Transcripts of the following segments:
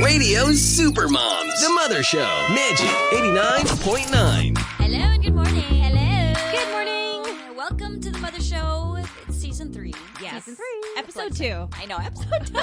Radio's Supermoms, The Mother Show, Magic 89.9. Hello and good morning. Hello. Good morning. Welcome to The Mother Show. It's season 3. Yes. Season 3. Episode 2. I know, episode 2.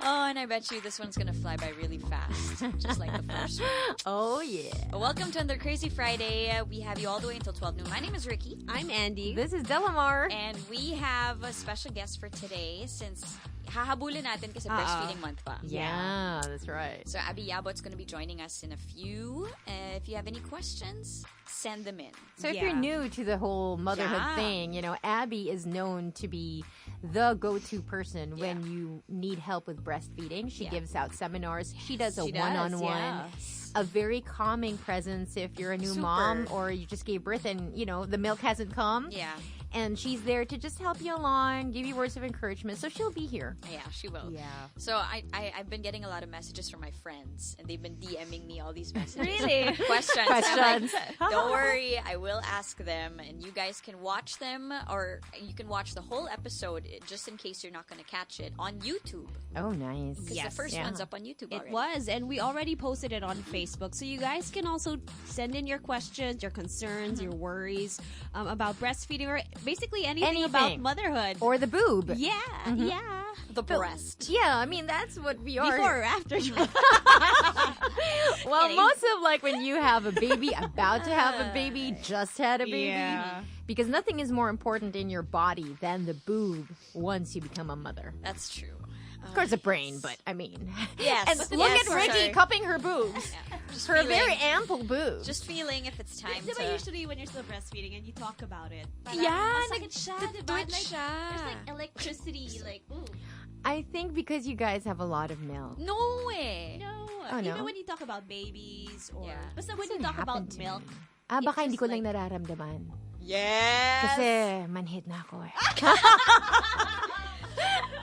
Oh, and I bet you this one's going to fly by really fast, just like the first one. Oh, yeah. Welcome to Another Crazy Friday. We have you all the way until 12 noon. My name is Riki. I'm Andi. This is Delamar. And we have a special guest for today since hahabulin natin kasi breastfeeding month pa. Yeah, that's right. So Abbi Yabot's going to be joining us in a few. If you have any questions, send them in. So if you're new to the whole motherhood thing, you know, Abbi is known to be the go-to person when you need help with breastfeeding. She gives out seminars. She does a one-on-one. A very calming presence if you're a new mom or you just gave birth and, you know, the milk hasn't come. Yeah. And she's there to just help you along, give you words of encouragement. So she'll be here. Yeah, she will. Yeah. So I've been getting a lot of messages from my friends, and they've been DMing me all these messages. Really? Questions. Questions. Like, don't worry, I will ask them, and you guys can watch them, or you can watch the whole episode just in case you're not going to catch it on YouTube. Oh, nice. Because the first one's up on YouTube already. It was, and we already posted it on Facebook. So you guys can also send in your questions, your concerns, your worries about breastfeeding, or basically anything about motherhood. Or the boob. Yeah, yeah. The breast. Yeah, I mean, that's what we are. Before or after. Well, most of like when you have a baby, about to have a baby, just had a baby. Yeah. Because nothing is more important in your body than the boob once you become a mother. That's true. Of course, the brain, but I mean. Yes. And look at Riki cupping her boobs. Yeah. Just Her feeling, very ample boobs. Just feeling if it's time Diba to... usually when you're still breastfeeding and you talk about it? Parang Yeah, masakit siya, diba? twitch Like, siya. there's like electricity, like, ooh. I think because you guys have a lot of milk. No way. No. Oh, no? Even when you talk about babies or... Yeah. Basta when you Doesn't talk about happen to me. milk. Baka It's hindi ko just lang nararamdaman. Yes. Kasi manhid na ako eh.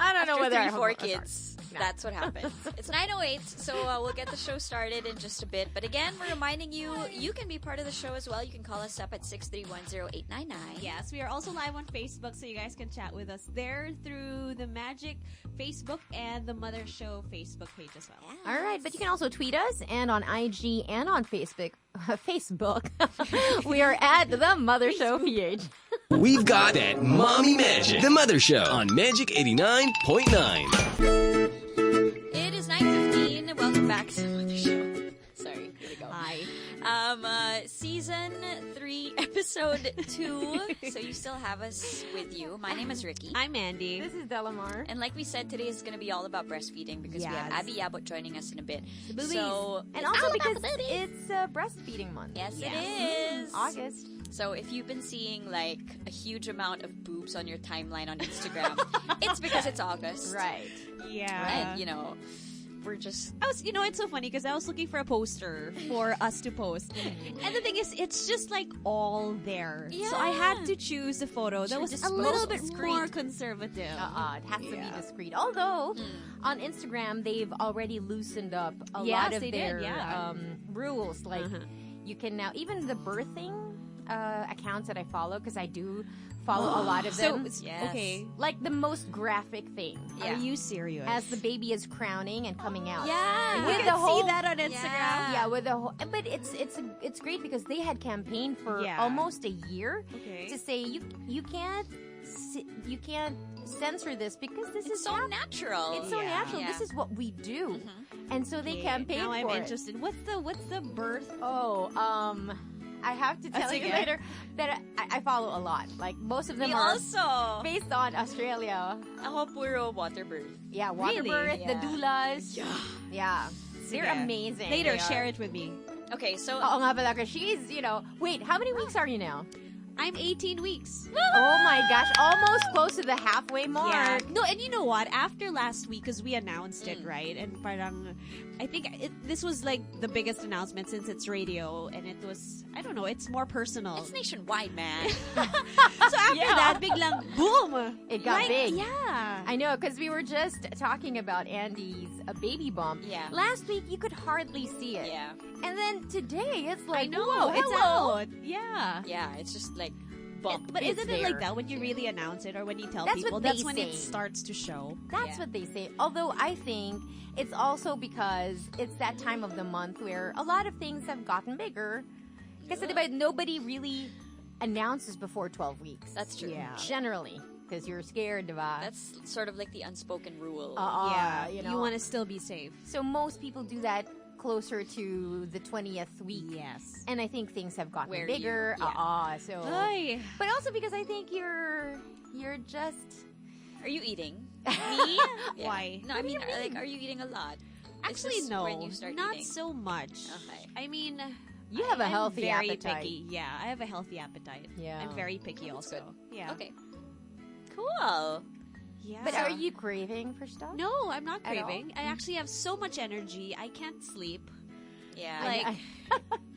I don't know After whether 3, I 4 have- kids. That's what happens. It's 9:08, so we'll get the show started in just a bit. But again, we're reminding you, you can be part of the show as well. You can call us up at 6310899. Yes, we are also live on Facebook, so you guys can chat with us there through the Magic Facebook and the Mother Show Facebook page as well. All right, but you can also tweet us and on IG and on Facebook. We are at the Mother Show PH. We've got that mommy magic. The Mother Show on Magic 89.9. It is 9:15. Welcome back to the Mother Show. Sorry, here we go. Hi. Season 3, episode 2. So you still have us with you. My name is Riki. I'm Andi. This is Delamar. And like we said, today is going to be all about breastfeeding because we have Yes. Abbi Yabot joining us in a bit. boobies. So, And it's also all about because the boobies. it's breastfeeding month. Yes, Yes. it is. August. So if you've been seeing like a huge amount of boobs on your timeline on Instagram, it's because it's August. Right. Yeah. And, you know, we're just... It's so funny because I was looking for a poster for us to post. And the thing is, it's just like all there. So I had to choose a photo that was a little bit more conservative. It has to be discreet. Although, on Instagram, they've already loosened up a Yes, lot of they did, their rules. Like, you can now, even the birthing accounts that I follow, because I do follow a lot of them. Okay. Like, the most graphic thing. Yeah. Are you serious? As the baby is crowning and coming out. Yeah. you With can the whole- see that on Instagram. Yeah, with the whole, but it's great because they had campaigned for Yeah. almost a year Okay. to say you can't censor this because this is so natural. It's so natural. Yeah. This is what we do, and so they Okay, campaigned now for I'm it. interested. What's the birth? Oh, I have to tell you sige. later that I follow a lot. Like most of them Me are also. based on Australia. Ako puro water birth. Yeah, water Really? birth, the Yeah. doulas. Yeah, they're Sige. amazing. Later, They are. share it with me. Okay, so... Oo nga pala, 'cause she's, wait, how many weeks are you now? I'm 18 weeks. Oh my gosh, almost close to the halfway mark. Yeah. No, and you know what? After last week, because we announced it, right? And parang, I think this was like the biggest announcement since it's radio, and it was, I don't know, it's more personal. It's nationwide, man. So after that, biglang, boom! It got big. Yeah. I know, because we were just talking about Andy's baby bump. Yeah. Last week, you could hardly see it. Yeah. And then today, it's like, I know. whoa, It's hello. out. Yeah. Yeah, it's just like bump. But isn't it like there. that when you really announce it or when you tell That's people? what That's they when say. it starts to show. That's what they say. Although I think it's also because it's that time of the month where a lot of things have gotten bigger. Kasi diba, nobody really announces before 12 weeks. That's true. Yeah. Generally. Because you're scared, diba? That's sort of like the unspoken rule. You know. want to still be safe. So most people do that closer to the 20th week. Yes. And I think things have gotten Where bigger. So Ay. but also because I think you're just Are you eating? Me? Yeah. Why? No, I mean, like, are you eating a lot? Is Actually, this no. when you start Not eating? so much. Okay. I mean, you have a I'm healthy very appetite. picky. Yeah, I have a healthy appetite. Yeah. I'm very picky That's also. Yeah. Okay. Cool. Yeah. But are you craving for stuff? No, I'm not At all? craving. I actually have so much energy. I can't sleep. Yeah. Like,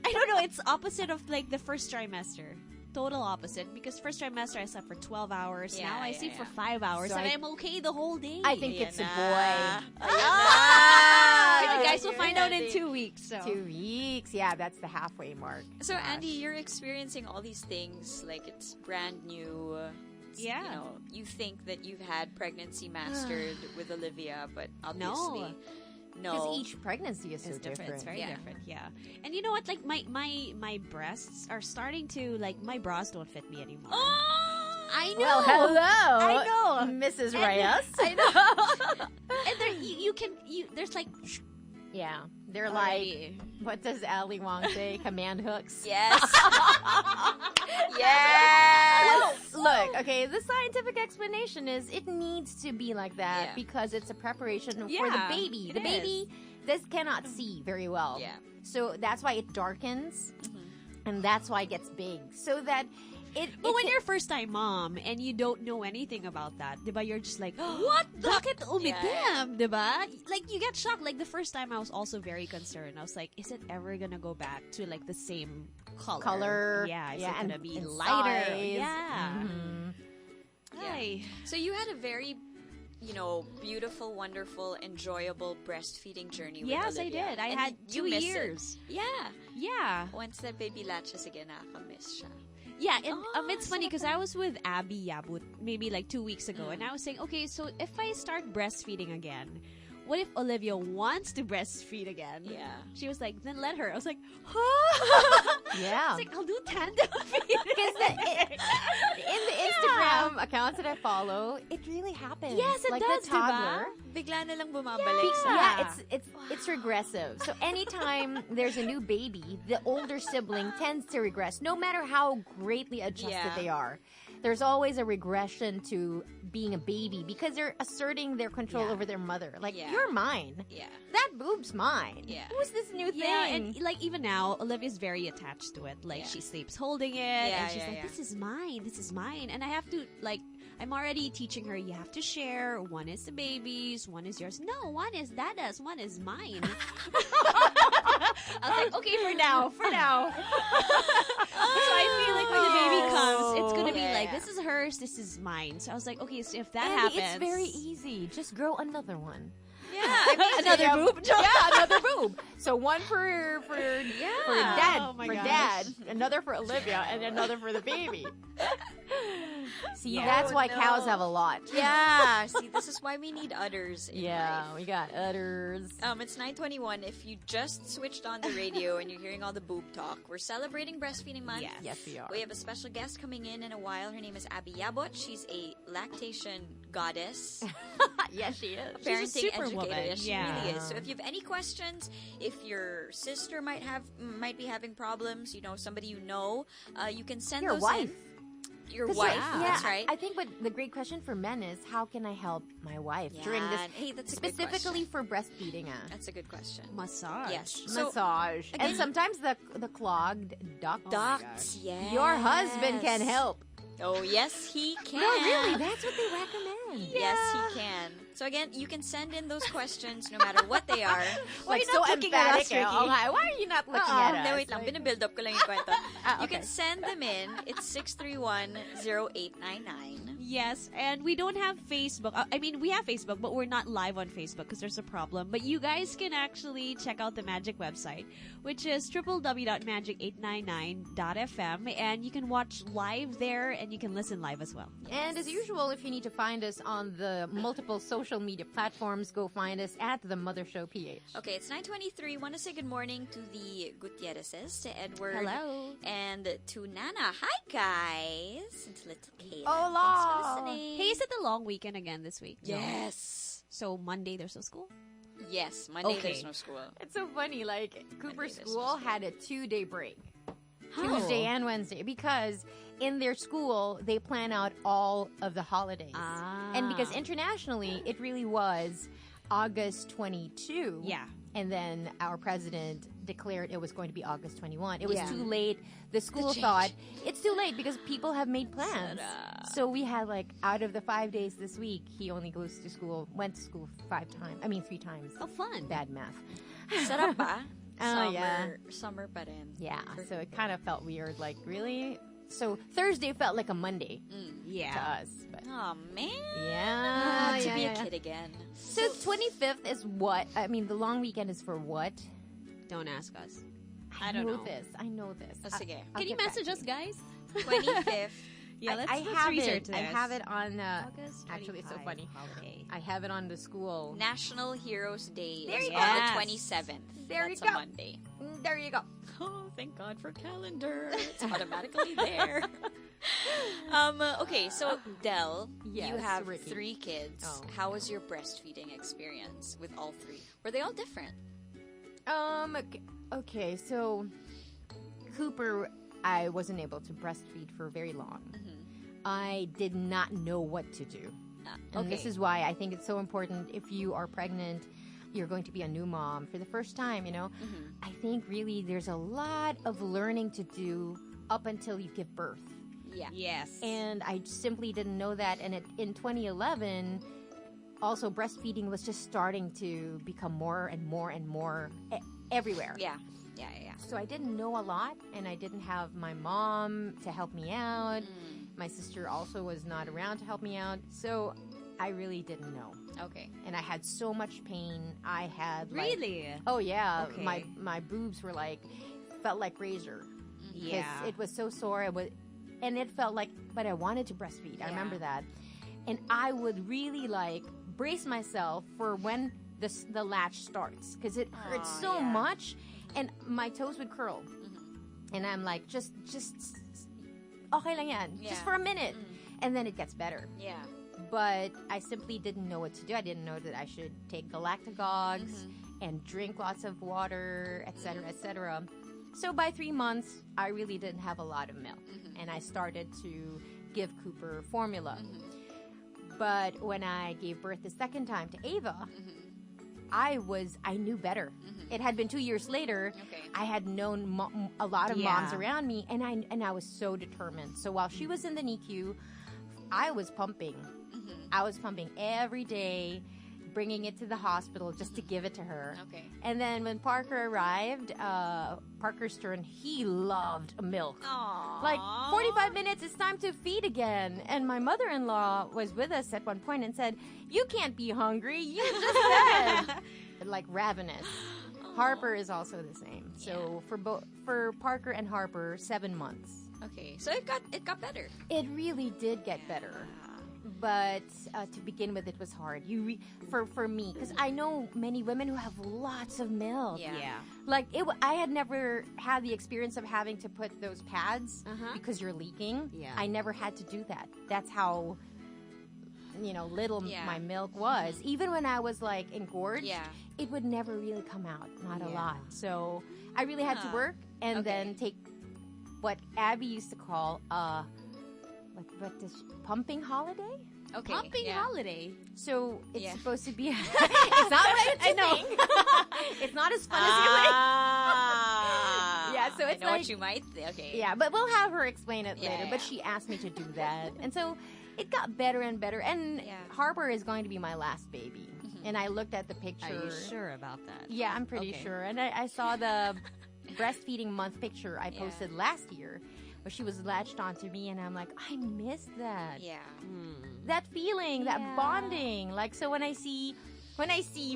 I don't know. It's opposite of like the first trimester. Total opposite. Because first trimester I slept for 12 hours. Yeah, now I yeah, sleep for yeah. 5 hours, So and I- I'm okay the whole day. I think Ayan it's a na. boy. Ayan Yeah, na. guys, we'll find out in 2 weeks. So 2 weeks. Yeah, that's the halfway mark. So, Gosh. Andy, you're experiencing all these things like it's brand new. Yeah. You know, you think that you've had pregnancy mastered with Olivia, but obviously, no. Because each pregnancy is so it's different. It's very Yeah. different. Yeah. And you know what? Like my breasts are starting to like my bras don't fit me anymore. I know. Well, hello. I know. Mrs. Reyes. I know. And there, you can there's like Yeah. They're like, what does Ali Wong say? Command hooks? Yes. Yes. Look, okay, the scientific explanation is it needs to be like that Yeah. because it's a preparation for the Yeah, baby. it The baby cannot see very well. Yeah. So that's why it darkens and that's why it gets big. So that But when you're a first-time mom and you don't know anything about that, diba, you're just like, what? Bakit umitim? Diba? Like, you get shocked. Like, the first time I was also very concerned. I was like, is it ever gonna go back to, like, the same color? Yeah, is it gonna be and lighter? size. Yeah. Mhm. Ay. So you had a very, beautiful, wonderful, enjoyable breastfeeding journey with Yes, I Olivia. did. I And had you 2 miss it. years. Yeah. Yeah. Once that baby latches again, nakakamiss siya. Yeah, and it's funny sarap because I was with Abbi Yabut maybe like 2 weeks ago, and I was saying, okay, so if I start breastfeeding again, what if Olivia wants to breastfeed again? Yeah. She was like, then let her. I was like, huh? Yeah. I was like, I'll do tandem feeding. In the Instagram accounts that I follow, it really happens. Yes, it like does, the toddler. Bigla na lang bumabalik sa... Yeah, it's regressive. So anytime there's a new baby, the older sibling tends to regress, no matter how greatly adjusted Yeah. they are. There's always a regression to being a baby because they're asserting their control Yeah. over their mother. Like, Yeah. you're mine. Yeah. That boob's mine. Yeah. Who's this new thing? Yeah, and like even now, Olivia's very attached to it. Like Yeah. she sleeps holding it, Yeah, and she's yeah, like, yeah. "This is mine. This is mine." And I have to like, I'm already teaching her. You have to share. One is the baby's. One is yours. No, one is Dada's. One is mine. I was like, okay, for now. So I feel like when the baby comes, it's gonna be Yeah, like, yeah. this is hers. This is mine. So I was like, okay, so if that Andy, happens, it's very easy. Just grow another one. Yeah, I mean, Another Yeah, boob? Yeah, another boob. So one for dad, Oh my for gosh. dad, another for Olivia, and another for the baby. See, Yeah. that's why Oh, cows no. have a lot. Yeah, see, this is why we need udders in Yeah, life. we got udders. It's 9:21. If you just switched on the radio and you're hearing all the boob talk, we're celebrating Breastfeeding Month. Yes. Yes, we are. We have a special guest coming in a while. Her name is Abbi Yabot. She's a lactation goddess, Yes, she is. parenting educator. superwoman. Yes, she Yeah. really is. So if you have any questions, if your sister might be having problems, somebody you can send Your those wife. in. Your 'Cause wife, yeah, that's right. I think what the great question for men is, how can I help my wife during this, Yeah, hey, that's a good specifically question. for breastfeeding? That's a good question. massage. Yes. So, Massage. And sometimes the clogged duct. ducts, yes. Your husband can help. Oh, yes, he can. No, really, that's what they recommend. Yes, he can. So again, you can send in those questions no matter what they are. Why you so not looking at us, emphatic? Ricky? Oh, why are you not looking at us? No, wait lang. Binabuild up ko lang yung kwento. You okay. can send them in. It's 631-0899. Yes, and we don't have Facebook. I mean, we have Facebook, but we're not live on Facebook because there's a problem. But you guys can actually check out the Magic website, which is www.magic899.fm, and you can watch live there, and you can listen live as well. And as usual, if you need to find us on the multiple social media platforms, go find us at The Mother Show PH. Okay, it's 9:23. Want to say good morning to the Gutierrezes, to Edward. Hello. And to Nana. Hi, guys. And to little Kayla. Hola. Thanks for listening. Hey, is it the long weekend again this week? Yes. So Monday there's no school? Yes, Monday Okay. there's no school. It's so funny, like, Cooper's this school was had a 2-day break. How? Tuesday and Wednesday, because in their school, they plan out all of the holidays. And because internationally, it really was August 22. Yeah. And then our president declared it was going to be August 21. It was Yeah. too late. The school change. thought it's too late because people have made plans. So we had, like, out of the 5 days this week, he only went to school 3 times. How fun. Bad math. Sarap ba? Oh, yeah. Summer pa rin. Yeah, so it kind of felt weird. Like, really? So Thursday felt like a Monday to Yeah. us. But Oh, man. yeah, To yeah, be yeah. a kid again. So 25th is what? I mean, the long weekend is for what? Don't ask us. I don't know know. this. I know this. Oh, sige. I'll Can you get back message to us, you. guys? 25th. Yeah, let's, I let's have research it. this. I have it on. August Actually, it's so 25 funny. holiday. I have it on the school. National Heroes Day There is you on go. the Yes. 27th. There That's you a go. Monday. There you go. Oh, thank God for calendar. It's automatically there. Okay, so Del, you Yes, have Riki. 3 kids. Oh. How was your breastfeeding experience with all 3? Were they all different? Okay, so Cooper, I wasn't able to breastfeed for very long. I did not know what to do. And this okay. is why I think it's so important if you are pregnant, you're going to be a new mom for the first time, you know. I think really there's a lot of learning to do up until you give birth. Yeah. Yes. And I simply didn't know that. And in 2011, also breastfeeding was just starting to become more and more and more everywhere. Yeah. So I didn't know a lot, and I didn't have my mom to help me out. My sister also was not around to help me out. So I really didn't know. Okay. And I had so much pain. I had like, Really? oh yeah, Okay. my boobs were like felt like razor. Yeah. It was so sore. And it felt like, but I wanted to breastfeed. I remember that. And I would really like brace myself for when the latch starts because it hurts so much, and my toes would curl. And I'm like, just okay lang yan, just for a minute, and then it gets better. Yeah. But I simply didn't know what to do. I didn't know that I should take galactagogues and drink lots of water, etc., etc. So by 3 months, I really didn't have a lot of milk, and I started to give Cooper formula. But when I gave birth the second time to Ava, I knew better. It had been 2 years later. Okay. I had known a lot of moms Yeah. around me, and I was so determined. So while she was in the NICU, I was pumping. I was pumping every day, bringing it to the hospital just to give it to her. Okay. And then when Parker arrived, Parker's turn, he loved milk. Aww. Like, 45 minutes, it's time to feed again. And my mother-in-law was with us at one point and said, "You can't be hungry. You just fed." Like, ravenous. Harper is also the same. So for Parker and Harper, 7 months. Okay. So it got better. It really did get better. But to begin with, it was hard. For me, because I know many women who have lots of milk. Yeah. Like I had never had the experience of having to put those pads because you're leaking. Yeah. I never had to do that. That's how little my milk was. Even when I was like engorged, it would never really come out. Not a lot. So I really had to work and then take what Abbi used to call pumping holiday. Okay. Pumping holiday. So it's Yeah. supposed to be. It's not what I know. It's not as fun as you think. Yeah, so it's I know like- what you might. Okay. Yeah, but we'll have her explain it later. Yeah. But she asked me to do that, and so it got better and better. And Yeah. Harper is going to be my last baby. And I looked at the picture. Are you sure about that? Yeah, I'm pretty Okay. sure. And I saw the breastfeeding month picture I posted last year, where she was latched onto me, and I'm like, I miss that. Yeah. That feeling, that bonding. Like, so when I see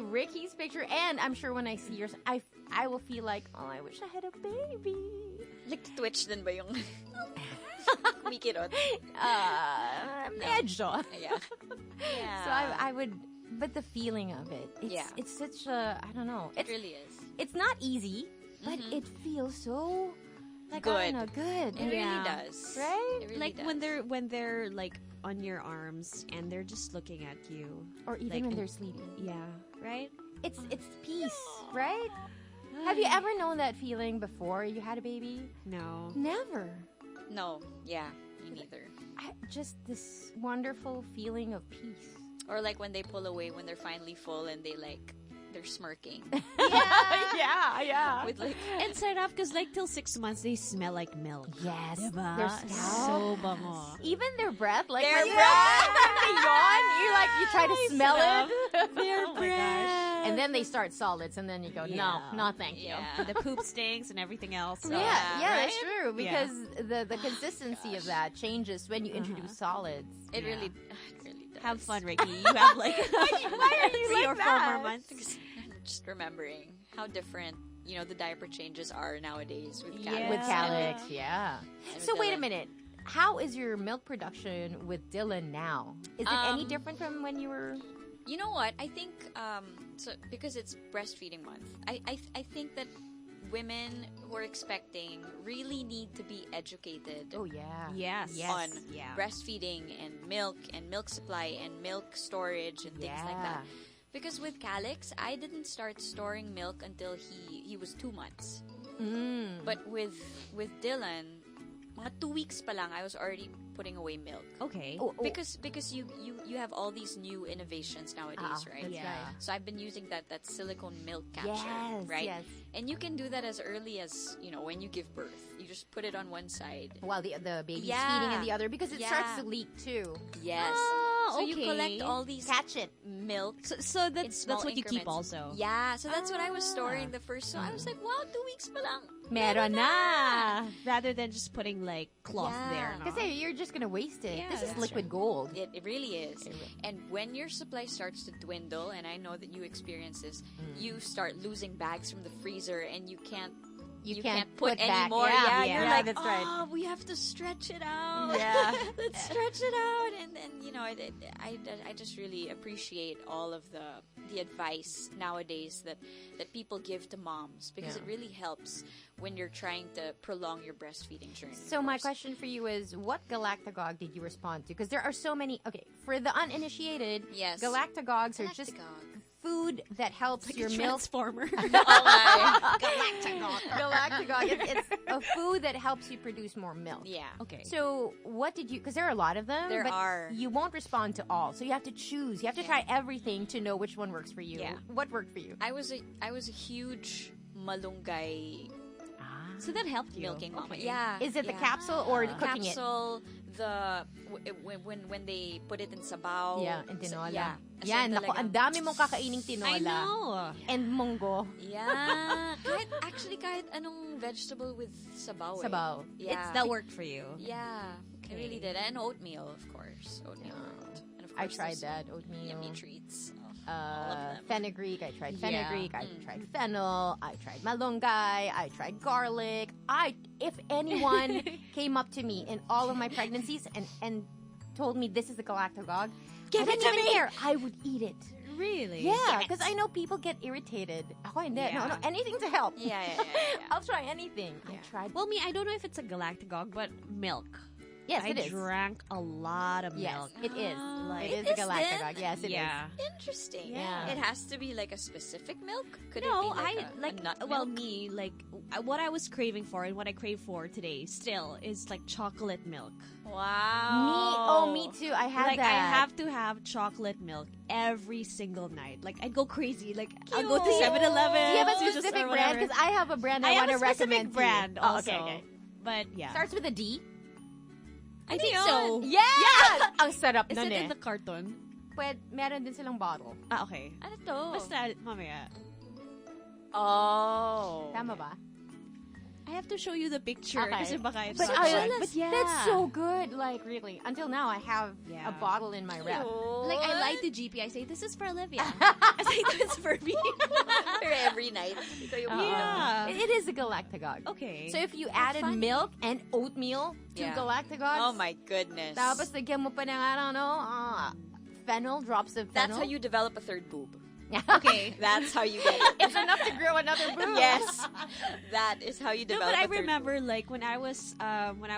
Ricky's picture, and I'm sure when I see yours, I will feel like, oh, I wish I had a baby. Like, twitch din ba yung kumikirot? Medyo. Yeah. So I would, but the feeling of it, it's such a, I don't know. It really is. It's not easy, but it feels so, like, Good. I don't know, good. It really does. Right? It really Like does. when they're like on your arms and they're just looking at you, Or even like, when they're sleeping. yeah, right? It's peace, right? Have you ever known that feeling before you had a baby? No. Never. No. Yeah. Me neither. Just this wonderful feeling of peace. Or like when they pull away when they're finally full and they're smirking. Yeah. With like, And set up because like till 6 months they smell like milk. Yes. Diba? Their scalp. So bango. Even their breath, like Their when breath. they yawn, you try to smell it. Their breath. And then they start solids, and then you go, Yeah. no, thank you. yeah. And the poop stinks and everything else. So. Yeah, right? that's true. Yeah. Because the consistency of that changes when you introduce solids. It Yeah. really does. Have fun, Ricky. You have like Why are you 3 like or 4 that? more months. Because I'm just remembering how different, the diaper changes are nowadays with Yeah. Calyx. With Calyx, yeah. And So with wait a Dylan. minute. How is your milk production with Dylan now? Is it any different from when you were... You know what? I think so because it's breastfeeding month. I think that women who are expecting really need to be educated Oh, yeah. Yes. on Yeah. breastfeeding and milk supply and milk storage and things like that. Because with Calyx, I didn't start storing milk until he was 2 months. But with Dylan, mga 2 weeks pa lang, I was already putting away milk. Okay. Oh, Because you have all these new innovations nowadays, right? That's right. So I've been using that silsilicone milk capture, Yes, right? yes. And you can do that as early as, when you give birth. You just put it on one side. While the baby's Yeah. feeding in the other, because it starts Yeah. to leak too. Yes. Ah, so you okay. collect all these Catch it. milk. So in that's small what you keep increments. also. Yeah, so that's what I was storing the first. So I was like, wow, 2 weeks pa lang. Meron na. Rather than just putting like cloth Yeah. there. No? Because you're just going to waste it. Yeah, This is that's liquid gold. It really is. And when your supply starts to dwindle, and I know that you experience this, you start losing bags from the freezer, and you can't put any back. more. Yeah, You're yeah, like, that's right. we have to stretch it out. Yeah. Let's stretch it out. And then, I just really appreciate all of the advice nowadays that people give to moms, because it really helps when you're trying to prolong your breastfeeding journey. So my question for you is, what galactagogue did you respond to? Because there are so many. Okay, for the uninitiated, Yes. galactagogues are just food that helps your milk. Transformer. Galactagogue. It's a food that helps you produce more milk. Yeah. Okay. So what did you? Because there are a lot of them. There but are. You won't respond to all, so you have to choose. You have to try everything to know which one works for you. Yeah. What worked for you? I was a huge malunggay So that helped you. milking mama. Okay. Yeah. Is it the yeah. capsule or cooking Capsule, when they put it in sabaw. it? Yeah, and tinola. Yeah. Yan, As in naku, ang talagang- dami mong kakaining tinola. I know. And munggo. Yeah. kahit anong vegetable with sabaw. eh. Sabaw. Yeah. That worked for you. Yeah. Okay. I really did. And oatmeal, of course. Oatmeal. And of I course, tried those that. Oatmeal. Yummy treats. Oh, all of them. Fenugreek. I tried Yeah. fenugreek. I tried fennel. I tried malunggay. I tried garlic. If anyone came up to me in all of my pregnancies and told me this is the galactagogue, Give I it didn't to even me. care. I would eat it. Really? Yeah, because I know people get irritated. Ako hindi. Yeah. No, anything to help. Yeah. I'll try anything. I tried. Well, me, I don't know if it's a galactagogue, but milk. Yes, I it is. drank a lot of Yes, milk. it is. Like- It is It a is galactagogue. then? Yes, it is. Yeah. Interesting. Yeah. It has to be like a specific milk? Could No, it be like I a nut well, milk? me, like, what I was craving for and what I crave for today still is like chocolate milk. Wow. Me too. I had Like, that. I have to have chocolate milk every single night. Like, I'd go crazy. Like, I'll go to Cute. 7-Eleven. Do you have a Just specific or brand? whatever. Because I have a brand I, I want have to a specific recommend to you. brand Oh, also. okay. But yeah. Starts with a D. I think so. Yes! Ang sarap Is nun it eh. in the carton? Meron din silang bottle. Okay. Ano to? Basta, mamaya. Oh. Tama ba? I have to show you the picture. Okay. Kasi baka it's But, not good. but yeah. That's so good. Like, really. Until now, I have a bottle in my rep. Like, I like the GP. I say, this is for Olivia. I say, this is for me. For every night. Ikaw yung Yeah. It is a galactagogue. Okay. So if you added milk and oatmeal to galactagogues, Oh my goodness. tapos lagyan mo pa ng, I don't know, fennel, drops of fennel. That's how you develop a third boob. Okay. That's how you get it. It's enough to grow another boob. Yes. That is how you No, develop but I a third remember, like, when I was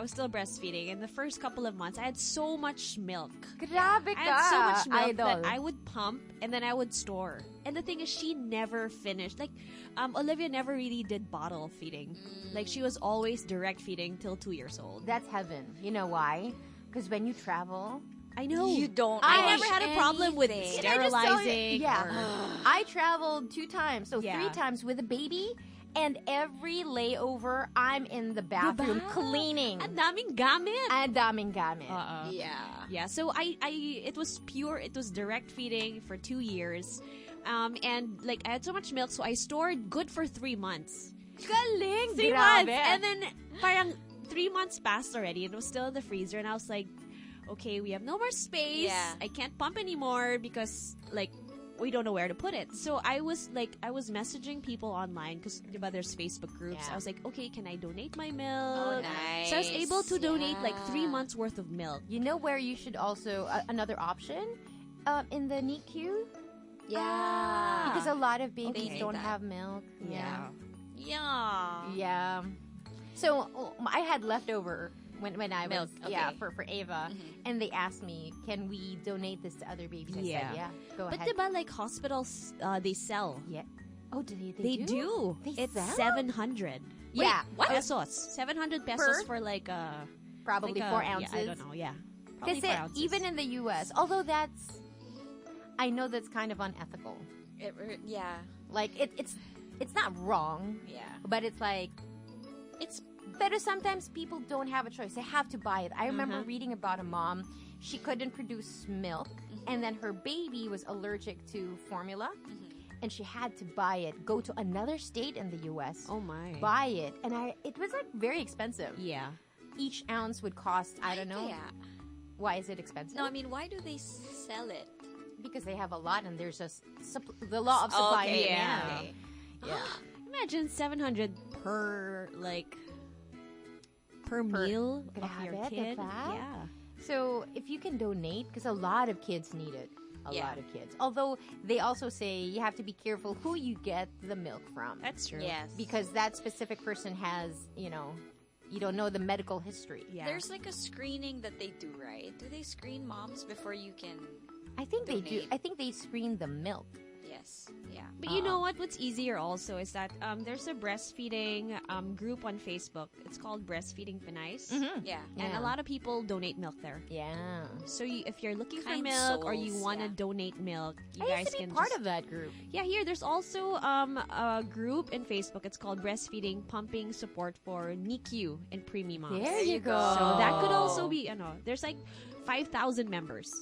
still breastfeeding, in the first couple of months, I had so much milk. Grabe ka. I had so much milk Idol. that I would pump and then I would store. And the thing is, she never finished. Like, Olivia never really did bottle feeding. Like, she was always direct feeding till 2 years old. That's heaven. You know why? Because when you travel, I know. You don't I wash never had a problem with anything. sterilizing. Yeah. or- I traveled 2 times, so Yeah. 3 times with a baby, and every layover, I'm in the bathroom cleaning. Ang daming gamit. Ang daming gamit. Yeah. Yeah, so it was direct feeding for 2 years. And like I had so much milk, so I stored good for 3 months. Galing! 3 Grabe. months! And then parang 3 months passed already, and it was still in the freezer, and I was like, okay, we have no more space. Yeah. I can't pump anymore because like we don't know where to put it. So I was messaging people online because there's Facebook groups. Yeah. I was like, okay, can I donate my milk? Oh, nice. So I was able to donate like 3 Yeah. months worth of milk. You know where you should also, another option? In the NICU? Yeah. Because a lot of babies Okay. don't That. have milk. Yeah. Yeah. Yeah. So I had leftover when I Milk, was okay. for Ava, and they asked me, "Can we donate this to other babies?" I Yeah. said, "Yeah, go But ahead." diba, like hospitals, they sell. Yeah. Oh, do they? They do. They It's sell? 700. Yeah. Wait, what? Pesos. 700 pesos Per? for like Probably like 4 yeah, ounces. I don't know. Yeah. Probably Because 4 ounces. even in the U.S., although I know that's kind of unethical. Yeah. Like it's not wrong, Yeah. but it's like It's better. Sometimes people don't have a choice; they have to buy it. I remember reading about a mom; she couldn't produce milk, and then her baby was allergic to formula, and she had to buy it. Go to another state in the U.S. Oh my. buy it, and it was like very expensive. Yeah. Each ounce would cost, I don't know. Yeah. Why is it expensive? No, I mean, why do they sell it? Because they have a lot, and there's just the law of supply and Okay, demand. okay. Yeah. Imagine 700 per meal of your Grabe, kid. diba? Yeah. So if you can donate, because a lot of kids need it. A Yeah. lot of kids. Although they also say you have to be careful who you get the milk from. That's true. Yes. Because that specific person has, you don't know the medical history. Yeah. There's like a screening that they do, right? Do they screen moms before you can? I think they do. Donate. I think they screen the milk. Yes. Yeah. But you know what? What's easier also is that there's a breastfeeding group on Facebook. It's called Breastfeeding Pinays. Yeah. And Yeah. a lot of people donate milk there. Yeah. So if you're looking for Kind milk or you souls, want to yeah. donate milk, you I guys used to be can part just- of that group. Yeah, here there's also a group in Facebook. It's called Breastfeeding Pumping Support for NICU and Preemie Moms. There you go. So that could also be, there's like 5,000 members.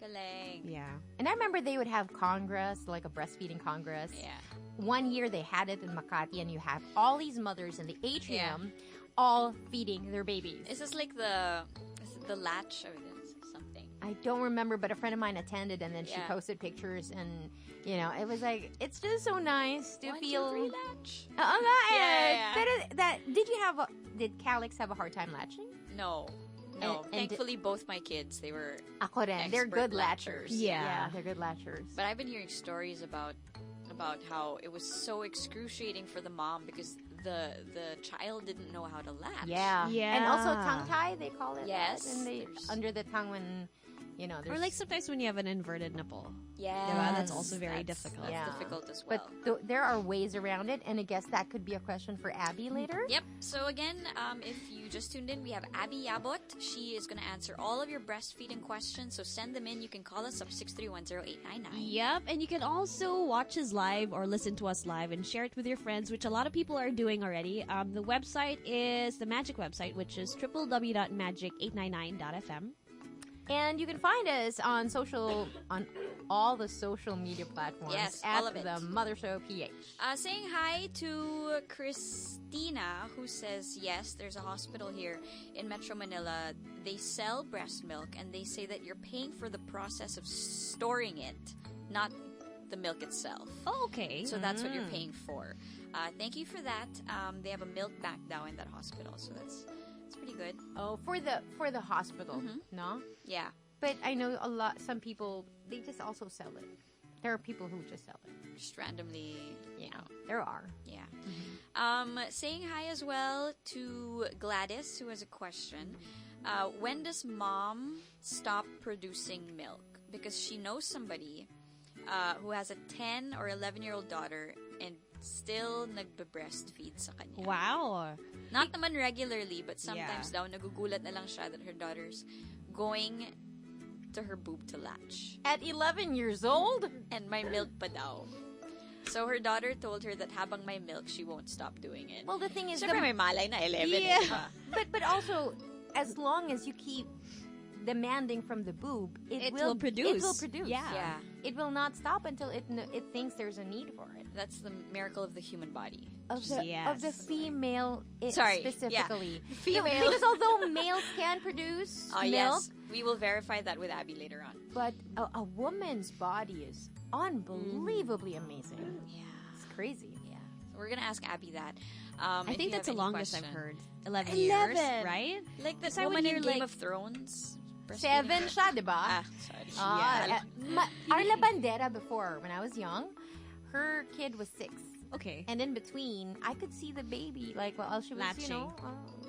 Galing. Yeah. And I remember they would have Congress, like a breastfeeding Congress. Yeah. One year they had it in Makati, and you have all these mothers in the atrium all feeding their babies. Is this like the latch or this something? I don't remember, but a friend of mine attended, and then she Yeah. posted pictures, and it was like, it's just so nice to 1, 2, feel. 3 latch. Oo nga eh. Yeah. Pero did Calix have a hard time latching? No. And Thankfully, both my kids, they were. Ako rin. They're Expert good latchers. latchers. Yeah. They're good latchers. But I've been hearing stories about how it was so excruciating for the mom because the child didn't know how to latch. Yeah. Yeah. And also tongue tie, they call it. Yes, that. And they there's- under the tongue when, there's. Or like sometimes when you have an inverted nipple. Yeah. That's also very difficult. That's difficult as well. But there are ways around it, and I guess that could be a question for Abbi later. Yep. So again, if you just tuned in, we have Abbi Yabot. She is going to answer all of your breastfeeding questions. So send them in. You can call us up 6310899. Yep, and you can also watch us live or listen to us live and share it with your friends, which a lot of people are doing already. The website is the Magic website, which is www.magic899.fm. And you can find us on all the social media platforms. Yes, at all of it. The Mother Show PH. Saying hi to Christina, who says, yes, there's a hospital here in Metro Manila. They sell breast milk, and they say that you're paying for the process of storing it, not the milk itself. Oh, okay. So that's what you're paying for. Thank you for that. They have a milk bank now in that hospital, so that's pretty good. Oh, for the hospital, no? Yeah. But I know some people, they just also sell it. There are people who just sell it. Just randomly, There are. Yeah. Saying hi as well to Gladys, who has a question. When does mom stop producing milk? Because she knows somebody who has a 10 or 11-year-old daughter and still nagbe-breastfeed sa kanya. Wow. Not naman regularly, but sometimes daw nagugulat na lang siya that her daughter's going to her boob to latch. At 11 years old? And may milk pa daw. So her daughter told her that habang may milk, she won't stop doing it. Well, the thing is... Siyempre may malay na 11. Yeah. But also, as long as you keep demanding from the boob, it will produce. It will produce. Yeah. It will not stop until it thinks there's a need for it. That's the miracle of the human body. Of the female specifically. Yeah. Female. Because although males can produce milk, yes. We will verify that with Abbi later on. but a woman's body is unbelievably amazing. Yeah. It's crazy. Yeah. So we're going to ask Abbi that. I think that's the longest I've heard. 11 11. years, right? Like the That's why woman when in you're Game like- of Thrones. 7 siya, di ba? Sorry. Our labandera before, when I was young, her kid was 6. Okay. And in between, I could see the baby, like, while she was, Latching.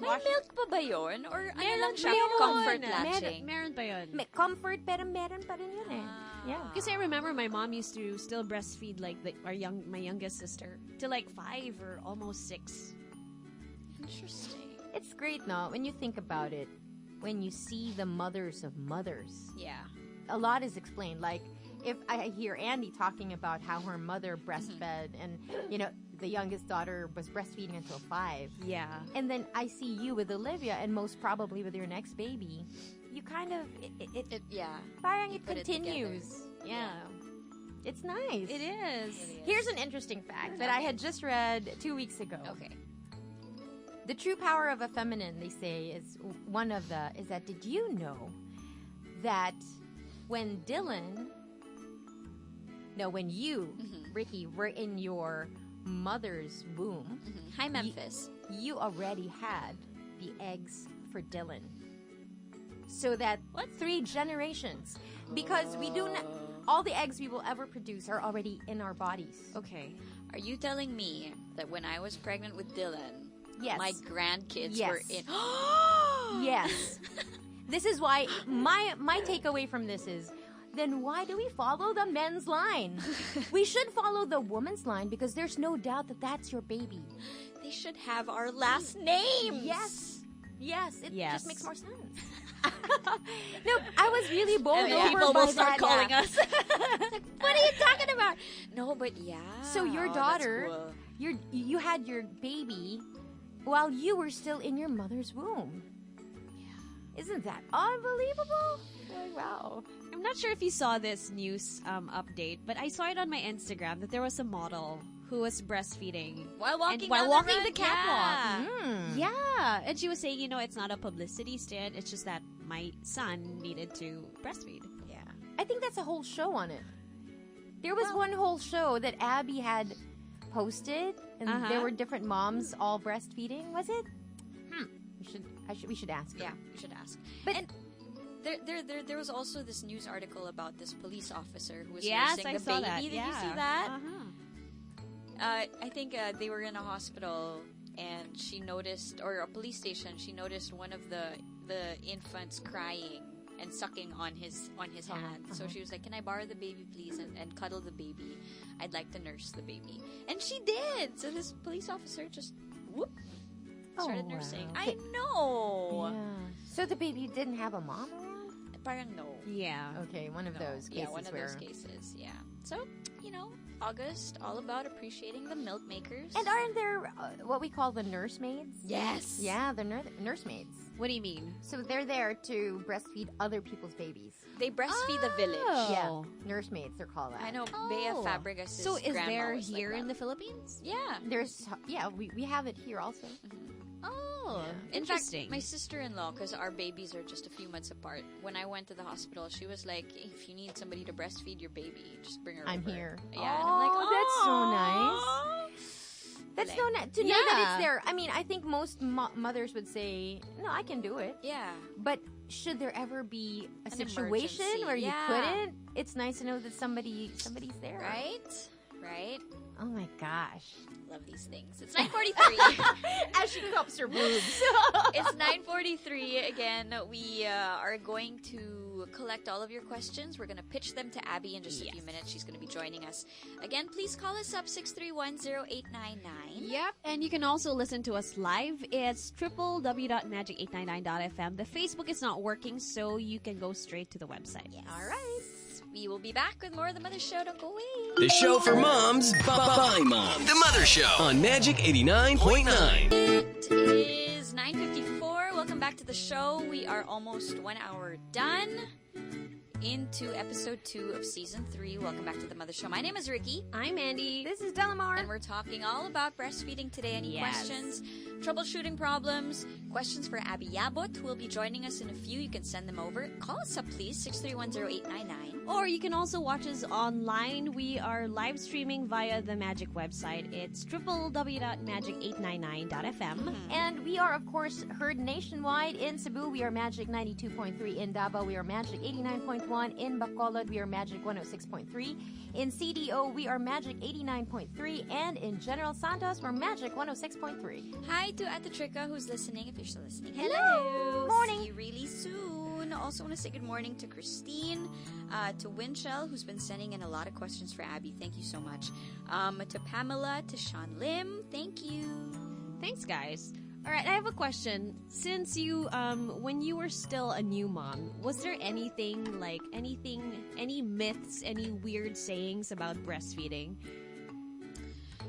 May milk pa ba yun? Or ano lang siya? Meron. Comfort latching? Meron pa yun. comfort, pero meron pa rin yun eh. Yeah. Because I remember my mom used to still breastfeed like my youngest sister to like 5 or almost 6. Interesting. It's great, no? When you think about it, when you see the mothers of mothers, Yeah. a lot is explained. Like, if I hear Andi talking about how her mother breastfed and, the youngest daughter was breastfeeding until 5. Yeah. And then I see you with Olivia and most probably with your next baby. You kind of, Yeah. parang You it put it continues. Yeah. It's nice. It is. Here's an interesting fact that I had just read 2 weeks ago. Okay. The true power of a feminine, they say, is that did you know that when you, Riki, were in your mother's womb, Hi, Memphis. you already had the eggs for Dylan. So that 3 generations, because we do not, all the eggs we will ever produce are already in our bodies. Okay. Are you telling me that when I was pregnant with Dylan, Yes. my grandkids Yes. were in... Yes. This is why my takeaway from this is, then why do we follow the men's line? We should follow the woman's line because there's no doubt that that's your baby. They should have our last names. Yes. It Yes. just makes more sense. No, I was really bowled And over people by will start that, calling yeah. us. Like, what are you talking about? No, but yeah. So your Oh, daughter, that's cool. you had your baby while you were still in your mother's womb. Isn't that unbelievable? Like, wow. I'm not sure if you saw this news update, but I saw it on my Instagram that there was a model who was breastfeeding While walking, and while down walking road, the catwalk. yeah. Yeah, and she was saying, it's not a publicity stunt. It's just that my son needed to breastfeed. Yeah. I think that's a whole show on it. There was one whole show that Abbi had posted, and there were different moms all breastfeeding. Was it? We should ask her. Yeah, we should ask. But And there was also this news article about this police officer who was Yes, nursing I the saw baby. that. Did Yeah. you see that? Uh-huh. I think they were in a hospital, and she noticed, or a police station, she noticed one of the infants crying and sucking on his hand. So she was like, "Can I borrow the baby, please, and cuddle the baby? I'd like to nurse the baby." And she did. So this police officer just started nursing. Wow. I know. Yeah. So the baby didn't have a mom around? Parang no. Yeah. Okay, one of those cases. Yeah, one of those cases. Yeah. So August, all about appreciating the milk makers. And aren't there what we call the nursemaids? Yes. Yeah, the nursemaids. What do you mean? So they're there to breastfeed other people's babies. They breastfeed the village. Yeah, nursemaids, they're called that. I know. Bea Fabregas' So is grandma there was here like in that. the Philippines? Yeah. We have it here also. Oh, In fact, interesting. my sister-in-law, because our babies are just a few months apart, when I went to the hospital, she was like, "If you need somebody to breastfeed your baby, just bring her I'm over." here. Yeah, and I'm like, Oh, that's so nice. That's so nice to know that Yeah. it's there. I mean, I think most mothers would say, "No, I can do it." Yeah. But should there ever be a An situation emergency, where you yeah. couldn't? It's nice to know that somebody's there. Right? Oh my gosh. Love these things. It's 9:43. As she cups her boobs. It's 9:43. Again, we are going to collect all of your questions. We're going to pitch them to Abbi in just a few minutes. She's going to be joining us. Again, please call us up 631-0899. Yep, and you can also listen to us live. It's www.magic899.fm. The Facebook is not working, so you can go straight to the website. Yes. All right. We will be back with more of The Mother Show. Don't go away. The show for moms by moms. The Mother Show on Magic 89.9. It is 9:54. Welcome back to the show. We are almost 1 hour done into episode 2 of season 3. Welcome back to the Mother Show. My name is Riki. I'm Andi. This is Delamar. And we're talking all about breastfeeding today. Any Yes. questions, troubleshooting problems, questions for Abbi Yabot, who will be joining us in a few. You can send them over. Call us up, please, 631-0899. Or you can also watch us online. We are live streaming via the Magic website. It's www.magic899.fm. And we are, of course, heard nationwide. In Cebu, we are Magic 92.3. In Davao, we are Magic 89.1. In Bacolod, we are Magic 106.3. In CDO, we are Magic 89.3. And in General Santos, we're Magic 106.3. Hi to Atatrika, who's listening, if you're still listening. Hello. Morning. See you really soon. Also want to say good morning to Christine, to Winchell, who's been sending in a lot of questions for Abbi. Thank you so much. To Pamela, to Sean Lim. Thank you. Thanks, guys. All right, I have a question. Since you, when you were still a new mom, was there any myths, any weird sayings about breastfeeding?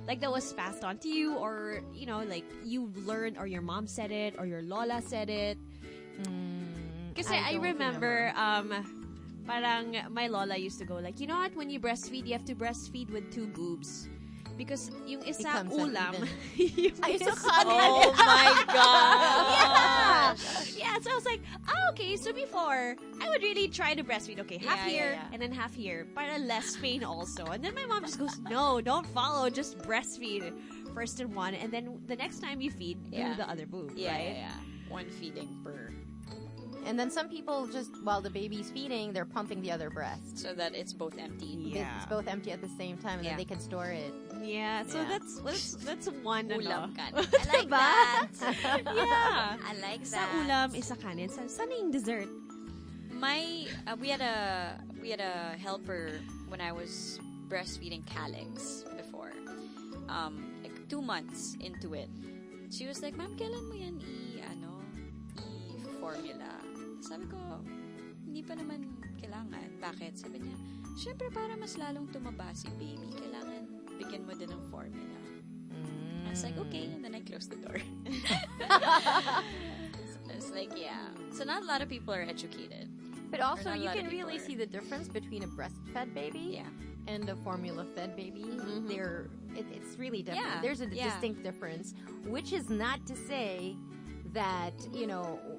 Like that was passed on to you, or, like you learned, or your mom said it, or your lola said it? Because I remember, parang my lola used to go like, you know what, when you breastfeed, you have to breastfeed with 2 boobs. Because yung isa Becomes ulam, uneven. yung isa Oh my God. Yeah, so I was like, okay, so before, I would really try to breastfeed. Okay, half here, and then half here, para less pain also. And then my mom just goes, no, don't follow, just breastfeed first in one, and then the next time you feed, do the other boob, right? Yeah. One feeding per. And then some people just, while the baby's feeding, they're pumping the other breast. So that it's both empty. It's both empty at the same time, and then they can store it. Yeah, so that's one Ulam kan. I like that. Yeah. I like Sa that. ulam, isa kanin. Sana yung dessert? We had a helper when I was breastfeeding Calix before. Like 2 months into it. She was like, "Ma'am, kailan mo yan i-formula?" Sabi ko, hindi pa naman kailangan. Bakit? Sabi niya, syempre para mas lalong tumaba si baby, kailangan bigyan mo din ng formula. I was like, okay, and then I closed the door. So it's like, yeah. So not a lot of people are educated. But also, not a you lot of can people really are. see the difference between a breastfed baby and a formula-fed baby. It's really different. Yeah. There's a distinct difference, which is not to say that,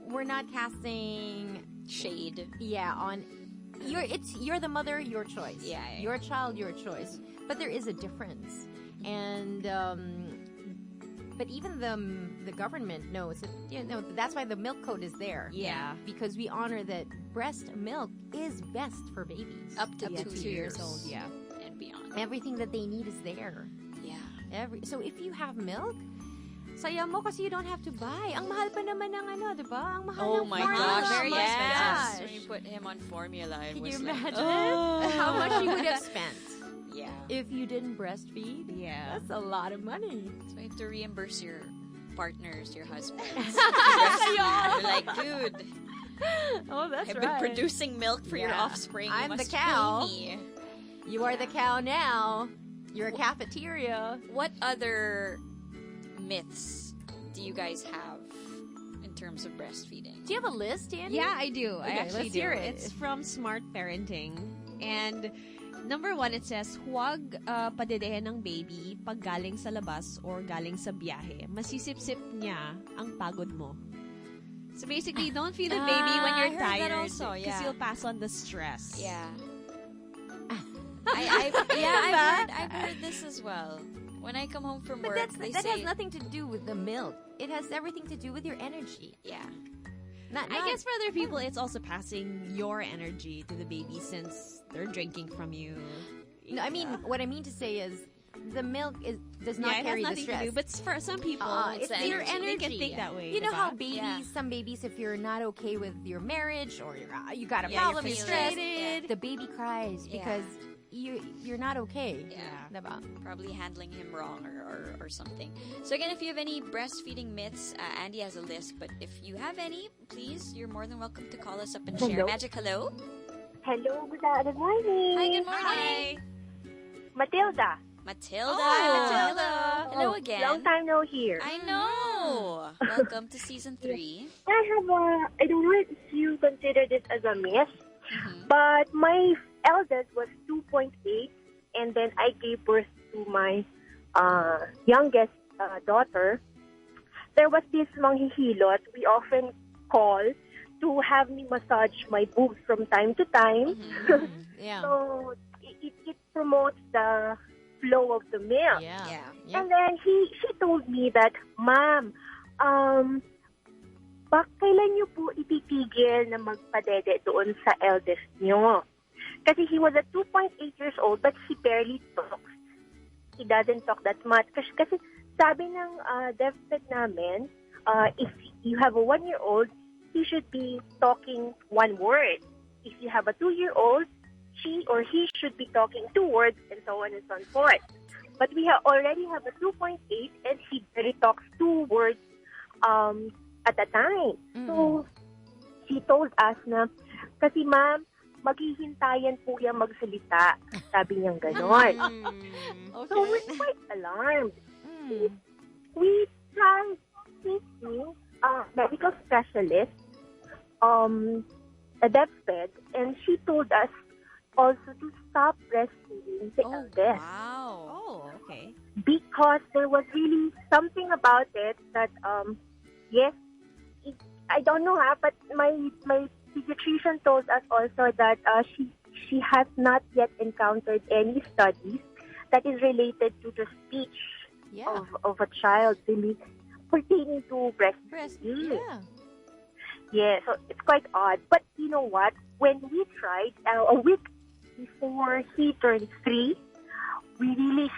we're not casting Shade. on you're the mother, your choice. Yeah. Your child, your choice. But there is a difference. And but even the government knows that, that's why the milk code is there. Yeah. Because we honor that breast milk is best for babies. Up to 2 years old, yeah. And beyond. Everything that they need is there. Yeah. So if you have milk, Saya mo kasi you don't have to buy. Ang mahal pa naman ng di ba? Ang mahal Oh ng my formula. gosh, very my expensive. gosh. When you put him on formula, it Can was you like, imagine how much you would have spent yeah. if you didn't breastfeed? Yeah. That's a lot of money. So you have to reimburse your partners, your husbands. You're like, dude, Oh, that's I've been producing milk for your Yeah. offspring. I'm You the must cow. pay me. You are the cow now. You're a cafeteria. What other myths do you guys have in terms of breastfeeding? Do you have a list, Andy? Yeah, I do. Okay, I actually let's do. hear it. It's from Smart Parenting. And number 1, it says, huwag padedehin ng baby pag galing sa labas or galing sa biyahe. Masisip-sip niya ang pagod mo. So basically, don't feed the baby when I you're heard that tired also, because yeah. you'll pass on the stress. Yeah. I've heard this as well. When I come home from But work, that has nothing to do with the milk. It has everything to do with your energy. Yeah. I guess for other people, it's also passing your energy to the baby since they're drinking from you. No, I mean, what I mean to say is, the milk does not it carry has the nothing stress. to do. But for some people, It's the your energy. energy. They can think that way. You know diba? how babies, Yeah. some babies, if you're not okay with your marriage or you got a Yeah, problem, you're you're stressed, frustrated. the baby cries Yeah. because you're not okay. Yeah. Diba? Probably handling him wrong or something. So again, if you have any breastfeeding myths, Andy has a list. But if you have any, please, you're more than welcome to call us up and share. Hello. Magic, hello. Hello, good morning. Hi, good morning. Matilda. Matilda. Matilda. Hello again. Long time no hear. I know. Welcome to season 3. I don't know if you consider this as a myth, Mhm. but my eldest was 2.8, and then I gave birth to my youngest daughter. There was this manghihilot we often call to have me massage my boobs from time to time. Yeah. So it promotes the flow of the milk. Yeah. Yeah. And then she told me that, Ma'am, kailan niyo po ipitigil na magpadede doon sa eldest niyo? Kasi he was at 2.8 years old, but he barely talks. He doesn't talk that much. Kasi sabi ng DepEd namin, if you have a 1-year-old, he should be talking 1 word. If you have a 2-year-old, she or he should be talking 2 words, and so on and so forth. But we already have a 2.8, and he barely talks 2 words at a time. So, she told us na, kasi ma'am, maghihintayan po yung magsalita. Sabi niyang ganon. So, we're quite alarmed. We tried seeking medical specialist, a DepEd, and she told us also to stop breastfeeding the eldest. Wow. Oh, okay. Because there was really something about it that, yes, I don't know, but my pediatrician told us also that she has not yet encountered any studies that is related to the speech of a child really pertaining to breastfeeding. Yeah, so it's quite odd. But you know what? When we tried a week before he turned 3, we really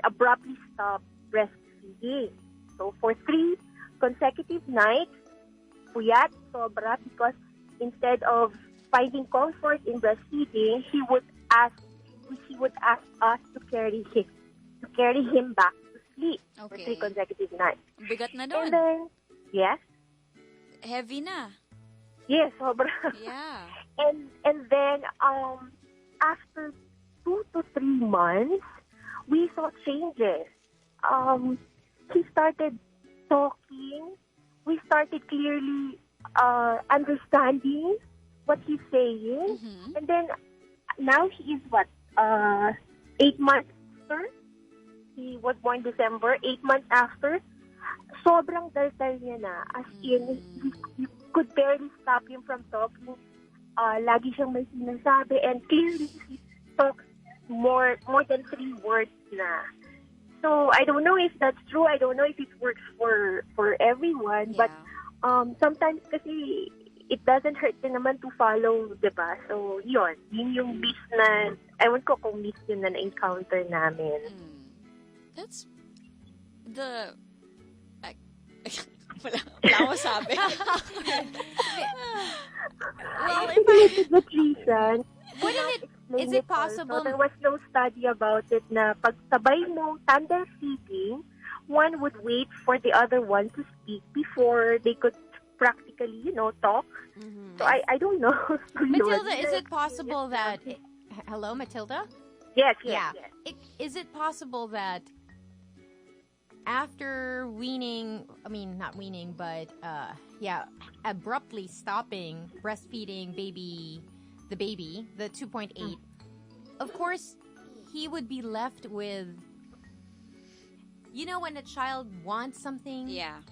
abruptly stopped breastfeeding. So for 3 consecutive nights, puyat, sobra, because instead of finding comfort in breastfeeding, he would ask us to carry him back to sleep for 3 consecutive nights. Bigat na And doon. then, yes, Heavy na. yes, sobra. Yeah. And then, after 2 to 3 months, we saw changes. He started talking. We started clearly understanding what he's saying. And then, now he is 8 months after? He was born December, 8 months after. Sobrang dal-dal niya na. As in, you could barely stop him from talking. Lagi siyang may sinasabi, and clearly he talks more than 3 words na. So, I don't know if that's true. I don't know if it works for everyone. Yeah. But sometimes kasi it doesn't hurt din naman to follow, diba? So, yun yung myth na, ewan ko kung myth yun na na-encounter namin. That's the Wala mo sabi. Well, If I pediatrician, is it possible? So there was no study about it na pag sabay mo tandem feeding, one would wait for the other one to speak before they could practically, talk. Mm-hmm. So I don't know. Matilda, is it possible that... Hello, Matilda? Yes, Yeah. yes. Is it possible that after weaning, not weaning, but abruptly stopping breastfeeding the baby, the 2.8, of course, he would be left with, when a child wants something,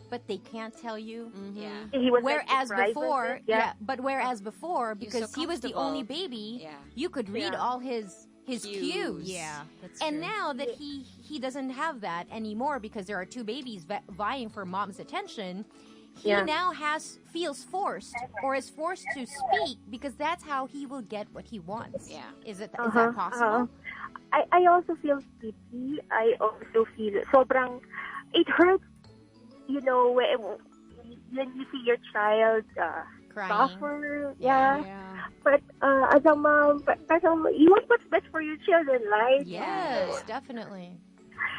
but they can't tell you. Yeah. He was Whereas deprived of before, it, before, He was so because he was the comfortable. only baby, Yeah. you could read all his cues. Yeah, that's And true. now that he doesn't have that anymore because there are two babies vying for mom's attention, he now feels forced or is forced to speak because that's how he will get what he wants. Yeah. Is that possible? I also feel pity. I also feel sobrang, it hurts, when you see your child Crying. suffer. Yeah. But as a mom, you want what's best for your children, right? Yes, definitely.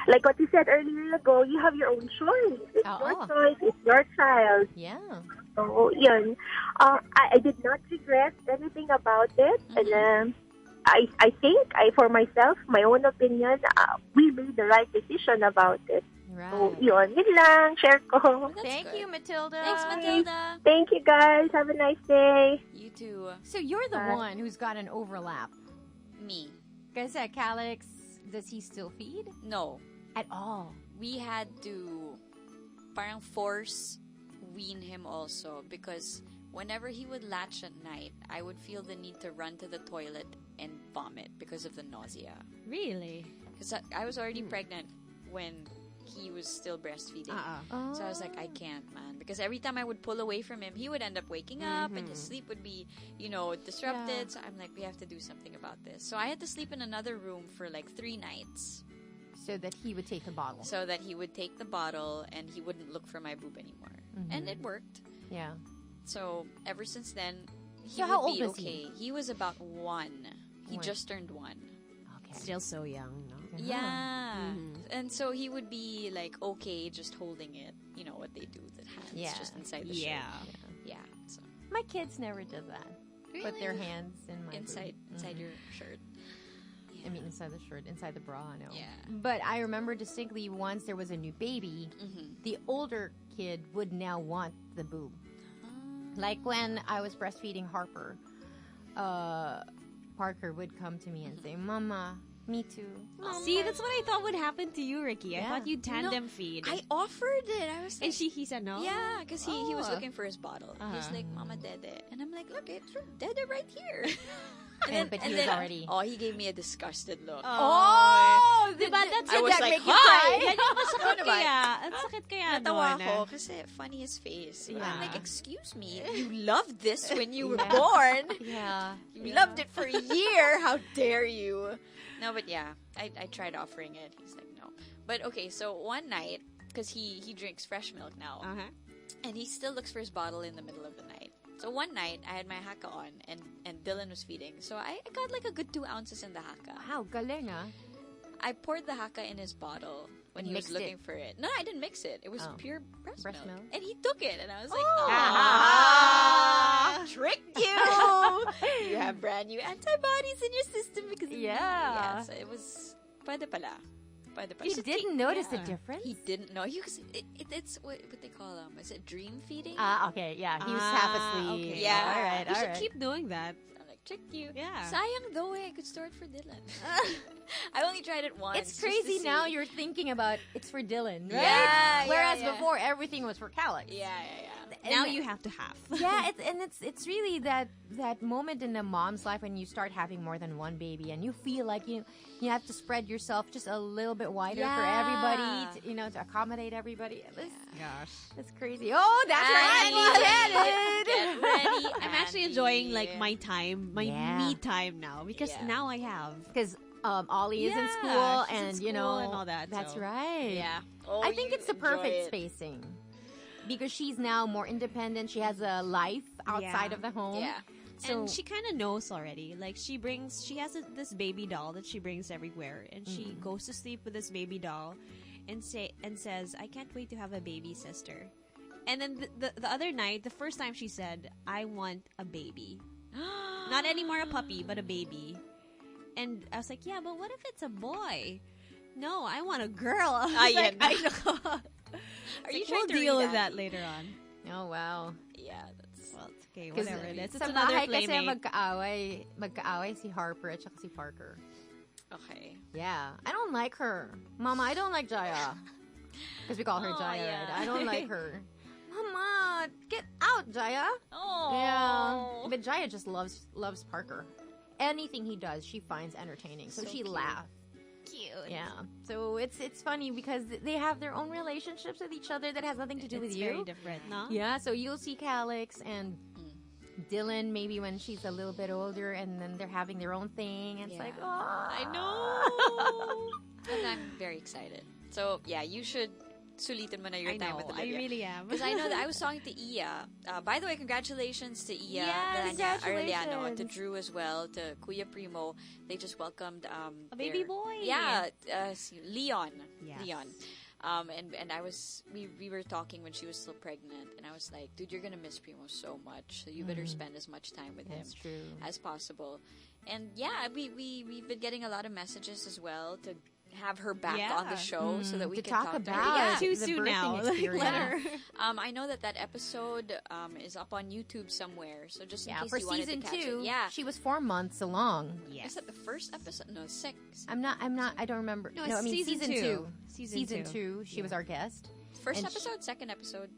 Like what you said earlier ago, you have your own choice. It's your choice. It's your child. Yeah. So, yun. I did not regret anything about it. And I think, for myself, my own opinion, we made the right decision about it. Right. So, yun lang, share ko. Thank you, Matilda. Thanks, Matilda. Thank you, guys. Have a nice day. You too. So you're the one who's got an overlap. Me. Guys, Calix, does he still feed? No. At all. We had to parang force wean him also because whenever he would latch at night, I would feel the need to run to the toilet and vomit because of the nausea. Really? Because I was already pregnant when he was still breastfeeding. So I was like, I can't, man. Because every time I would pull away from him, he would end up waking up and his sleep would be, disrupted. So I'm like, we have to do something about this. So I had to sleep in another room for like 3 nights. So that he would take the bottle. So that he would take the bottle and he wouldn't look for my boob anymore. And it worked. Yeah. So ever since then, he So would how old be was okay. He was about 1. He just turned 1. Okay. Still so young, no? Yeah. And so he would be like okay just holding it. You know what they do with the hands just inside the shirt. Yeah. So My kids never did that. Put their hands in my inside your shirt. I mean, inside the shirt, inside the bra, no. Yeah. But I remember distinctly once there was a new baby, the older kid would now want the boob. Like when I was breastfeeding Harper, Parker would come to me and say, Mama, me too. See, that's what I thought would happen to you, Ricky. I thought you'd tandem feed. I offered it. I was like, and he said no? yeah, because he was looking for his bottle. He's like, Mama Dede. And I'm like, look, it's Dede right here. But he was already... Oh, he gave me a disgusted look. Oh! Diba? That's I was that like, make you hi! cry? Yan yung masakit kaya. Ang sakit kaya Natawa nun. ako kasi funny his face. Yeah. I'm like, excuse me, you loved this when you were born. Yeah. You loved it for a year. How dare you? No, but yeah, I tried offering it. He's like, no. But okay, so one night, because he drinks fresh milk now, and he still looks for his bottle in the middle of the night. So one night, I had my haka on, and Dylan was feeding. So I got like a good 2 ounces in the haka. Wow, galing ah. I poured the haka in his bottle when he was Mixed looking for it. No, I didn't mix it. It was pure breast Breast milk. milk. And he took it, and I was like, Ah. tricked you! You have brand new antibodies in your system because of me. Yeah, so it was, pwede pala. You didn't notice the difference? He didn't know. It's what they call is it dream feeding? Okay, yeah. He was half asleep. Okay. Yeah. All right, You all should right. keep doing that. I'm like, tricked you. Yeah. Sayang though, I could store it for Dylan. I only tried it once. It's crazy just to now see. you're thinking about it's for Dylan, right? Yeah, Whereas yeah. before everything was for Calix. Yeah. Now you have to have. Yeah, it's really that moment in a mom's life when you start having more than one baby and you feel like you have to spread yourself just a little bit wider for everybody, to accommodate everybody. Gosh. It's crazy. Oh, that's right. Get ready. I'm actually enjoying like my time, my Yeah. me time now because now I have. Because Ollie is in Yeah, school she's in and school and all that, That's so. right. Yeah. Oh, I think you it's the enjoy perfect it. spacing. because she's now more independent. She has a life outside of the home. Yeah. So, and she kind of knows already. Like, she has this baby doll that she brings everywhere. And she goes to sleep with this baby doll and says, I can't wait to have a baby sister. And then the other night, the first time she said, I want a baby. Not anymore a puppy, but a baby. And I was like, yeah, but what if it's a boy? No, I want a girl. I know. Are you we'll deal with that later on. Oh, wow. Yeah, that's... Well, it's okay, whatever it is. It's sa another bahay playmate. kasi magkaaway si Harper at saka si Parker. Okay. Yeah. I don't like her. Mama, I don't like Jaya. Because we call her Jaya, yeah. right? I don't like her. Mama, get out, Jaya. Oh. Yeah. But Jaya just loves Parker. Anything he does, she finds entertaining. So she cute. laughs. Cute. Yeah. So it's funny because they have their own relationships with each other that has nothing to do with you. It's very different, no? Yeah, so you'll see Calix and Dylan maybe when she's a little bit older and then they're having their own thing. And it's like, oh. I know. And I'm very excited. So, yeah, you should sulitin mo na your time with Olivia. I really am. Because I know that I was talking to Iya. By the way, congratulations to Iya, Yes, Danya, Arellano, congratulations. and to Drew as well, to Kuya Primo. They just welcomed a baby boy. Yeah, Leon. Yes. Leon. And we were talking when she was still pregnant, and I was like, dude, you're gonna miss Primo so much, so you better spend as much time with That's him true. as possible. And yeah, we've been getting a lot of messages as well to have her back on the show so that we to can talk to about her. Yeah. Too the soon birthing now. experience. Let her. I know that episode is up on YouTube somewhere, so just in case for you wanted season to catch 2, it. Yeah. she was 4 months along. Yes. Is that the first episode? No, 6. I don't remember. No, I mean season season 2. 2. Season 2, she was our guest. First And episode, second episode,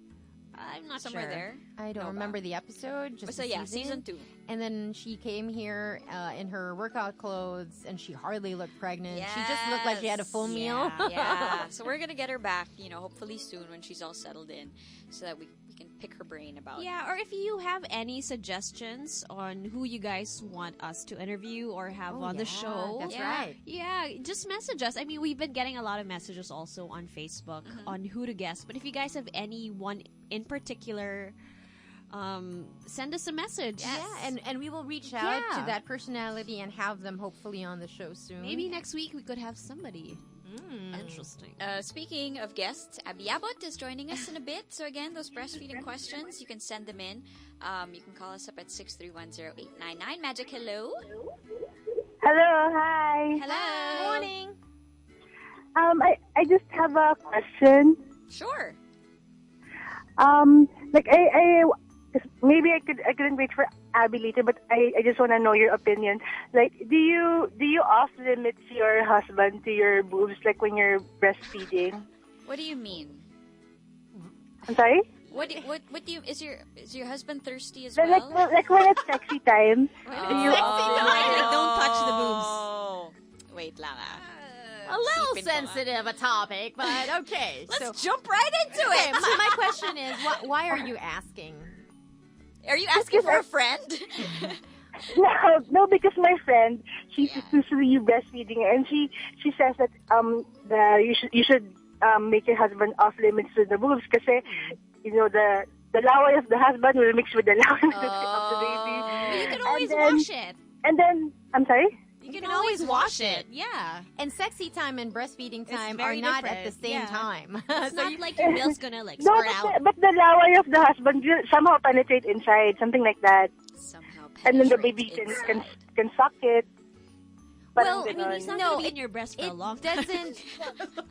I'm not somewhere sure. there. I don't No, remember the episode. Just So the yeah, season 2. And then she came here in her workout clothes, and she hardly looked pregnant. She just looked like she had a full meal. Yeah. So we're gonna get her back, hopefully soon when she's all settled in, so that we can pick her brain about. Yeah, or if you have any suggestions on who you guys want us to interview or have on the show. That's right. Yeah, just message us. I mean, we've been getting a lot of messages also on Facebook on who to guess. But if you guys have anyone in particular, send us a message. Yes. Yeah, and we will reach out Yeah. to that personality and have them hopefully on the show soon. Maybe next week we could have somebody. Interesting. Speaking of guests, Abbi is joining us in a bit. So again, those breastfeeding questions, you can send them in. You can call us up at 6310899. Magic, hello. Hello, hi. Hello. Morning. I just have a question. Sure. Like I maybe I couldn't wait for Abbi later, but I just want to know your opinion. Like, do you off limit your husband to your boobs, like when you're breastfeeding? What do you mean? I'm sorry. What do you is your husband thirsty as well? Like when it's sexy time. Like, don't touch the boobs. Oh. Wait lang A little Sipin ko nga. sensitive a topic, but okay. Let's jump right into Okay, it. my question is, why are you asking? Are you asking for a friend? No, because my friend, she's exclusively breastfeeding, and she says that you should make your husband off limits to the boobs, kasi the laway of the husband will mix with the laway of the baby. You can always And then- wash it. And then, I'm sorry. You can always wash it. Yeah. And sexy time and breastfeeding time are very not at different. the same Yeah. time. It's So not you- like your milk's gonna like No, squirt out. but the laway of the husband will somehow penetrate inside, something like that, Somehow and then the penetrate baby inside. can suck it. Well, Parang I mean, ganon. he's not No, gonna be in your breast for a long time. doesn't.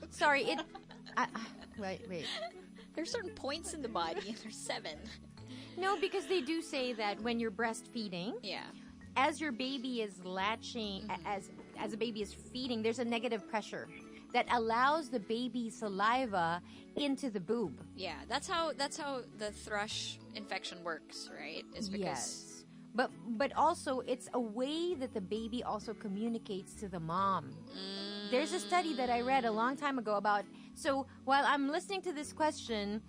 Sorry, it. Wait. There's certain points in the body, and there's 7. No, because they do say that when you're breastfeeding, Yeah. as your baby is latching, as a baby is feeding, there's a negative pressure that allows the baby's saliva into the boob. Yeah, that's how the thrush infection works, right? Is because Yes. But also it's a way that the baby also communicates to the mom. There's a study that I read a long time ago about, so while I'm listening to this question,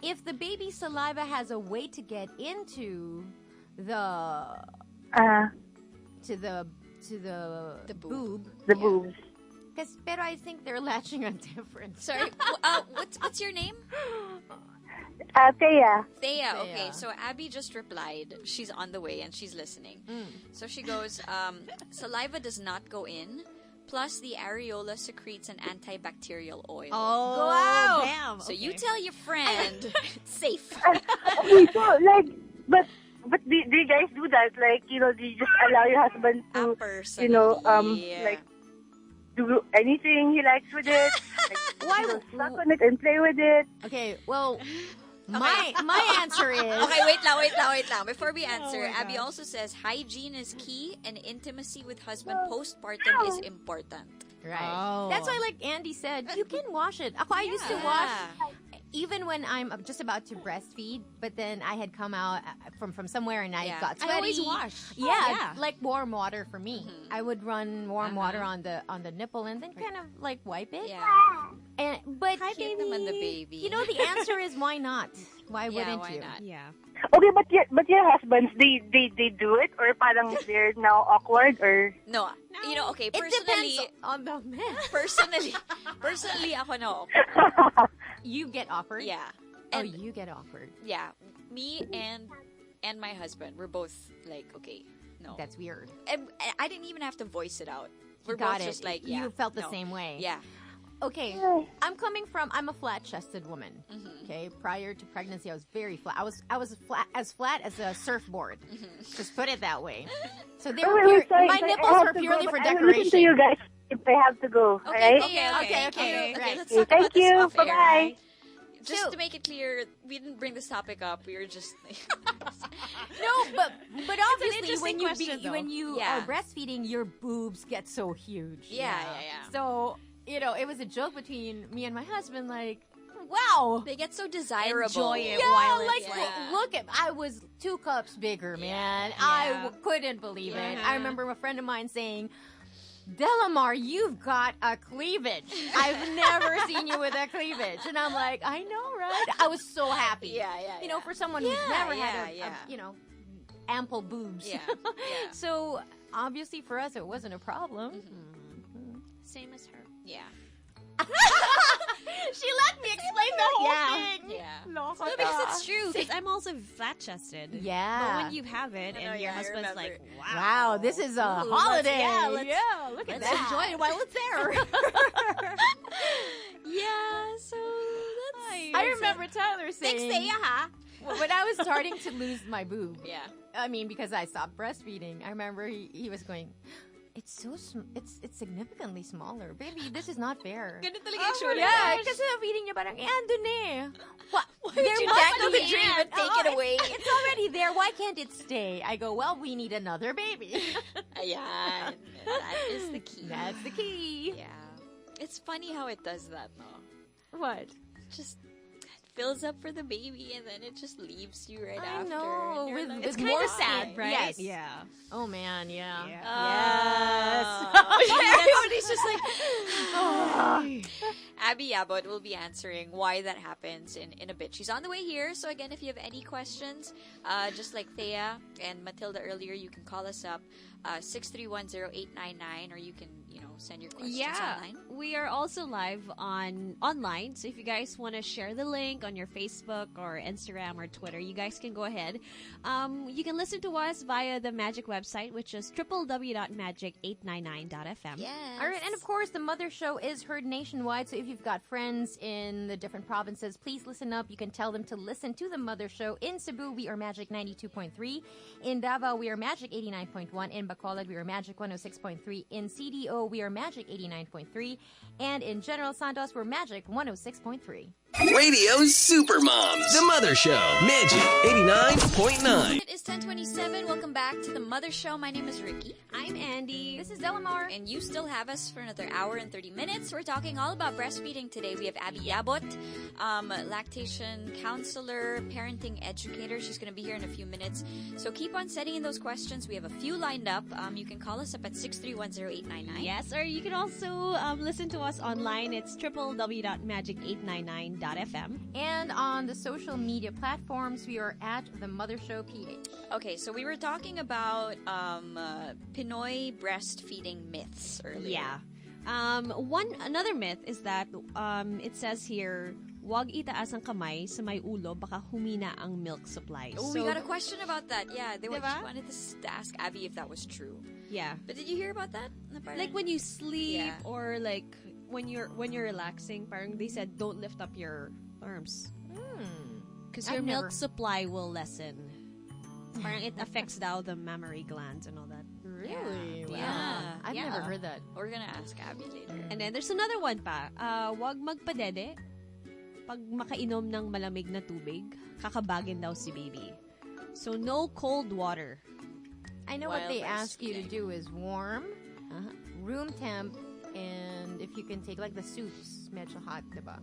if the baby's saliva has a way to get into the the boob, the boobs. Pero I think they're latching on different. Sorry, what's your name? Thea. Thea. Okay, so Abby just replied. She's on the way and she's listening. So she goes, saliva does not go in. Plus, the areola secretes an antibacterial oil. Oh, Wow. damn. So you tell your friend. Safe. Okay, so like, but do you guys do that? Like, do you just allow your husband to, Personally, like, do anything he likes with it? Like, suck on it and play with it? Okay, well, my answer is... Okay, wait lang. Before we answer, Abby also says hygiene is key and intimacy with husband postpartum is important. Right. Oh. That's why, like Andy said, you can wash it. I used to wash even when I'm just about to breastfeed, but then I had come out from somewhere and I got sweaty. I always wash. Yeah, like warm water for me. I would run warm water on the nipple and then kind of like wipe it. Yeah. But Keep them on the baby. the answer is why not? Why wouldn't why you? not? Yeah. Okay, but your husbands, they do it? Or parang they're now awkward? Or No. Okay, It personally, depends on the man. personally, ako no. You get awkward? Yeah. And you get awkward. Yeah. Me and my husband, we're both like, okay, no. That's weird. And I didn't even have to voice it out. We're Got both it. just like, You felt the same way. Yeah. Okay, I'm a flat-chested woman. Okay, prior to pregnancy, I was very flat. I was flat as a surfboard. Just put it that way. So they were my nipples were purely for I will listen to decoration. you guys if I have to go. Okay, alright? okay. Right. Let's talk Thank about this you. off air. Bye-bye. Just to make it clear, we didn't bring this topic up. We were just No, but obviously interesting question, though. when you Yeah. are breastfeeding, your boobs get so huge. Yeah. So it was a joke between me and my husband, like, wow. They get so desirable. Enjoy it Yeah, while it's like Yeah. look at I was 2 cups bigger, man. Yeah. I couldn't believe it. I remember a friend of mine saying, Delamar, you've got a cleavage. I've never seen you with a cleavage. And I'm like, I know, right? I was so happy. Yeah. For someone who's never had yeah. ample boobs. Yeah. So obviously for us it wasn't a problem. Same as her. Yeah. She let me explain the whole thing. Yeah. No, because it's true. Because I'm also flat-chested. Yeah. But when you have it and your I husband's remember. like, Wow, this is a holiday. Look at Let's that. enjoy it while it's there. Yeah, so that's... I remember Tyler saying, Thanks, Thea, ha? when I was starting to lose my boob, Yeah. I mean, because I stopped breastfeeding, I remember he was going, it's it's significantly smaller. Baby, this is not fair. Ganun talaga yung itsura. Yeah, kasi feeding niya parang, andun eh. Why would you tackle the dream and take it away? It's already there. Why can't it stay? I go, well, we need another baby. Ayan. That is the key. That's the key. Yeah. It's funny how it does that, no? What? Just fills up for the baby and then it just leaves you right I after. know. And you're With, like, with It's kind more of sad, right? Yes. Yeah. Oh man, yeah. Everybody's just like, Abby Abbott will be answering why that happens in a bit. She's on the way here. So again, if you have any questions, just like Thea and Matilda earlier, you can call us up 6310899 or you can send your questions online. We are also live online. So if you guys want to share the link on your Facebook or Instagram or Twitter, you guys can go ahead. You can listen to us via the Magic website, which is www.magic899.fm. Yes. All right, and of course, the Mother Show is heard nationwide. So if you've got friends in the different provinces, please listen up. You can tell them to listen to the Mother Show. In Cebu, we are Magic 92.3. In Davao, we are Magic 89.1. In Bacolod, we are Magic 106.3. In CDO, we are Magic 89.3. And in General Santos, we're Magic 106.3. Radio Supermoms, The Mother Show, Magic 89.9. It is 10:27. Welcome back to the Mother Show. My name is Riki. I'm Andi. This is Delamar. And you still have us for another hour and 30 minutes. We're talking all about breastfeeding today. We have Abbi Abbott, lactation counselor, parenting educator. She's going to be here in a few minutes. So keep on sending in those questions. We have a few lined up. You can call us up at 6310899. Yes, or you can also listen to us online. It's www.magic899.fm. And on the social media platforms, we are at the Mother Show PH. Okay, so we were talking about Pinoy breastfeeding myths earlier. Yeah. Another myth is that it says here, wag itaas ang kamay sa may ulo, baka humina ang milk supply. Oh, so, we got a question about that. Yeah, they Diba? wanted to ask Abby if that was true. Yeah. But did you hear about that? Na parang- Like when you sleep Yeah. or like when you're relaxing, parang they said don't lift up your arms. Because your I've milk never- supply will lessen. Parang it affects daw the mammary glands and all that. Really? Wow. Yeah. I've Yeah. never heard that. We're gonna ask Abby later. And then there's another one pa. Wag magpadede. Pag makainom ng malamig na tubig, kakabagin daw si baby. So no cold water. I know While what they ask you to breastfeeding. do is warm, Uh-huh. room temp, and if you can take like the soups, medyo hot, diba?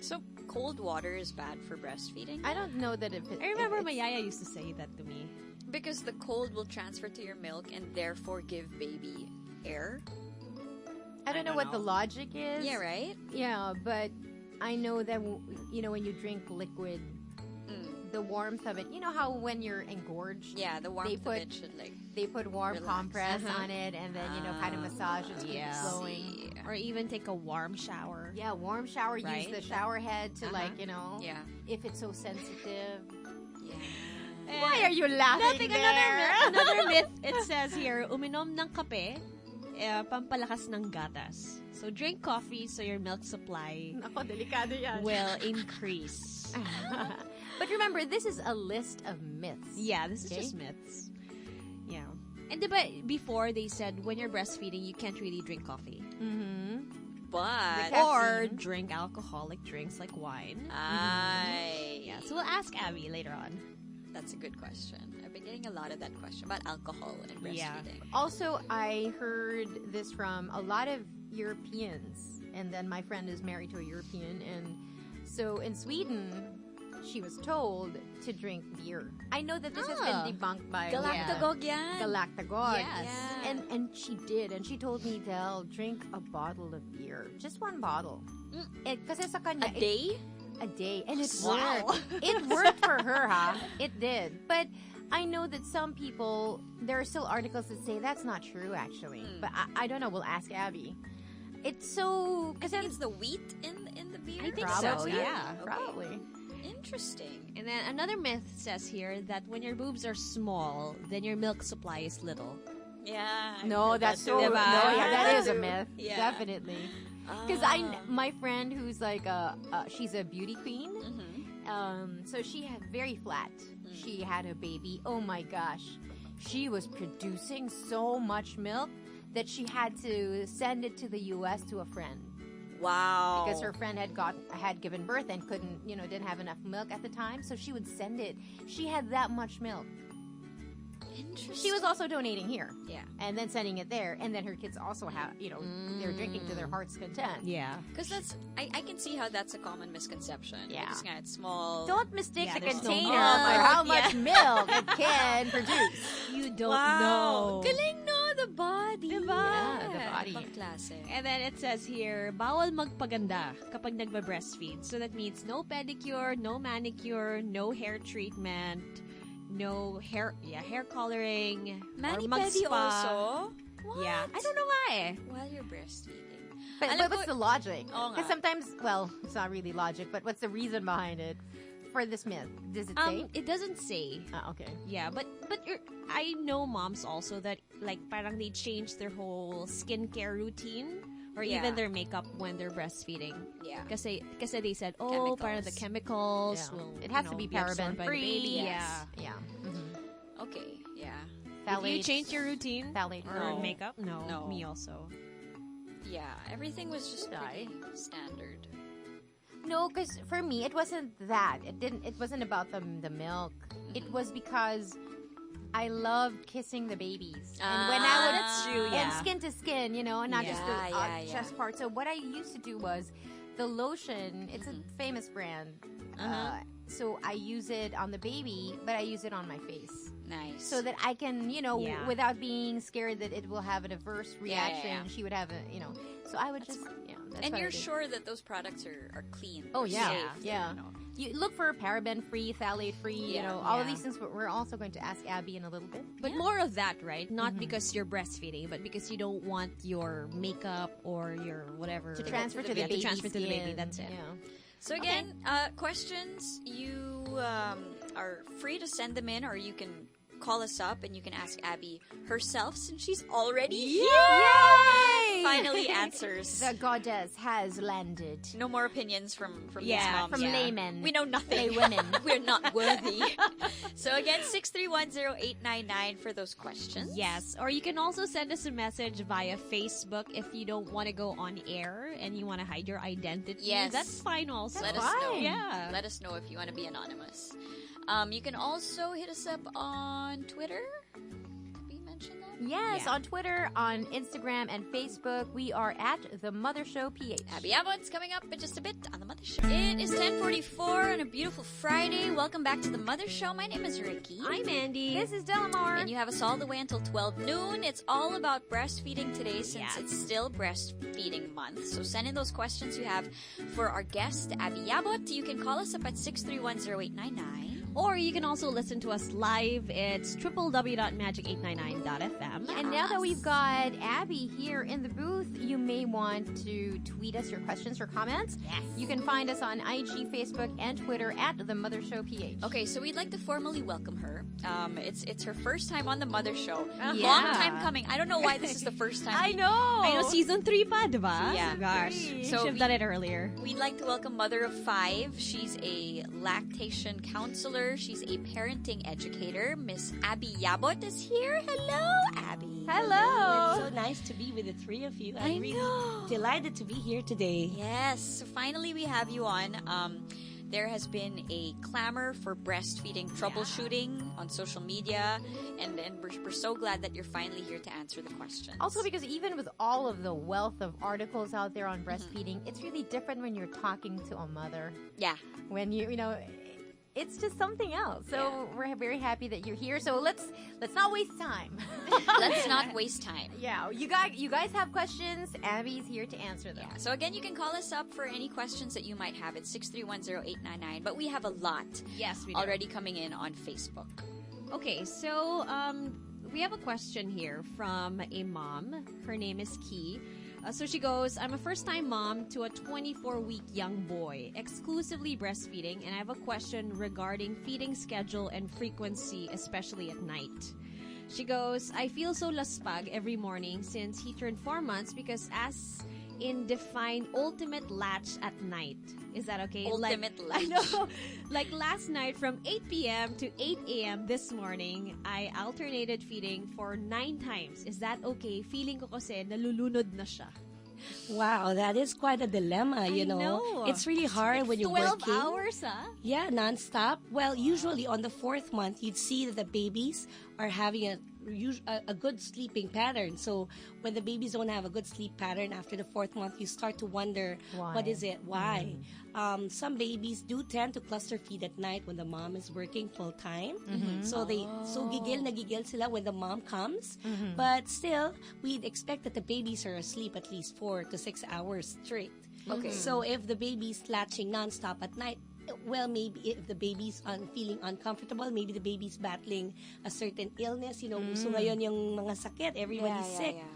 So cold water is bad for breastfeeding? I don't know that if it, I remember if my it's- yaya used to say that to me. Because the cold will transfer to your milk and therefore give baby air. I don't know what the logic is. Yeah, right? Yeah, but I know that when you drink liquid, the warmth of it. You know how when you're engorged, Yeah, the warmth put- of it should like they put warm Relax. compress on it, and then kind of massage it to keep it Yeah. flowing. see. Or even take a warm shower. Yeah, warm shower. Use Right? the shower head to Yeah. if it's so sensitive. Yeah. Why are you laughing Nothing, there? another myth, it says here, uminom ng kape, pampalakas ng gatas. So drink coffee so your milk supply Ako, delikado yan. will increase. But remember, this is a list of myths. Yeah, this is Okay. just myths. Yeah. And diba, before they said when you're breastfeeding, you can't really drink coffee. But Or drink alcoholic drinks like wine. yeah, So we'll ask Abby later on. that's a good question. I've been getting a lot of that question about alcohol and Yeah. breastfeeding. Also, I heard this from a lot of Europeans, and then my friend is married to a European, and so in Sweden, she was told to drink beer. I know that this has been debunked by Galactagog yan. Galactagog. Yes. Yeah. And she did, and she told me, Del, drink a bottle of beer. Just one bottle. Kasi sa kanya, A day? a day, and it Wow. worked. It worked for her, huh? It did. But I know that some people, there are still articles that say that's not true, actually. But I don't know. We'll ask Abby. It's so... I think it's the wheat in the beer. I think Probably. so, yeah. Okay. Probably. Interesting. And then another myth says here that when your boobs are small, then your milk supply is little. Yeah. I've No, heard that's that so... too. No, yeah, that is a myth. Yeah. Definitely. Because my friend who's like she's a beauty queen. So she had very flat. She had a baby. Oh my gosh. She was producing so much milk that she had to send it to the US to a friend. Wow. Because her friend had given birth and didn't have enough milk at the time, so she would send it. She had that much milk. Interesting. She was also donating here. Yeah. And then sending it there, and then her kids also have, they're drinking to their heart's content. Yeah. Because I can see how that's a common misconception. Yeah. Because nga, it's small. Don't mistake Yeah, the there's no container milk. for how much milk it can produce. You don't Wow. know. Galing no, the body. Diba? Yeah, the body. Pangklase. And then it says here, bawal magpaganda kapag nagba-breastfeed. So that means no pedicure, no manicure, no hair treatment, no hair coloring, Mani or mag-spa. pedi also? What? Yeah. I don't know why. While you're breastfeeding. But Alam what's ko- the logic? Oo nga. Because sometimes, well, it's not really logic, but what's the reason behind it for this myth? Does it say? It doesn't say. Okay. Yeah, but I know moms also that like parang they change their whole skincare routine or Yeah. even their makeup when they're breastfeeding. Yeah. Kasi they said, oh, parang the chemicals Yeah. will It has to be absorbed by the paraben-free. baby. Yes. Yeah. Yeah. Okay, yeah. Did you change your routine Phthalate. or No. makeup? No, No. me also. Yeah, everything was just Did I? pretty standard. No, because for me, it wasn't that. It wasn't about the milk. It was because I loved kissing the babies. And when I would... that's true, And yeah. skin to skin, and not just the Yeah, yeah. chest part. So what I used to do was the lotion, it's a famous brand. So I use it on the baby, but I use it on my face. Nice. So that I can, Yeah. without being scared that it will have an adverse reaction, yeah. she would have so I would just, that's and what I you're did. sure that those products are clean. Oh, or yeah. safe, Yeah. You look for paraben-free, phthalate-free, all of these things. But we're also going to ask Abbi in a little bit. But more of that, right? Not because you're breastfeeding, but because you don't want your makeup or your whatever To transfer to the baby. To transfer to the baby. That's it. Yeah. So again, questions, you are free to send them in, or you can call us up and you can ask Abbi herself, since she's already here. Yay! Finally answers. The goddess has landed. No more opinions from these moms. From laymen. We know nothing. Laywomen. We're not worthy. So again, 6310899 for those questions. Yes, or you can also send us a message via Facebook if you don't want to go on air and you want to hide your identity. Yes. That's fine also. Let us know. Yeah. Let us know if you want to be anonymous. You can also hit us up on Twitter. Did we mention that? Yes, on Twitter, on Instagram, and Facebook, we are at The Mother Show PH. Abbi Abbott's coming up in just a bit on The Mother Show. It is 10:44 on a beautiful Friday. Welcome back to The Mother Show. My name is Riki. I'm Andi. This is Delamar. And you have us all the way until 12 noon. It's all about breastfeeding today, since it's still breastfeeding month. So send in those questions you have for our guest, Abbi Abbott. You can call us up at 6310899. Or you can also listen to us live. It's www.magic899.fm. And now that we've got Abbi here in the booth, you may want to tweet us your questions or comments. Yes. You can find us on IG, Facebook, and Twitter at The Mother Show PH. Okay, so we'd like to formally welcome her. It's her first time on The Mother Show. Yeah. Long time coming. I don't know why this is the first time. I know. I know, season 3 pa, diba? Yeah. Gosh. So Should have done it earlier. We'd like to welcome Mother of 5. She's a lactation counselor. She's a parenting educator. Miss Abbi Abbott is here. Hello, Abbi. Hello. It's so nice to be with the three of you. I'm really delighted to be here today. Yes, so finally we have you on. There has been a clamor for breastfeeding troubleshooting on social media, and we're so glad that you're finally here to answer the questions. Also, because even with all of the wealth of articles out there on breastfeeding, it's really different when you're talking to a mother. Yeah. When it's just something else. So we're very happy that you're here. So let's not waste time. Let's not waste time. Yeah, you guys have questions. Abbi's here to answer them. Yeah. So again, you can call us up for any questions that you might have at 6310899. But we have a lot Yes, we do. already coming in on Facebook. Okay, so we have a question here from a mom. Her name is Key. So she goes, I'm a first-time mom to a 24-week young boy, exclusively breastfeeding, and I have a question regarding feeding schedule and frequency, especially at night. She goes, I feel so laspag every morning since he turned 4 months because as in define ultimate latch at night. Is that okay? Ultimate latch. I know. Like last night from 8 p.m. to 8 a.m. this morning, I alternated feeding for 9 times. Is that okay? Feeling ko kasi nalulunod na siya. Wow, that is quite a dilemma, you know. know. It's really hard when you're 12 working. hours, ah? Yeah, nonstop. Well, usually on the 4th month, you'd see that the babies are having a good sleeping pattern. So when the babies don't have a good sleep pattern after the 4th month, you start to wonder, what is it? Why? Some babies do tend to cluster feed at night when the mom is working full time. So gigil na gigil sila when the mom comes. But still, we'd expect that the babies are asleep at least 4 to 6 hours straight. Okay. So if the baby's latching nonstop at night, well, maybe if the baby's feeling uncomfortable, maybe the baby's battling a certain illness, you know, so ngayon yung mga sakit, everybody's sick. Yeah.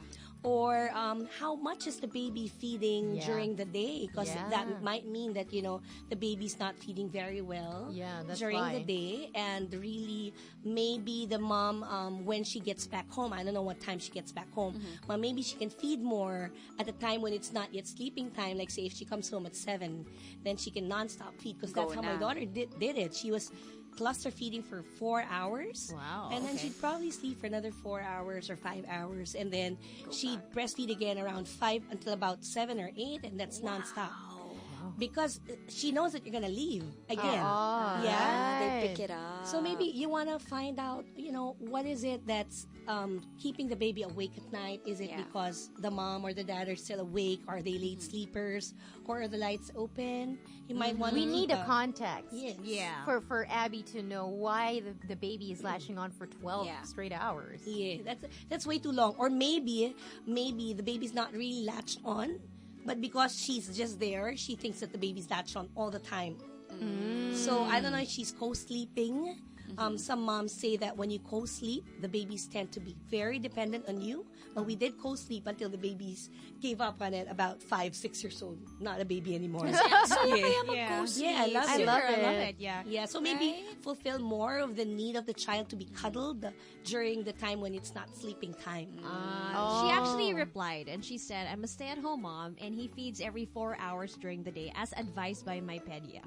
Or how much is the baby feeding during the day? Because that might mean that, you know, the baby's not feeding very well during the day. And really, maybe the mom, when she gets back home, I don't know what time she gets back home, but maybe she can feed more at a time when it's not yet sleeping time. Like, say, if she comes home at 7, then she can nonstop feed. Because that's how my daughter did it. She was cluster feeding for 4 hours. Wow. And then she'd probably sleep for another 4 hours or 5 hours. And then she'd breastfeed again around 5 until about 7 or 8. And that's nonstop. Because she knows that you're going to leave again. They pick it up. So maybe you want to find out, you know, what is it that's keeping the baby awake at night? Is it because the mom or the dad are still awake? Are they late sleepers? Or are the lights open? You might want to... We need a context. Yes. Yeah. For Abbi to know why the baby is latching on for 12 straight hours. Yeah, that's way too long. Or maybe the baby's not really latched on, but because she's just there, she thinks that the baby's latched on all the time. So I don't know if she's co-sleeping. Some moms say that when you co-sleep, the babies tend to be very dependent on you. But we did co-sleep until the babies gave up on it about 5-6 years old. Not a baby anymore. So yeah. I love I it. love I love it. it. Yeah. Yeah, so maybe fulfill more of the need of the child to be cuddled during the time when it's not sleeping time. She actually replied and she said, I'm a stay-at-home mom and he feeds every 4 hours during the day as advised by my pedia.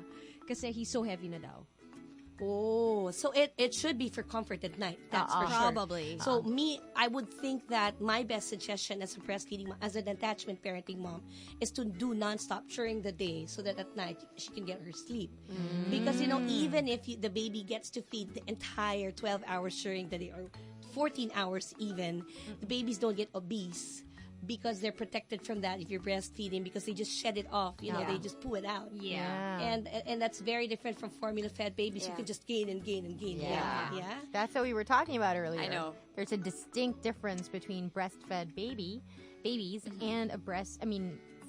Kasi he's so heavy na daw. Oh, so it should be for comfort at night. That's for sure. Probably. So I would think that my best suggestion as a breastfeeding mom, as an attachment parenting mom, is to do nonstop during the day so that at night she can get her sleep. Because even if the baby gets to feed the entire 12 hours during the day or 14 hours even, the babies don't get obese. Because they're protected from that if you're breastfeeding, because they just shed it off, they just poo it out. Yeah. And that's very different from formula-fed babies who can just gain and gain and gain. Yeah. Yeah. That's what we were talking about earlier. I know. There's a distinct difference between breastfed babies and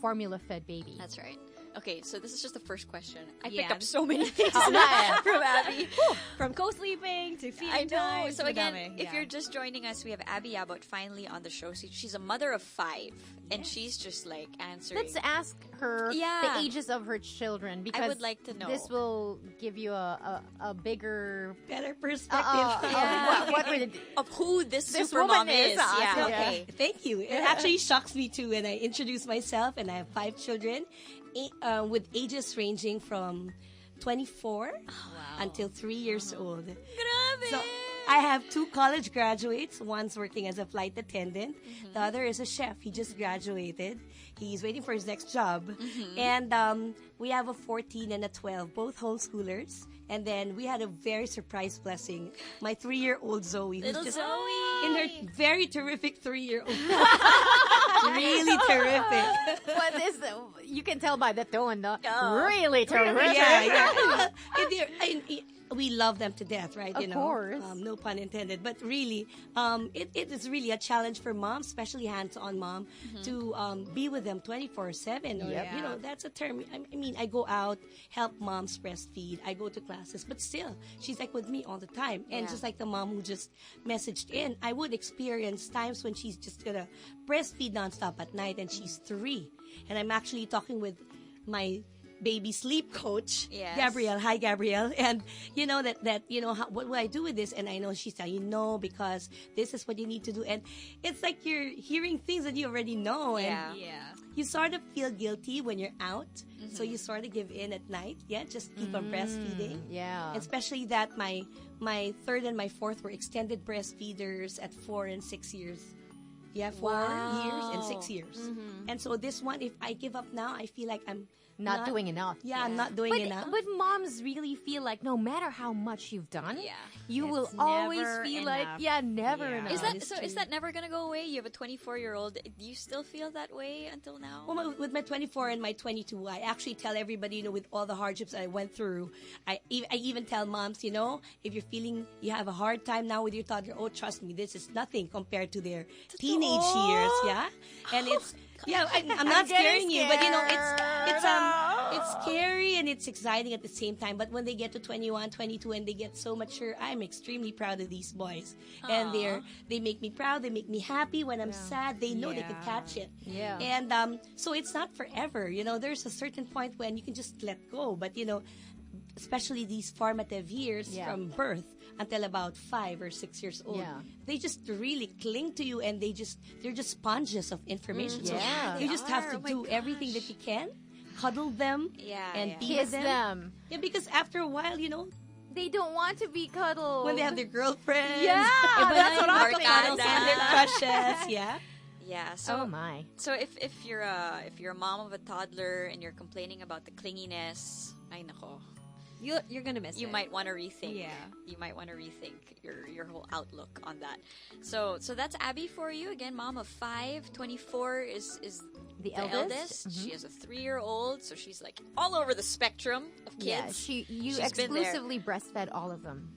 formula-fed baby. That's right. Okay, so this is just the first question. I Yeah. picked up so many things Oh, yeah. from Abbi. From co-sleeping to I feeding know. time. So to again, madami. if you're just joining us, we have Abbi Abbott finally on the show. She's a mother of 5, and she's just like answering. Let's ask her Yeah. the ages of her children, because would like to know. This will give you a bigger Better perspective. what would of who this This super woman mom is. is. Yeah. Yeah. Okay. Thank you. It actually shocks me too when I introduce myself, and I have 5 children with ages ranging from 24 until 3 years old. Grabe. So I have 2 college graduates. One's working as a flight attendant. The other is a chef. He just graduated. He's waiting for his next job. And we have a 14 and a 12, both homeschoolers. And then we had a very surprise blessing. My 3-year-old Zoe, who's Little just Zoe. in her very terrific 3-year-old. Really terrific. what is you can tell by the tone, no? Oh. Really terrific. Yeah. We love them to death, right? Of course. No pun intended. But really, it is really a challenge for moms, especially hands-on mom, to be with them 24/7. Or, Yep. that's a term. I mean, I go out, help moms breastfeed. I go to classes, but still, she's like with me all the time. And Yeah. just like the mom who just messaged in, I would experience times when she's just gonna breastfeed nonstop at night, and she's 3, and I'm actually talking with my baby sleep coach, Yes. Gabrielle. Hi, Gabrielle. And what will I do with this? And I know she's telling because this is what you need to do. And it's like you're hearing things that you already know. Yeah. And you sort of feel guilty when you're out. So you sort of give in at night. Yeah, just keep on breastfeeding. Yeah. Especially that my 3rd and my 4th were extended breastfeeders at 4 and 6 years. Yeah, 4 years and 6 years. And so this one, if I give up now, I feel like I'm Not doing enough. Yeah, I'm not doing enough. But moms really feel like no matter how much you've done, Yeah. you will It's always never feel enough. like, never Yeah. enough. Is that that is so? true. Is that never gonna go away? You have a 24-year-old. Do you still feel that way until now? Well, with my 24 and my 22, I actually tell everybody, with all the hardships I went through, I even tell moms, if you're feeling you have a hard time now with your toddler, trust me, this is nothing compared to their teenage years, yeah? And it's, I'm not scaring you, but it's scary and it's exciting at the same time. But when they get to 21, 22, and they get so mature, I'm extremely proud of these boys. And they make me proud, they make me happy. When I'm sad, they know they can catch it. Yeah. And so it's not forever. There's a certain point when you can just let go. But, especially these formative years from birth until about 5 or 6 years old, they just really cling to you, and they're just sponges of information. So you just have to do everything that you can, cuddle them, and be Kiss with them. Yeah, because after a while, They don't want to be cuddled. when they have their girlfriends, Yeah, that's what I'm cuddles and their crushes, Yeah. So Oh my. So if you're a mom of a toddler and you're complaining about the clinginess, ay nako, You're gonna miss you it. might want to rethink. Yeah. You might want to rethink your whole outlook on that. So that's Abbi for you again, mom of 5. 24 is The the eldest? She has a 3-year-old, so she's like all over the spectrum of kids. Yeah, you She's been there. exclusively breastfed all of them.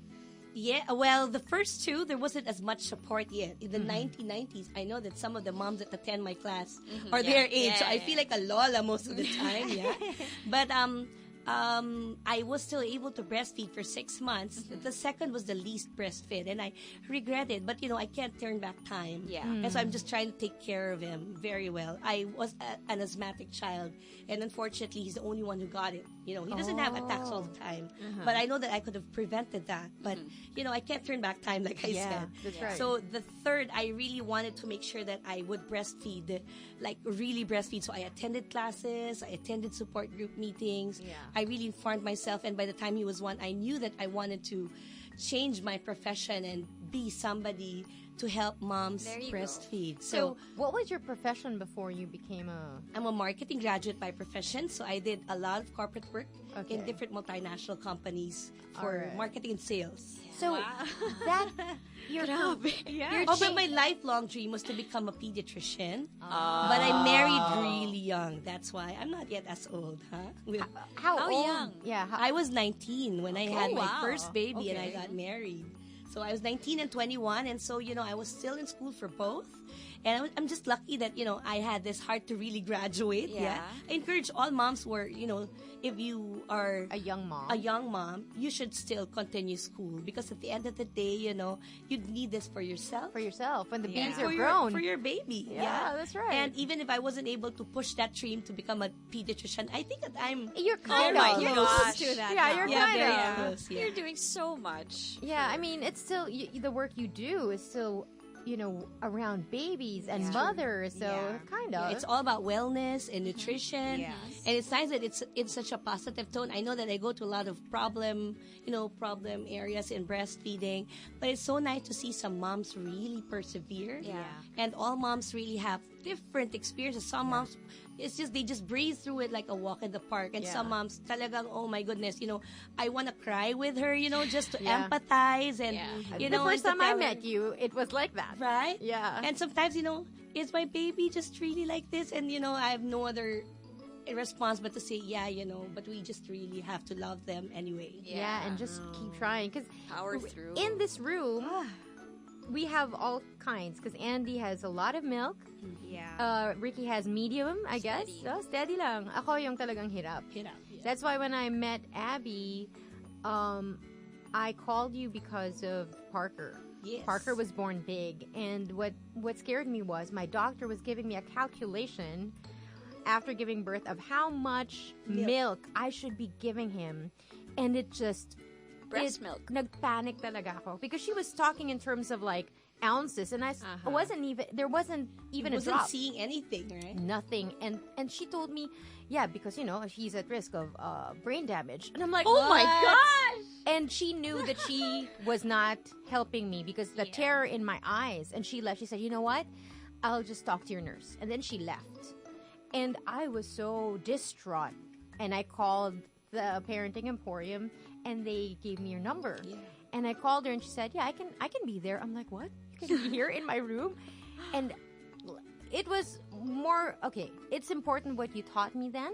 Yeah, well, the first 2, there wasn't as much support yet. In the 1990s, I know that some of the moms that attend my class are their age, so I feel like a lola most of the time, But I was still able to breastfeed for 6 months. The second was the least breastfed, and I regret it. But I can't turn back time. Yeah. And so I'm just trying to take care of him very well. I was an asthmatic child, and unfortunately, he's the only one who got it. He doesn't have attacks all the time. But I know that I could have prevented that. But I can't turn back time, like I said. That's right. So the third, I really wanted to make sure that I would breastfeed, like really breastfeed. So I attended classes, I attended support group meetings. Yeah. I really informed myself, and by the time he was 1, I knew that I wanted to change my profession and be somebody to help moms There you go. breastfeed. So, what was your profession before you became a... I'm a marketing graduate by profession, so I did a lot of corporate work in Okay. different multinational companies for Alright. marketing and sales. So, that... You're... Yeah. But my lifelong dream was to become a pediatrician. But I married really young. That's why I'm not yet as old, huh? How How old? young? Yeah. I was 19 when I had my wow. first baby and I Okay. got married. So I was 19 and 21, and so I was still in school for both. And I'm just lucky that I had this heart to really graduate. Yeah. I encourage all moms who are if you are A young mom. a young mom, you should still continue school, because at the end of the day, you need this for yourself. For yourself. When the babies for are your, grown. for your baby. Yeah, that's right. And even if I wasn't able to push that dream to become a pediatrician, I think that I'm You're Oh kind my of. gosh. Close to that. Yeah, now. you're yeah, kind very of. close. Yeah. You're doing so much. Yeah, I mean, it's still... the work you do is still, around babies and mothers. So, Yeah. kind of. It's all about wellness and nutrition. Yes. And it's nice that it's in such a positive tone. I know that I go to a lot of problem areas in breastfeeding, but it's so nice to see some moms really persevere. Yeah. And all moms really have different experiences. Some moms, they just breathe through it like a walk in the park. And Yeah. some moms, talagang, oh my goodness, I want to cry with her, just to Yeah. empathize. And, the first and to time I tell her- met you, it was like that. Right? Yeah. And sometimes, is my baby just really like this? And, I have no other response but to say, yeah, but we just really have to love them anyway. Yeah, and just keep trying. Because Power through. in this room, we have all kinds. Because Andi has a lot of milk. Yeah. Riki has medium, I guess. Steady. So, steady lang. Ako yung talagang hirap. Hit up. Yeah. That's why when I met Abbi, I called you because of Parker. Yes. Parker was born big, and what scared me was my doctor was giving me a calculation after giving birth of how much milk I should be giving him, and it just Breast milk. Nagpanic talaga ako because she was talking in terms of like ounces, and I wasn't even a wasn't drop. seeing anything, right? Nothing, and she told me, yeah, because he's at risk of brain damage, and I'm like, Oh my "What?" gosh! And she knew that she was not helping me because the terror in my eyes, and she left. She said, you know what, I'll just talk to your nurse, and then she left, and I was so distraught, and I called the parenting emporium, and they gave me your number. Yeah. And I called her, and she said, yeah, I can be there. I'm like, what? You can be here in my room? And it was more, okay, it's important what you taught me then,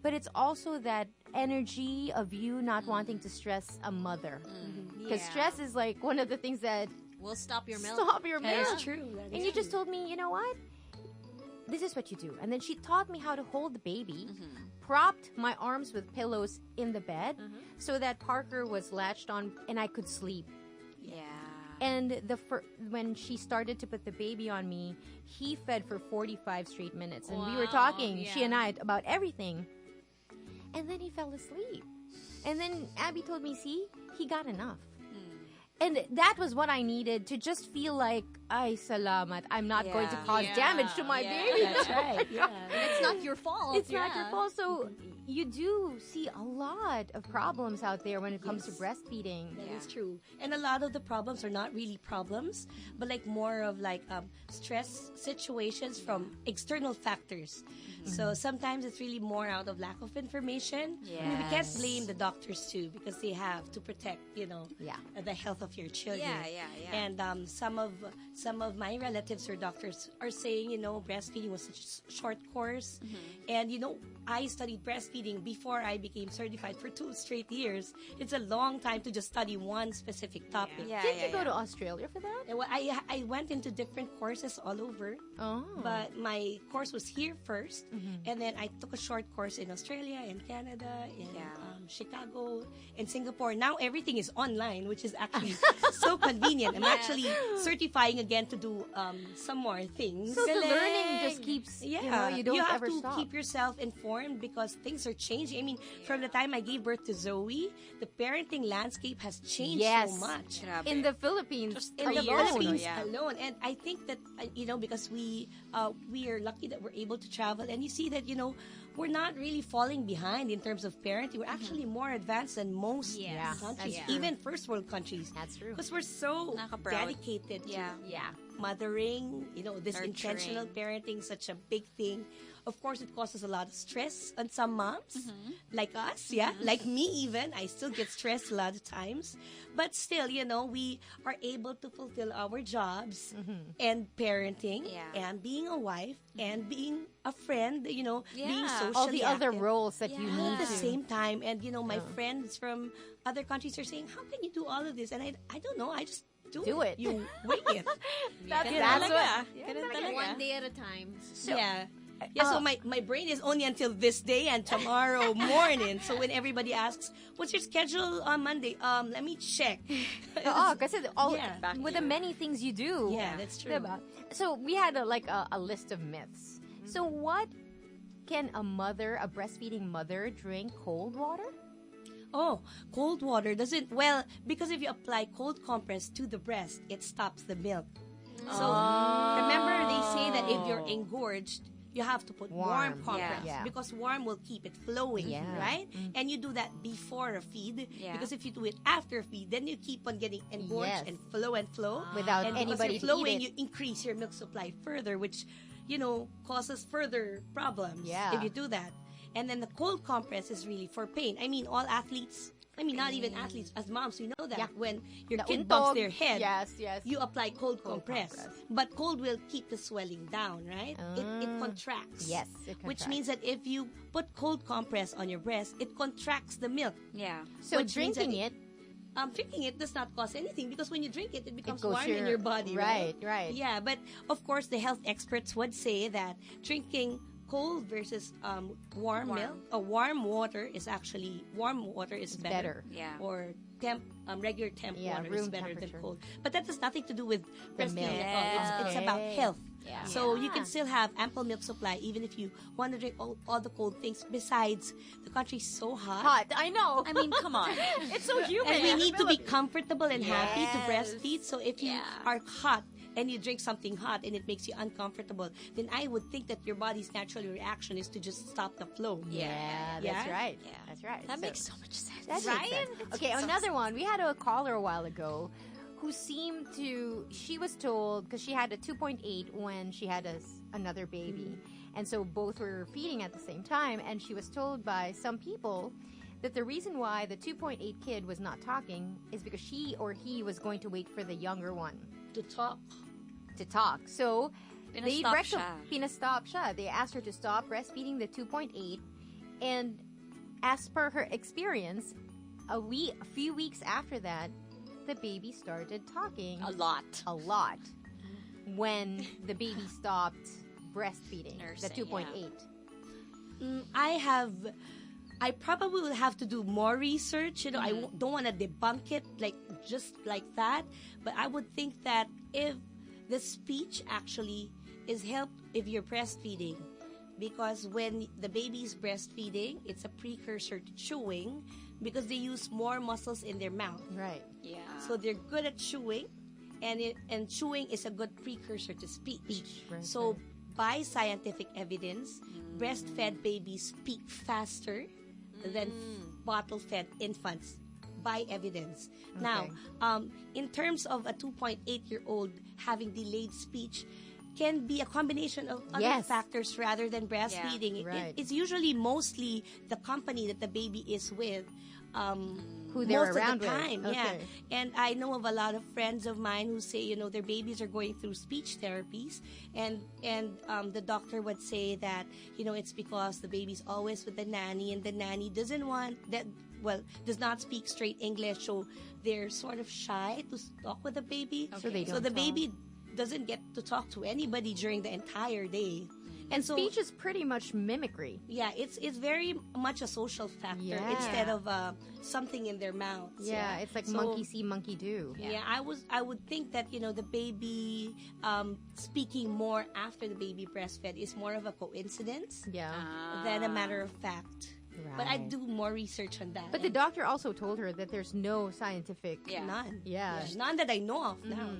but it's also that energy of you not wanting to stress a mother. Because stress is like one of the things that will stop your milk. stop your milk. That is true. That And is you true. just told me, you know what? This is what you do. And then she taught me how to hold the baby, propped my arms with pillows in the bed so that Parker was latched on and I could sleep. Yeah. And when she started to put the baby on me, he fed for 45 straight minutes. And we were Wow, talking, she yeah. and I, about everything. And then he fell asleep. And then Abbi told me, see, he got enough. And that was what I needed to just feel like, ay, salamat, I'm not going to cause damage to my baby. That's right. Yeah. It's not your fault. It's not your fault. So you do see a lot of problems out there when it comes to breastfeeding. That is true. And a lot of the problems are not really problems, but like more of like stress situations from external factors. So sometimes it's really more out of lack of information. I mean, we can't blame the doctors too because they have to protect, the health of your children. Yeah. And some of my relatives or doctors are saying, breastfeeding was such a short course. And, I studied breastfeeding before I became certified for 2 straight years. It's a long time to just study one specific topic. Yeah, Didn't you go to Australia for that? And I went into different courses all over, Oh. but my course was here first, and then I took a short course in Australia, in Canada, in Chicago and Singapore. Now everything is online, which is actually so convenient. I'm actually certifying again to do some more things. So the learning just keeps, you don't have ever to stop. keep yourself informed because things are changing. I mean, from the time I gave birth to Zoe, the parenting landscape has changed so much. In the Philippines, In the alone. Philippines alone. And I think that, because we are lucky that we're able to travel, and you see that, we're not really falling behind in terms of parenting. We're actually more advanced than most countries, even first world countries. That's true. Because we're so dedicated to mothering, this Nurturing. intentional parenting, such a big thing. Of course, it causes a lot of stress on some moms, like us, like me even. I still get stressed a lot of times. But still, we are able to fulfill our jobs and parenting and being a wife and being a friend, being socially all the other active roles that you need at the to. same time. And, my friends from other countries are saying, how can you do all of this? And I don't know. I just do it. You wing it. That's what. One day at a time. So my brain is only until this day and tomorrow morning. So when everybody asks, what's your schedule on Monday? Let me check. Because with the many things you do. Yeah, that's true. Diba? So we had a list of myths. So what can a breastfeeding mother drink cold water? Oh, cold water doesn't, because if you apply cold compress to the breast, it stops the milk. So remember, they say that if you're engorged, you have to put warm compress because warm will keep it flowing, right? And you do that before a feed because if you do it after a feed, then you keep on getting engorged and flow without and anybody because you're flowing, to eat it. you increase your milk supply further, which causes further problems if you do that. And then the cold compress is really for pain. I mean, all athletes. I mean, not even athletes. As moms, we know that when your kid bumps their head, you apply cold compress. But cold will keep the swelling down, right? It contracts. Yes, it contracts. Which means that if you put cold compress on your breast, it contracts the milk. Yeah. So drinking it does not cause anything because when you drink it, it becomes warm in your body, right? Yeah, but of course, the health experts would say that drinking cold versus warm milk, warm water is better. Yeah. Or regular temp water is better than cold. But that has nothing to do with breastfeeding at all. It's about health. Yeah. So you can still have ample milk supply even if you want to drink all the cold things. Besides, the country's so hot. I know. I mean, come on. It's so humid. And we need to be comfortable and happy to breastfeed. So if you are hot and you drink something hot and it makes you uncomfortable, then I would think that your body's natural reaction is to just stop the flow. That's right. Yeah. That's right. That makes so much sense. That makes sense. Okay, another one. We had a caller a while ago who she was told, because she had a 2.8 when she had another baby. And so both were feeding at the same time. And she was told by some people that the reason why the 2.8 kid was not talking is because she or he was going to wait for the younger one To talk. So Pinastop siya. They asked her to stop breastfeeding the 2.8, and as per her experience, a few weeks after that, the baby started talking A lot. when the baby stopped breastfeeding Nursing, the 2.8. I probably will have to do more research. I don't want to debunk it just like that. But I would think that if the speech actually is helped if you're breastfeeding, because when the baby's breastfeeding, it's a precursor to chewing because they use more muscles in their mouth. Right. Yeah. So they're good at chewing, and chewing is a good precursor to speech. Right, So by scientific evidence, breastfed babies speak faster than bottle-fed infants by evidence. Okay. Now, in terms of a 2.8-year-old having delayed speech, can be a combination of other factors rather than breastfeeding. Right. It's usually mostly the company that the baby is with. Who they're most around of the time, with. Okay. And I know of a lot of friends of mine who say, their babies are going through speech therapies, and the doctor would say that, it's because the baby's always with the nanny, and the nanny does not speak straight English, so they're sort of shy to talk with the baby. So they don't So the talk. baby doesn't get to talk to anybody during the entire day. And so speech is pretty much mimicry. yeah, it's very much a social factor Yeah. instead of something in their mouths. Yeah, it's like So- monkey see, monkey do. Yeah, I would think that the baby speaking more after the baby breastfed is more of a coincidence Yeah. than a matter of fact. But I'd Right. do more research on that. But the And doctor also told her that there's no scientific. Yeah. none. Yeah. None that I know of now.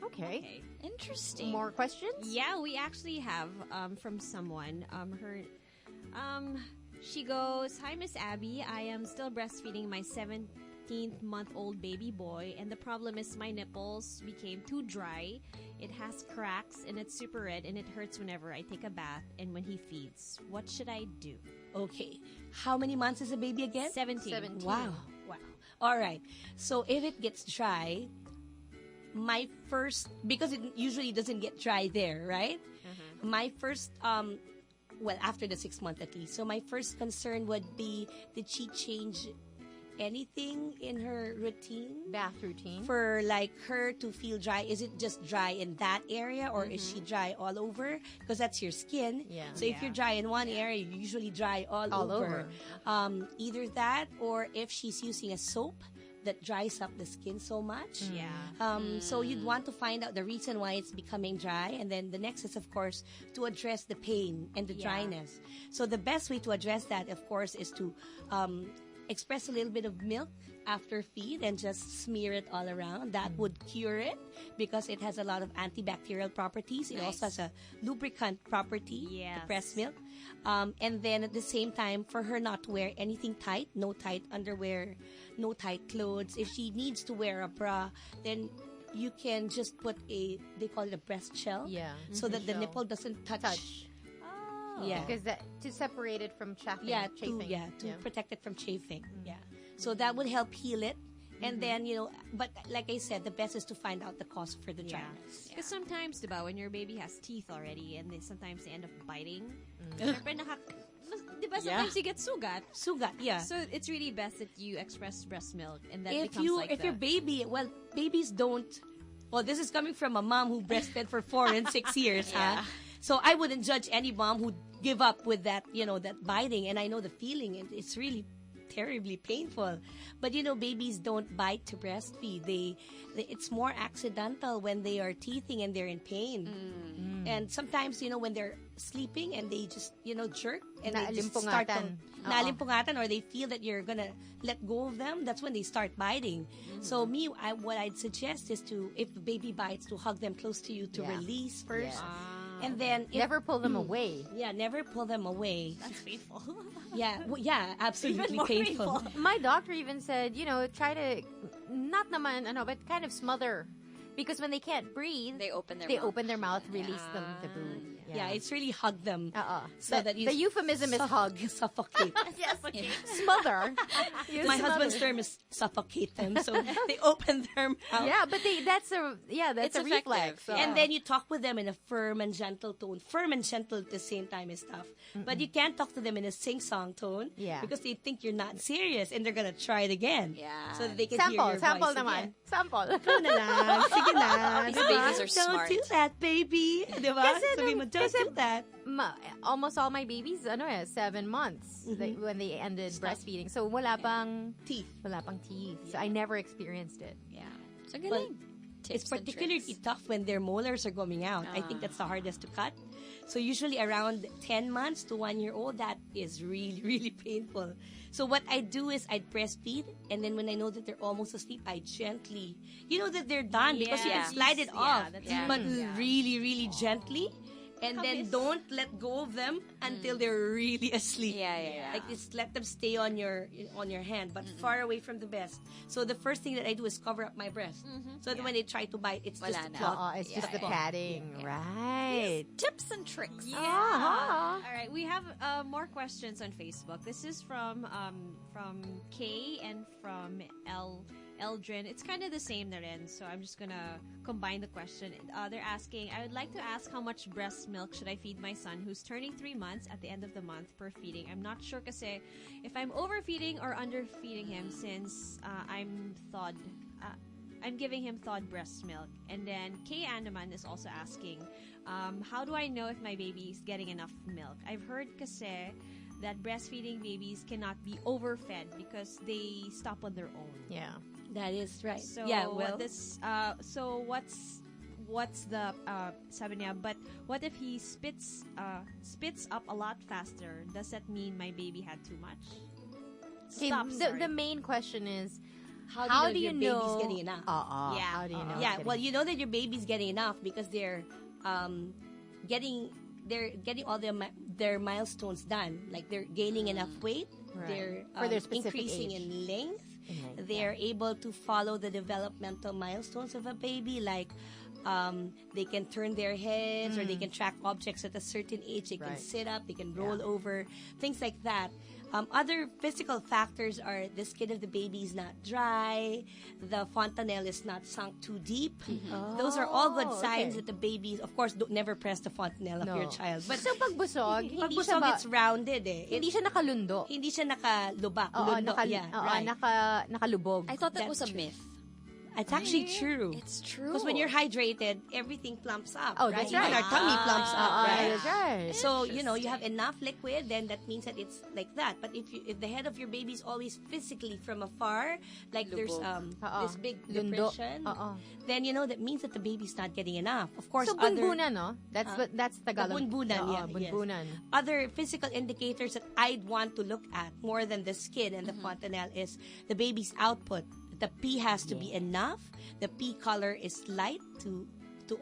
Okay. Interesting. More questions? Yeah, we actually have from someone. She goes, "Hi, Miss Abby. I am still breastfeeding my 17-month-old baby boy, and the problem is my nipples became too dry. It has cracks and it's super red, and it hurts whenever I take a bath and when he feeds. What should I do?" Okay. How many months is a baby again? 17. Wow. All right. So if it gets dry, because it usually doesn't get dry there, right? My first, after the 6 month at least. So my first concern would be, did she change anything in her routine Bath routine. for like her to feel dry? Is it just dry in that area, or is she dry all over? Because that's your skin. Yeah. So if you're dry in one area, you usually dry all over. Either that, or if she's using a soap that dries up the skin so much. So you'd want to find out the reason why it's becoming dry, and then the next is, of course, to address the pain and the dryness. So the best way to address that, of course, is to express a little bit of milk after feed and just smear it all around. That would cure it because it has a lot of antibacterial properties. It also has a lubricant property, the breast milk. And then at the same time, for her not to wear anything tight, no tight underwear, no tight clothes. If she needs to wear a bra, then you can just put they call it a breast shell. Yeah. So that the nipple doesn't touch. Yeah. Because to separate it from chafing. To protect it from chafing. Yeah. So that would help heal it. And then, but like I said, the best is to find out the cause for the dryness. Because sometimes, diba, when your baby has teeth already, and then sometimes they end up biting, syempre diba, sometimes you get sugat. Sugat, yeah. So it's really best that you express breast milk, and that If becomes your baby, babies don't. Well, this is coming from a mom who breastfed for 4 and 6 years, huh? So I wouldn't judge any mom who give up with that, that biting. And I know the feeling. It's really terribly painful. But, babies don't bite to breastfeed. It's more accidental when they are teething and they're in pain. And sometimes, when they're sleeping and they just, jerk and they just start to naalimpungatan, or they feel that you're gonna let go of them, that's when they start biting. So what I'd suggest is if the baby bites, to hug them close to you to release first. Yes. And then Never pull them away. Yeah, never pull them away. That's painful. Absolutely more painful. My doctor even said, try to, not naman, but kind of smother. Because when they can't breathe, They open their mouth. release them the boo. Yeah, it's really hug them. So that you the euphemism is hug. Suffocate. Smother. My husband's term is suffocate them. So they open their mouth. Yeah, but that's a It's reflex. effective. So. And then you talk with them in a firm and gentle tone. Firm and gentle at the same time is tough. But you can't talk to them in a sing-song tone. Yeah. Because they think you're not serious and they're gonna try it again. Yeah. So that they can sample hear your naman. voice again. Sample. Ikaw na lang. Sige na. These diba? babies are Don't smart. do that, baby. Diba? Sabi mo, don't do that. Almost all my babies, 7 months when they ended breastfeeding. So wala pang Teeth. So I never experienced it. Yeah. So galing. It's Tips and particularly tricks. tough when their molars are coming out. I think that's the hardest to cut. So usually around 10 months to 1 year old, that is really, really painful. So what I do is I breastfeed, and then when I know that they're almost asleep, I gently, that they're done because you Yeah. can slide it off, that's but really, really gently. And then don't let go of them until they're really asleep. Yeah. Like just let them stay on your hand, but far away from the breast. So the first thing that I do is cover up my breast, so that when they try to bite, it's just Wala a na. clot. It's just the padding. Right. Tips and tricks. All right, we have more questions on Facebook. This is from Kay and from Eldrin. It's kind of the same na rin, so I'm just gonna combine the question. They're asking, I would like to ask how much breast milk should I feed my son who's turning 3 months at the end of the month per feeding. I'm not sure kasi if I'm overfeeding or underfeeding him since I'm thawed. I'm giving him thawed breast milk. And then Kay Andaman is also asking, how do I know if my baby is getting enough milk? I've heard kasi that breastfeeding babies cannot be overfed because they stop on their own. Yeah. That is right. So yeah, well, so what's the sabi niya, but what if he spits up a lot faster? Does that mean my baby had too much? The main question is, how do you know your baby's getting enough? Yeah. How do you know? Yeah, well, you know that your baby's getting enough because they're getting all their milestones done. Like they're gaining enough weight, Right. they're For their specific increasing age. in length. They're able to follow the developmental milestones of a baby, like they can turn their heads or they can track objects at a certain age. They can sit up, they can roll over, things like that. Other physical factors are the skin of the baby is not dry, the fontanelle is not sunk too deep. Those are all good signs that the baby, of course, don't never press the fontanelle of your child. But So pagbusog, pag busog, it's rounded eh. hindi siya nakalundo. Hindi siya nakalubak. Oo, Lundo, right. nakalubog. I thought that That's was a true. myth. It's actually true. It's true. Because when you're hydrated, everything plumps up. Oh, right? that's Even right. our tummy plumps up, right? That's right. So you have enough liquid, then that means that it's like that. But if the head of your baby is always physically from afar, like there's this big Lundo. depression, then that means that the baby's not getting enough. Of course, So bunbunan, no? That's Tagalog. bunbunan, Oo, yeah, yes. bunbunan. Other physical indicators that I'd want to look at more than the skin and the fontanelle is the baby's output. The pee has to be enough. The pee color is light to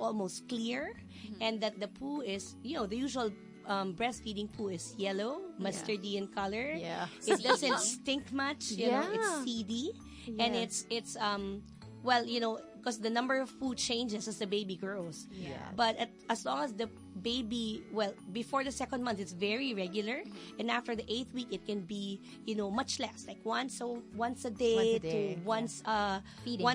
almost clear, and that the poo is, the usual breastfeeding poo is yellow, mustardy in color. Yeah. It doesn't stink much. It's seedy, and it's because the number of poo changes as the baby grows. Yeah. But as long as the baby, before the second month, it's very regular, and after the 8th week, it can be, much less, like once a day, to once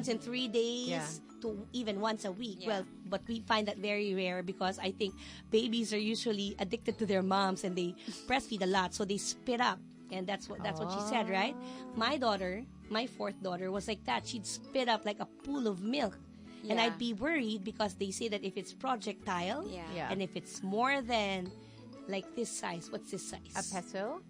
in 3 days, to even once a week. Yeah. Well, but we find that very rare because I think babies are usually addicted to their moms and they breastfeed a lot, so they spit up. And that's what she said, right? My daughter, my 4th daughter, was like that. She'd spit up like a pool of milk. And Yeah. I'd be worried because they say that if it's projectile, Yeah. and if it's more than like this size, what's this size? A peso?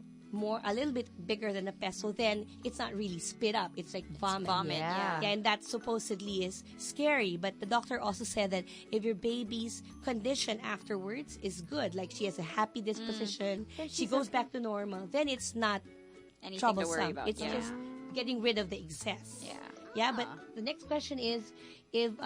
A little bit bigger than a peso, then it's not really spit up. It's like vomit. vomit, Yeah. And that supposedly is scary. But the doctor also said that if your baby's condition afterwards is good, like she has a happy disposition, she goes back to normal, then it's not Anything troublesome. to worry about. It's just getting rid of the excess. Yeah. Yeah, but the next question is if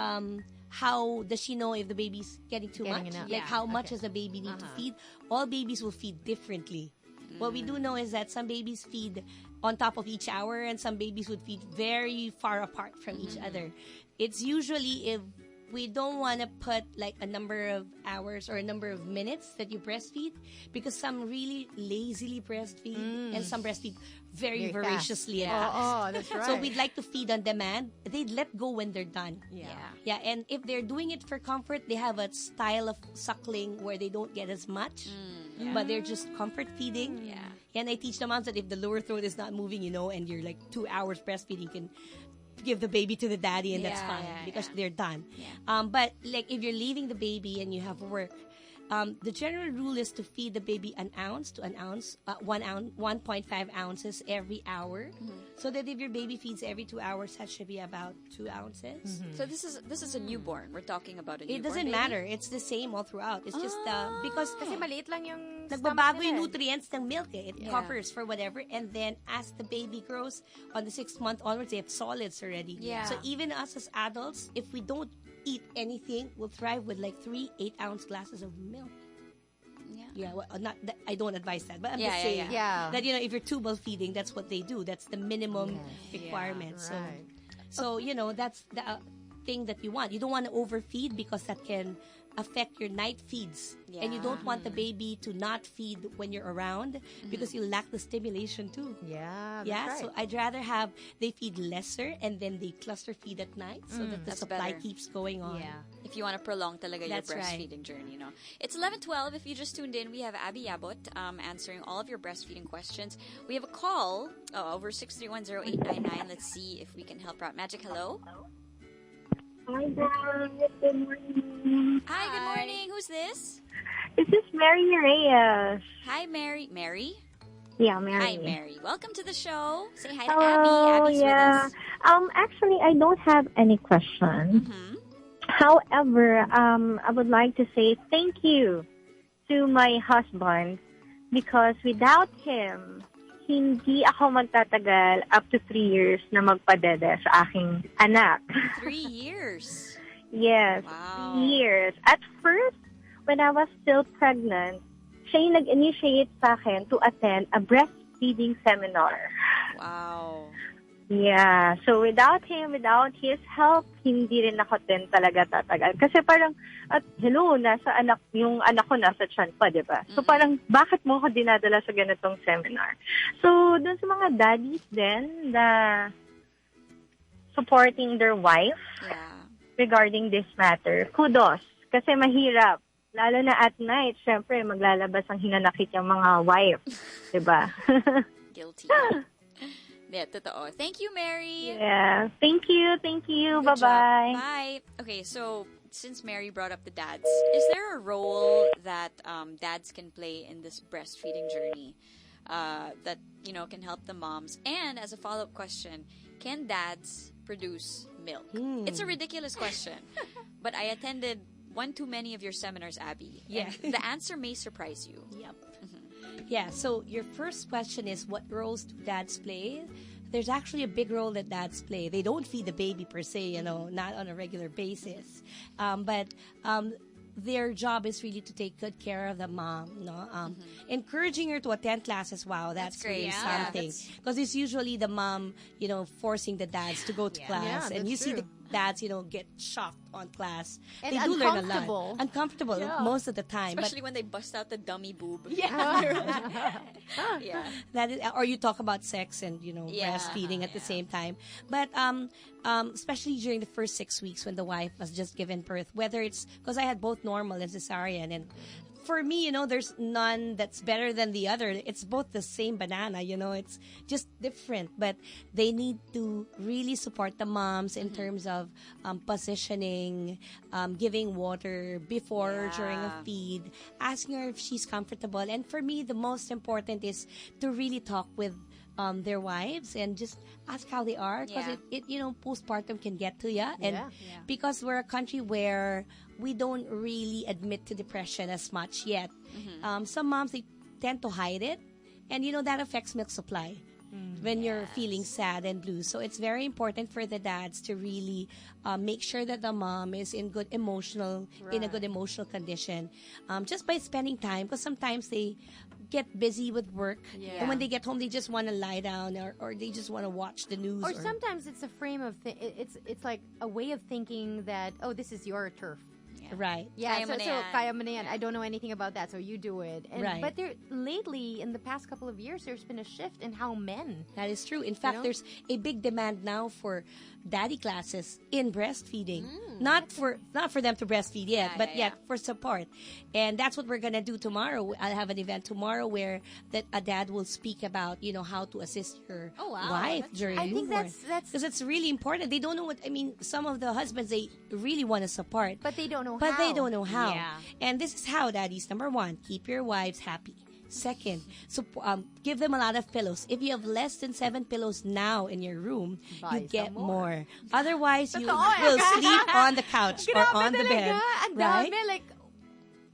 how does she know if the baby's getting too Getting much? enough. Like Yeah, how much does the baby need to feed? All babies will feed differently. What we do know is that some babies feed on top of each hour and some babies would feed very far apart from each other. It's usually if we don't want to put like a number of hours or a number of minutes that you breastfeed because some really lazily breastfeed and some breastfeed very Very fast. voraciously and Oh, fast. that's right. So we'd like to feed on demand. They'd let go when they're done. Yeah. Yeah, and if they're doing it for comfort, they have a style of suckling where they don't get as much, but they're just comfort feeding. Yeah. And I teach the moms that if the lower throat is not moving, and you're like 2 hours breastfeeding, you can give the baby to the daddy and that's Yeah, fine yeah, because yeah. they're done. Yeah. But like if you're leaving the baby and you have work, the general rule is to feed the baby an ounce to an ounce, 1.5 ounces every hour. So that if your baby feeds every 2 hours, that should be about 2 ounces. So this is a newborn. We're talking about a newborn. It doesn't baby? matter. It's the same all throughout. It's just because Kasi maliit lang yung nagbabago stomach yung nila eh. nutrients ng milk eh. It covers for whatever. And then as the baby grows, on the 6th month onwards, they have solids already. Yeah. So even us as adults, if we don't eat anything, we'll thrive with like 3 8-ounce glasses of milk. Yeah. Yeah, well, not that, I don't advise that, but I'm Yeah, just yeah, saying yeah. that if you're tubal feeding, that's what they do. That's the minimum requirement. right. So that's the thing that you want. You don't want to overfeed because that can affect your night feeds. And you don't want the baby to not feed when you're around because you lack the stimulation too. Yeah, that's Yeah, right. so I'd rather have they feed lesser and then they cluster feed at night so that the That's supply better. keeps going on. Yeah. If you want to prolong talaga your That's right. breastfeeding journey, It's 11:12. If you just tuned in, we have Abbi Yabot answering all of your breastfeeding questions. We have a call over 6310899. Let's see if we can help her out. Magic, hello? Hi guys, good morning. Hi, good morning. Who's this? This is Mary Reyes. Hi, Mary. Mary? Yeah, Mary. Hi, Mary. Welcome to the show. Say hi to Hello, Abby. Abby's yeah. with us. Actually, I don't have any questions. Mm-hmm. However, I would like to say thank you to my husband because without him, hindi ako magtatagal up to 3 years na magpadede sa aking anak. 3 years. Yes, Wow. 3 years. At first, when I was still pregnant, siya yung nag-initiate sa akin to attend a breastfeeding seminar. Wow. Yeah. So, without him, without his help, hindi rin ako din talaga tatagal. Kasi parang, yung anak ko nasa tiyan pa, di ba? So, parang, bakit mo ako dinadala sa ganitong seminar? So, dun sa mga daddies din na supporting their wife Yeah. regarding this matter, kudos. Kasi mahirap. Lalo na at night, syempre, maglalabas ang hinanakit yung mga wife. Di ba? Guilty. Yeah, totoo. Thank you, Mary. Yeah. Thank you. Good job. Bye-bye. Bye. Okay, so since Mary brought up the dads, is there a role that dads can play in this breastfeeding journey that can help the moms? And as a follow-up question, can dads produce milk? It's a ridiculous question, but I attended one too many of your seminars, Abby. Yeah. And the answer may surprise you. Yep. Yeah, so your first question is what roles do dads play? There's actually a big role that dads play. They don't feed the baby per se, not on a regular basis. But their job is really to take good care of the mom. Encouraging her to attend classes, wow, that's great. really Yeah, something. Because it's usually the mom, forcing the dads to go to class. Yeah, And you that's see the true. dads, get shocked on class. And they do learn a uncomfortable. lot. Uncomfortable most of the time. Especially when they bust out the dummy boob. Yeah. Yeah. That is, or you talk about sex and Yeah. breastfeeding at the same time, but especially during the first 6 weeks when the wife has just given birth, whether it's because I had both normal and cesarean, and for me, there's none that's better than the other. It's both the same banana, it's just different, but they need to really support the moms in terms of positioning, giving water before, during a feed, asking her if she's comfortable. And for me, the most important is to really talk with their wives and just ask how they are, because it postpartum can get to you, and because we're a country where we don't really admit to depression as much yet. Some moms, they tend to hide it, and that affects milk supply when you're feeling sad and blue. So it's very important for the dads to really make sure that the mom is in a good emotional condition, just by spending time, because sometimes they get busy with work, and when they get home, they just want to lie down, or they just want to watch the news. Or sometimes it's a frame of it's like a way of thinking that, oh, this is your turf. Right. Yeah, Kaya mo na so yan. kaya mo na yan. I don't know anything about that, so you do it. And, Right. But lately, in the past couple of years, there's been a shift in how men. That is true. In fact, there's a big demand now for daddy classes in breastfeeding. Not for them to breastfeed yet, but yet for support. And that's what we're gonna do tomorrow. I'll have an event tomorrow where a dad will speak about how to assist your wife during I think newborn. that's because it's really important. They don't know some of the husbands, they really want to support, but they don't know but how. they don't know how. Yeah. And this is how, daddies. Number one, keep your wives happy. Second, give them a lot of pillows. If you have less than 7 pillows now in your room, Buy you get some more. Otherwise, you Totoo, will sleep on the couch or on the bed. Ang Right? dami, like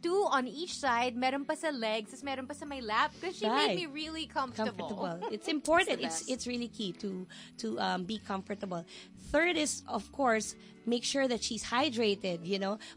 2 on each side, meron pa sa legs, tapos meron pa sa my lap, because she Right. made me really comfortable. It's important. It's the best. It's really key to be comfortable. Third is, of course, make sure that she's hydrated.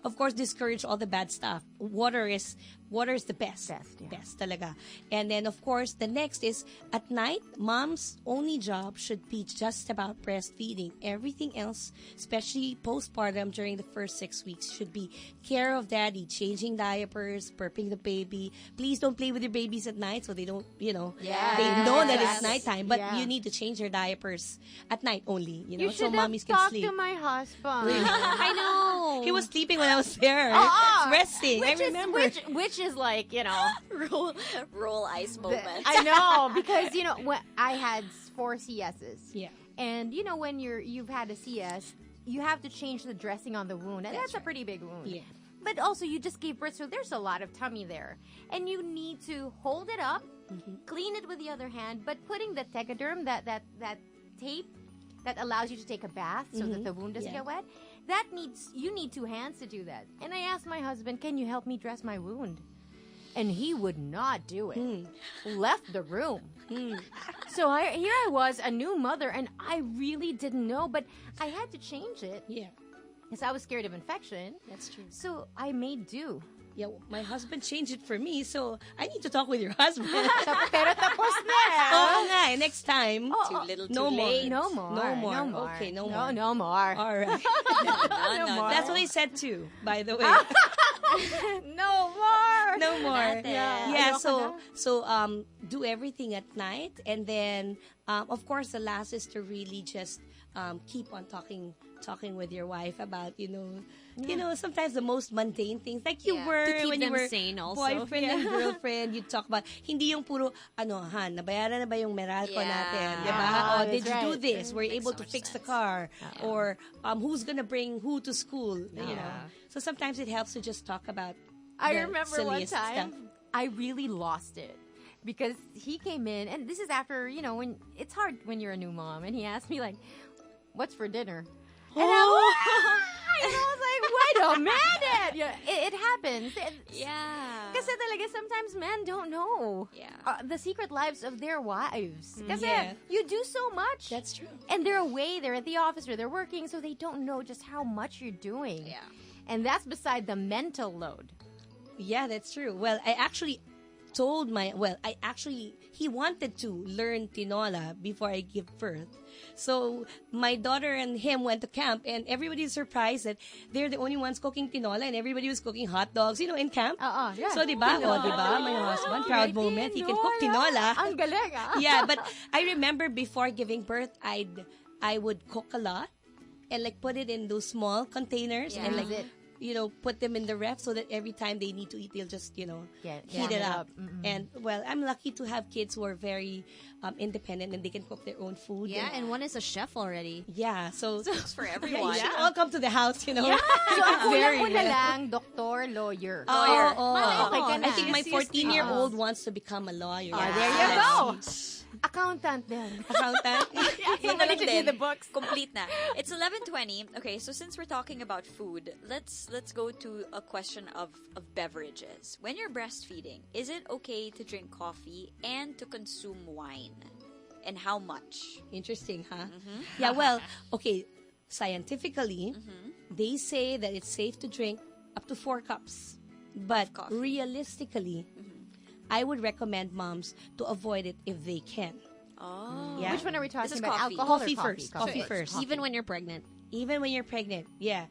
Of course, discourage all the bad stuff. Water is the best. Best talaga. And then, of course, the next is at night, mom's only job should be just about breastfeeding. Everything else, especially postpartum during the first 6 weeks, should be care of daddy, changing diapers, burping the baby. Please don't play with your babies at night so they don't, they know that it's nighttime, but you need to change your diapers at night only, You so should mommies have can talked sleep. to my husband. I know. He was sleeping when I was there. Resting. I remember. Which is like, Roll ice moment. I know, because when I had 4 CSs. Yeah. And when you've had a CS, you have to change the dressing on the wound, and that's a pretty big wound. Yeah. But also, you just gave birth, so there's a lot of tummy there. And you need to hold it up, clean it with the other hand, but putting the tegaderm, that tape that allows you to take a bath so that the wound doesn't get wet, you need 2 hands to do that. And I asked my husband, can you help me dress my wound? And he would not do it. Left the room. So here I was, a new mother, and I really didn't know, but I had to change it. Yeah. Because I was scared of infection. That's true. So I made do. Yeah, my husband changed it for me, so I need to talk with your husband. Pero tapos na. Oo nga, next time. Too little, too no late. more. No more. No more. No more. Okay, no more. No more. All right. No more. That's what I said too, by the way. No more. No more. Yeah, Ayoko so do everything at night, and then of course the last is to really just keep on talking with your wife about you know sometimes the most mundane things like you were To keep when you them were sane also. boyfriend and girlfriend. You talk about hindi yung puro nabayaran na ba yung Meralco natin, di ba? Yeah, Did that's you do right. this? Were you able to fix the car? Or who's gonna bring who to school? You know. So sometimes it helps to just talk about I the remember one silliest time stuff. I really lost it because he came in, and this is after when it's hard when you're a new mom, and he asked me like, "What's for dinner?" And I was like, "Wait a minute!" Yeah, it happens. Yeah. Kasi talaga sometimes men don't know the secret lives of their wives. Kasi you do so much. That's true. And they're away, they're at the office, or they're working, so they don't know just how much you're doing. Yeah. And that's beside the mental load. Yeah, that's true. Well, I actually he wanted to learn tinola before I give birth. So my daughter and him went to camp, and everybody's surprised that they're the only ones cooking tinola, and everybody was cooking hot dogs, in camp. Yeah. So, diba? My husband, proud moment, he can cook tinola. Ang galing, ah. Yeah, but I remember before giving birth, I would cook a lot and like put it in those small containers and like put them in the ref so that every time they need to eat, they'll just heat it up. And well, I'm lucky to have kids who are very independent and they can cook their own food. Yeah, and one is a chef already. Yeah, so It's for everyone. you should all come to the house, So, ang kulang ko na lang, doktor, lawyer. I think my 14-year-old wants to become a lawyer. There you go. Accountant then. Accountant. Somebody to do the books. Complete na. It's 11:20. Okay, so since we're talking about food, let's go to a question of beverages. When you're breastfeeding, is it okay to drink coffee and to consume wine? And how much? Interesting, huh? Yeah, well, okay, scientifically, they say that it's safe to drink up to 4 cups. But realistically, I would recommend moms to avoid it if they can. Oh. Yeah. Which one are we talking This is about? coffee. Alcohol Coffee or first. Coffee first. Even when you're pregnant. Even when you're pregnant, yeah.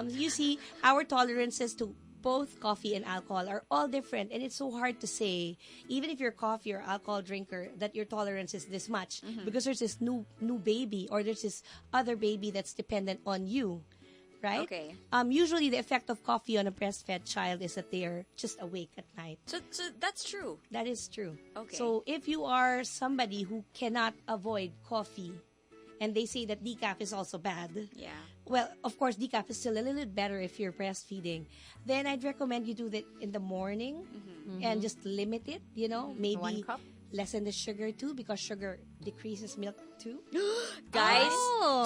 You see, our tolerances to both coffee and alcohol are all different, and it's so hard to say, even if you're a coffee or alcohol drinker, that your tolerance is this much, because there's this new baby, or there's this other baby that's dependent on you, right? Okay. Usually the effect of coffee on a breastfed child is that they are just awake at night. So that's true. That is true. Okay. So if you are somebody who cannot avoid coffee, and they say that decaf is also bad. Yeah. Well, of course, decaf is still a little bit better if you're breastfeeding. Then I'd recommend you do that in the morning and just limit it, maybe 1 cup? lessen the sugar too, because sugar decreases milk too. Guys.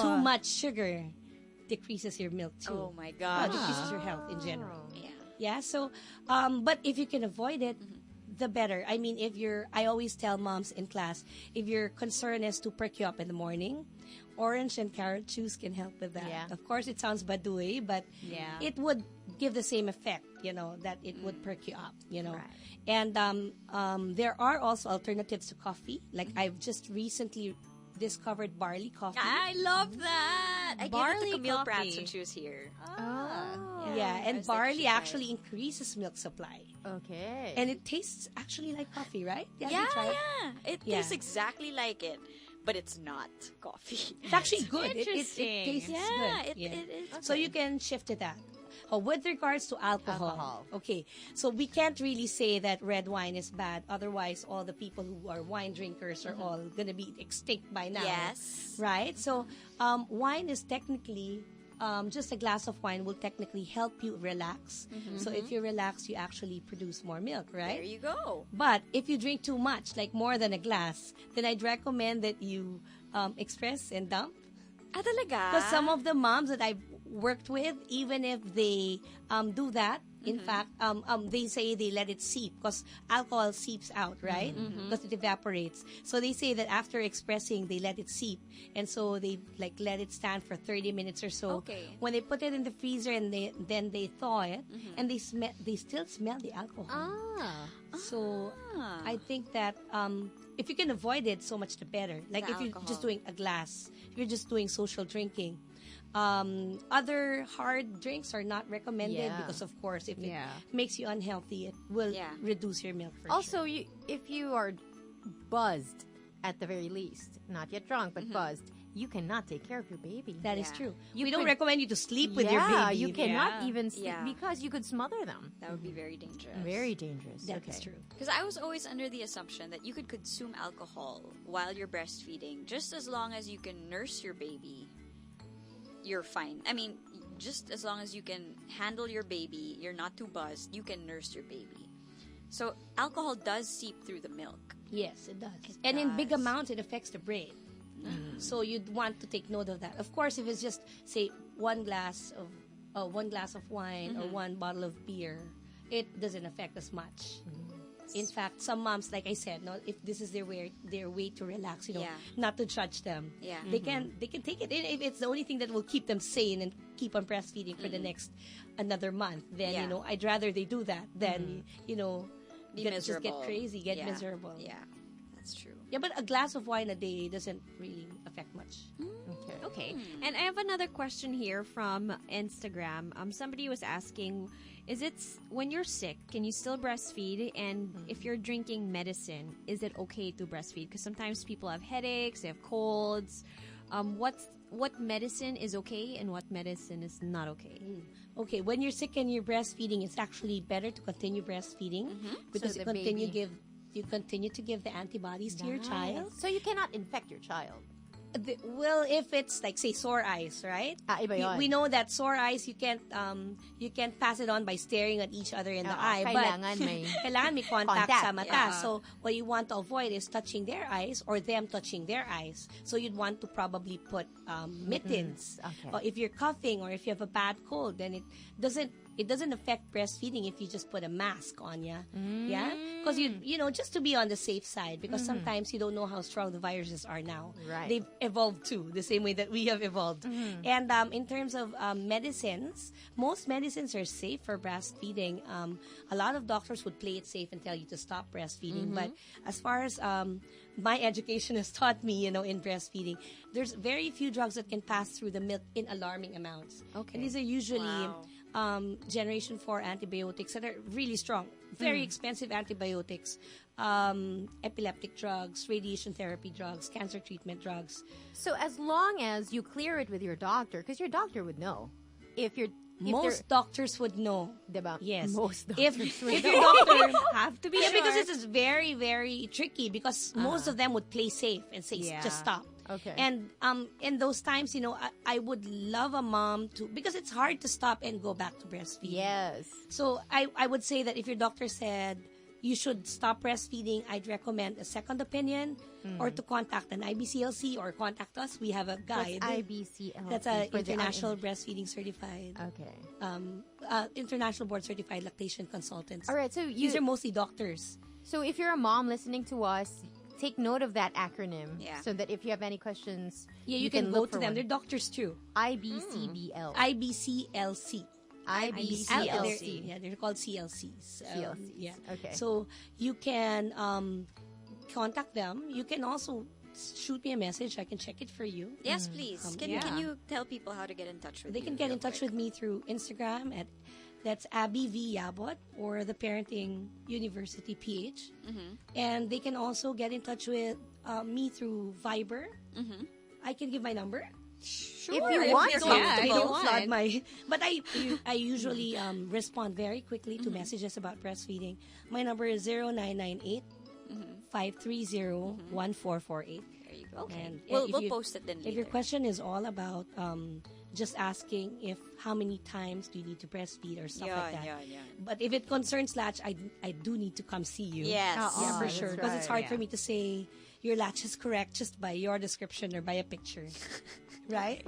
Too much sugar decreases your milk too. Oh my gosh. Decreases your health in general. Yeah. Yeah, so, but if you can avoid it, the better. I mean, I always tell moms in class, if your concern is to perk you up in the morning, orange and carrot juice can help with that. Yeah. Of course, it sounds badui, but it would give the same effect, that it would perk you up, Right. And there are also alternatives to coffee. Like I've just recently discovered barley coffee. I love that. I Barley gave it to Camille coffee. Prats when she was here. Yeah, I and was like, barley "You should try actually increases milk supply. Okay. And it tastes actually like coffee, right? Yeah, you tried? It Yeah. tastes exactly like it, but it's not coffee. It's actually good. Interesting. It tastes Yeah, good. it is. So you can shift to that. With regards to alcohol, okay, so we can't really say that red wine is bad. Otherwise, all the people who are wine drinkers are all going to be extinct by now. Yes. Right? So wine is technically just a glass of wine will technically help you relax. So if you relax, you actually produce more milk, right? There you go. But if you drink too much, like more than a glass, then I'd recommend that you express and dump. Ah, talaga? Because some of the moms that I've worked with, even if they do that, in fact, they say they let it seep because alcohol seeps out, right? Because it evaporates. So they say that after expressing, they let it seep. And so they like let it stand for 30 minutes or so. Okay. When they put it in the freezer and then they thaw it, and they still smell the alcohol. So I think that if you can avoid it, so much the better. Like The if you're alcohol. just doing a glass, if you're just doing social drinking. Other hard drinks are not recommended Yeah. because, of course, if Yeah. it makes you unhealthy, it will Yeah. reduce your milk. For Also, sure. if you are buzzed, at the very least, not yet drunk, but buzzed, you cannot take care of your baby. That is Yeah. true. You We don't could- recommend you to sleep with your Yeah, baby. you cannot Yeah. even sleep Yeah. because you could smother them. That would be very dangerous. Very dangerous. That okay. is true. Because I was always under the assumption that you could consume alcohol while you're breastfeeding, just as long as you can nurse your baby, you're fine. I mean, just as long as you can handle your baby, you're not too buzzed, you can nurse your baby. So alcohol does seep through the milk. Yes, it does. And in big does. amounts, it affects the brain. So you'd want to take note of that. Of course, if it's just say one glass of wine or one bottle of beer, it doesn't affect as much. In fact, some moms, like I said, no, if this is their way to relax, Yeah. not to judge them. Yeah. They can take it. And if it's the only thing that will keep them sane and keep on breastfeeding for the next another month, then Yeah. I'd rather they do that than Be just miserable. get crazy, get Yeah. miserable. Yeah, that's true. Yeah, but a glass of wine a day doesn't really affect much. Okay. Okay. And I have another question here from Instagram. Somebody was asking, when you're sick, can you still breastfeed? And if you're drinking medicine, is it okay to breastfeed? Because sometimes people have headaches, they have colds. What medicine is okay and what medicine is not okay? Okay, when you're sick and you're breastfeeding, it's actually better to continue breastfeeding because So you the continue baby- continue to give the antibodies to your child. So you cannot infect your child. Well, if it's like say sore eyes, right? Iba yun. We know that sore eyes you can't pass it on by staring at each other in the eye, kailangan but may kailangan may contact contact, sa mata. yeah. So what you want to avoid is touching their eyes or them touching their eyes. So you'd want to probably put mittens. Okay. Or if you're coughing or if you have a bad cold, then it doesn't affect breastfeeding if you just put a mask on ya. Yeah? Because just to be on the safe side, because sometimes you don't know how strong the viruses are now. Right. They've evolved too, the same way that we have evolved. And in terms of medicines, most medicines are safe for breastfeeding. A lot of doctors would play it safe and tell you to stop breastfeeding. But as far as my education has taught me, in breastfeeding, there's very few drugs that can pass through the milk in alarming amounts. Okay. And these are usually Wow. generation 4 antibiotics that are really strong, very expensive antibiotics, epileptic drugs, radiation therapy drugs, cancer treatment drugs. So as long as you clear it with your doctor, because your doctor would know if you're Most doctors would know. diba? Yes. Most If doctors would your know. doctor Have to be yeah, sure. because this is very, very tricky because most of them would play safe and say, Yeah. just stop. Okay. And in those times, I would love a mom to, because it's hard to stop and go back to breastfeeding. Yes. So I would say that if your doctor said you should stop breastfeeding, I'd recommend a second opinion or to contact an IBCLC or contact us. We have a guide. IBCL. That's a International Breastfeeding Certified, Okay. International Board Certified Lactation Consultants. All right. So These are mostly doctors. So if you're a mom listening to us, take note of that acronym. Yeah. So that if you have any questions, Yeah, you can go look to for them. one. They're doctors too. IBCBL. IBCLC. IBCLC. Yeah, they're called CLCs. CLCs. Yeah. Okay. So you can contact them. You can also shoot me a message. I can check it for you. Yes, please. Can yeah. you tell people how to get in touch with They you? can get real in touch quick? with me through Instagram that's Abbi V Yabot or the Parenting University PH. And they can also get in touch with me through Viber. I can give my number. Sure, If you want you're to. Yeah, I if you don't want. flood but I usually respond very quickly to messages about breastfeeding. My number is 0998 530 1448. There you go. And We'll if post it then If your later. question is all about just asking if how many times do you need to breastfeed or stuff like that. Yeah. But if it concerns latch, I do need to come see you. Yes. Yeah, for that's sure. Because it's right. hard for me to say your latch is correct just by your description or by a picture. Right?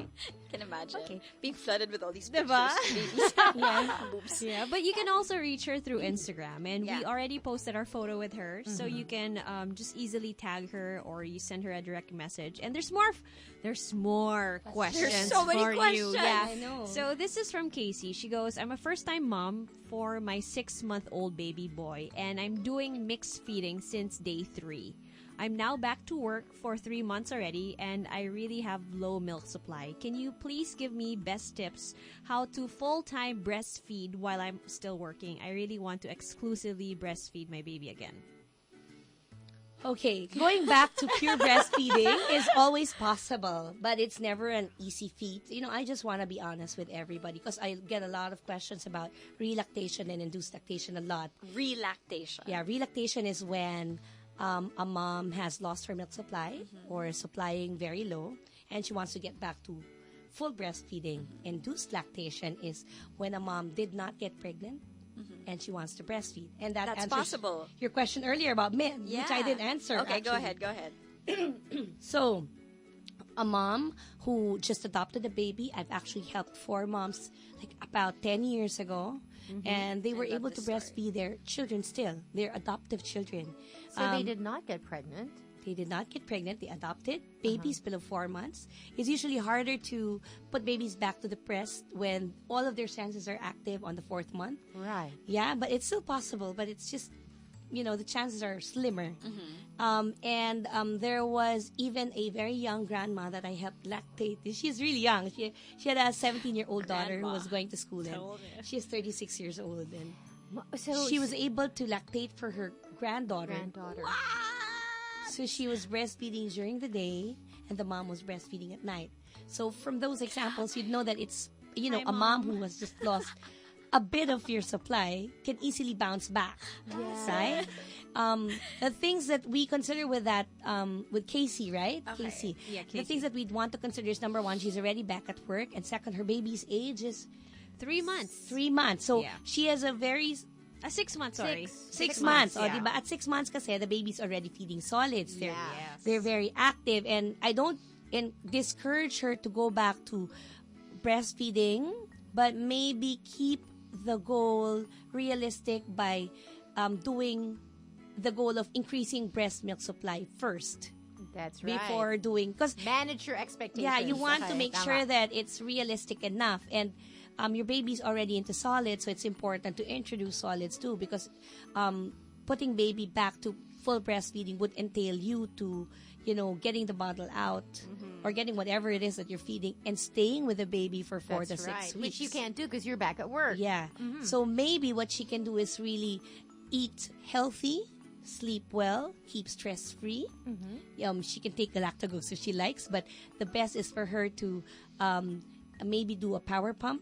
Can imagine being flooded with all these Diba? pictures. Babies. Yeah. Boobs. Yeah, but you can also reach her through Instagram, and we Yeah. already posted our photo with her, so you can just easily tag her or you send her a direct message. And there's more questions. There's so many for questions. You. Yeah, I know. So this is from Casey. She goes, "I'm a first-time mom for my 6-month-old baby boy, and I'm doing mixed feeding since day 3. I'm now back to work for 3 months already, and I really have low milk supply. Can you please give me best tips how to full-time breastfeed while I'm still working? I really want to exclusively breastfeed my baby again." Okay, going back to pure breastfeeding is always possible, but it's never an easy feat. I just want to be honest with everybody because I get a lot of questions about relactation and induced lactation a lot. Relactation. Yeah, relactation is when a mom has lost her milk supply or is supplying very low and she wants to get back to full breastfeeding. Induced lactation is when a mom did not get pregnant and she wants to breastfeed. And that That's answers possible. your question earlier about men, which I didn't answer. Okay, go actually. ahead. So, a mom who just adopted a baby, I've actually helped 4 moms like about 10 years ago. And they were love able to this story. breastfeed their children still, their adoptive children. So they did not get pregnant. They did not get pregnant. They adopted babies below 4 months. It's usually harder to put babies back to the breast when all of their senses are active on the 4th month. Right. Yeah, but it's still possible. But it's just, the chances are slimmer. There was even a very young grandma that I helped lactate. She's really young. She had a 17-year-old daughter who was going to school. And she's 36 years old. And So she was able to lactate for her granddaughter. So she was breastfeeding during the day, and the mom was breastfeeding at night. So from those examples, you'd know that it's, a mom who has just lost a bit of your supply can easily bounce back, right? The things that we consider with that, with Casey, right? Okay. Casey. Yeah, The Casey. things that we'd want to consider is number 1, she's already back at work, and second, her baby's age is 3 months. 3 months. So Yeah. she has a very 6 months, sorry. 6 months. yeah. Diba? At 6 months kasi, the baby's already feeding solids. Yes. They're very active. And I don't discourage her to go back to breastfeeding, but maybe keep the goal realistic by doing the goal of increasing breast milk supply first. That's right. Before doing, because Manage your expectations. yeah, you want to Okay, make tama. sure that it's realistic enough. And your baby's already into solids, so it's important to introduce solids too, because putting baby back to full breastfeeding would entail you to, getting the bottle out or getting whatever it is that you're feeding and staying with the baby for 4 to That's 6 right. weeks. Which you can't do because you're back at work. Yeah. So maybe what she can do is really eat healthy, sleep well, keep stress free. She can take galactagogues if she likes, but the best is for her to maybe do a power pump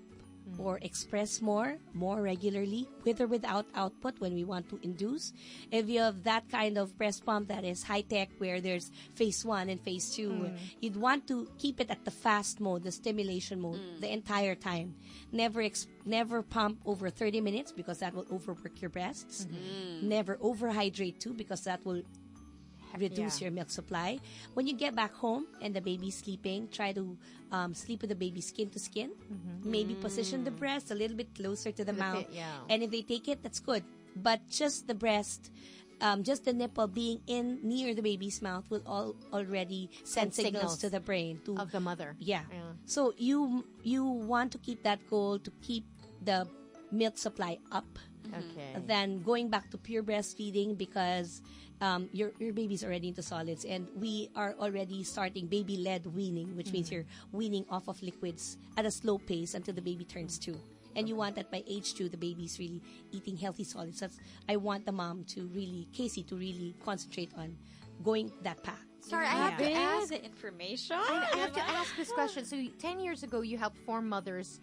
or express more regularly, with or without output when we want to induce. If you have that kind of breast pump that is high tech, where there's phase 1 and phase 2, you'd want to keep it at the fast mode, the stimulation mode, the entire time. Never pump over 30 minutes because that will overwork your breasts. Never overhydrate too because that will reduce your milk supply. When you get back home and the baby's sleeping, try to sleep with the baby skin to skin. Maybe position the breast a little bit closer to the mouth. And if they take it, that's good. But just the breast, just the nipple being in near the baby's mouth will already send signals to the brain Of the mother. yeah. So you want to keep that goal to keep the milk supply up. Okay. Than going back to pure breastfeeding because your baby's already into solids, and we are already starting baby-led weaning, which means you're weaning off of liquids at a slow pace until the baby turns 2. And you want that by age 2, the baby's really eating healthy solids. I want the mom Casey to really concentrate on going that path. Sorry, I have to ask. The information. I have to ask this question. So 10 years ago, you helped 4 mothers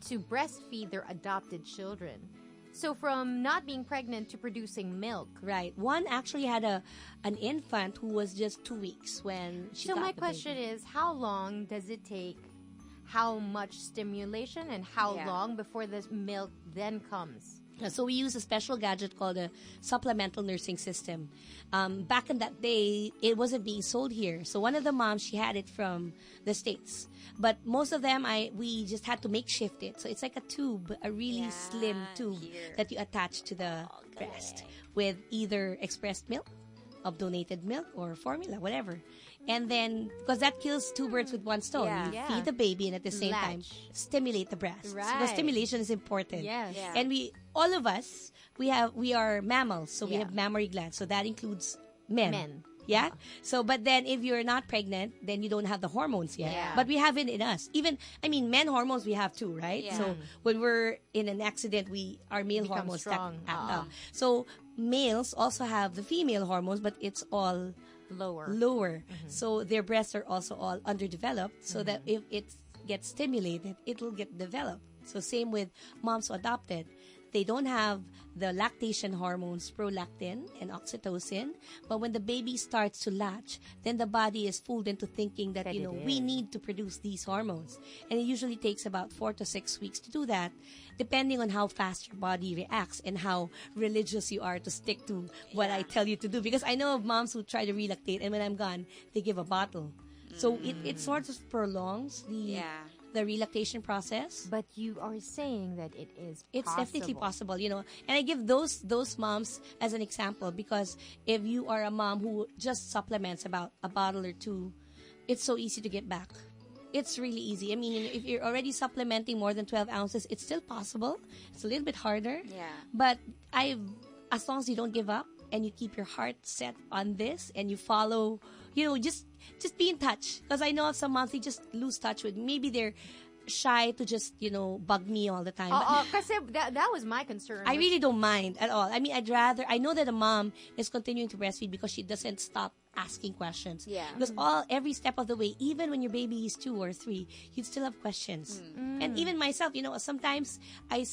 to breastfeed their adopted children. So from not being pregnant to producing milk. Right. One actually had an infant who was just 2 weeks when she So got my the question baby. is, how long does it take? how much stimulation and how Yeah. long before the milk then comes? So we use a special gadget called a supplemental nursing system. Back in that day, it wasn't being sold here. So one of the moms, she had it from the States. But most of them, we just had to makeshift it. So it's like a tube, a really slim tube here. that you attach to the breast with either expressed milk, of donated milk, or formula, whatever. And then, because that kills two birds with one stone. Yeah. You Yeah. feed the baby and at the same time, Latch. stimulate the breast. Right. Because stimulation is important. Yes. Yeah. And all of us, we are mammals, so we Yeah. have mammary glands. So that includes men. Men. Yeah. So, but then if you're not pregnant, then you don't have the hormones yet. Yeah. But we have it in us. Even, men hormones we have too, right? Yeah. So when we're in an accident, our male Become hormones strong. act up. So males also have the female hormones, but it's all Lower. So their breasts are also all underdeveloped, so that if it gets stimulated, it will get developed. So same with moms who adopted. They don't have the lactation hormones, prolactin and oxytocin, but when the baby starts to latch, then the body is fooled into thinking that, That it we is. need to produce these hormones. And it usually takes about 4 to 6 weeks to do that, depending on how fast your body reacts and how religious you are to stick to what I tell you to do. Because I know of moms who try to relactate, and when I'm gone, they give a bottle. So it sort of prolongs the relactation process. But you are saying that it is It's possible. definitely possible, And I give those moms as an example, because if you are a mom who just supplements about a bottle or two, it's so easy to get back. It's really easy. If you're already supplementing more than 12 ounces, it's still possible. It's a little bit harder. Yeah. But as long as you don't give up and you keep your heart set on this and you follow, just be in touch. Because I know of some moms, they just lose touch with. Maybe they're shy to just, bug me all the time. But Kasi that was my concern. I really don't mind at all. I know that a mom is continuing to breastfeed because she doesn't stop asking questions. Yeah. Because every step of the way, even when your baby is 2 or 3, you'd still have questions. And even myself, sometimes I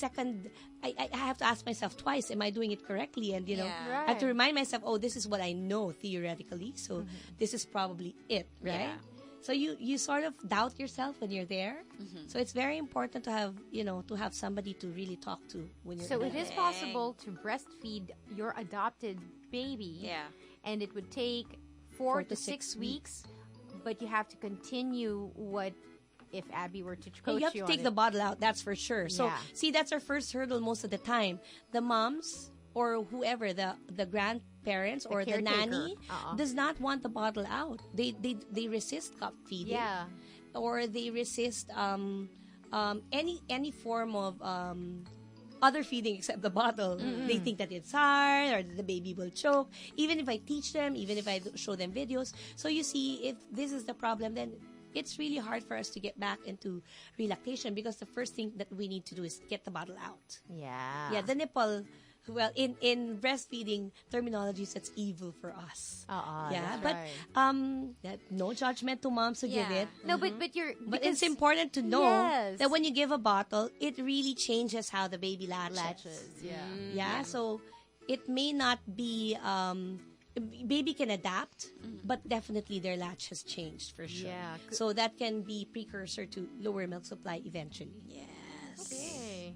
have to ask myself twice, am I doing it correctly? And, Yeah. I have to remind myself, this is what I know theoretically. So this is probably it, right? Yeah. So you sort of doubt yourself when you're there. So it's very important to have somebody to really talk to when you're So there. it is possible to breastfeed your adopted baby. Yeah. And it would take 4 to 6 weeks, but you have to continue if Abbi were to coach You have to on take it. the bottle out, that's for sure. So, Yeah. see, that's our first hurdle most of the time. The moms or whoever, the grandparents or the caretaker. nanny, does not want the bottle out. They resist cup feeding. Yeah. Or they resist any form of other feeding except the bottle. They think that it's hard or that the baby will choke. Even if I teach them, even if I show them videos. So you see, if this is the problem, then it's really hard for us to get back into relactation, because the first thing that we need to do is get the bottle out. Yeah. Yeah, the nipple. Well, in breastfeeding terminologies, that's evil for us. Yeah, that's but right. no judgment to moms who give Yeah. it. No, but you're. But because it's important to know Yes. that when you give a bottle, it really changes how the baby latches. Yeah. Yeah, so it may not be. Baby can adapt, but definitely their latch has changed for sure. Yeah. So that can be precursor to lower milk supply eventually. Yes. Okay.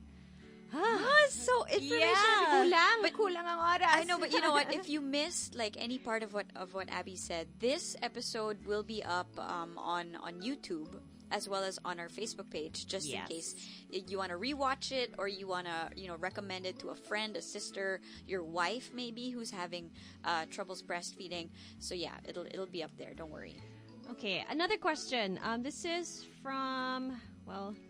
So information. But- Kulang ang oras. I know, but you know what? If you missed any part of what Abbi said, this episode will be up on YouTube as well as on our Facebook page, just in case you want to rewatch it or you want to recommend it to a friend, a sister, your wife maybe who's having troubles breastfeeding. So yeah, it'll be up there. Don't worry. Okay, another question. This is from,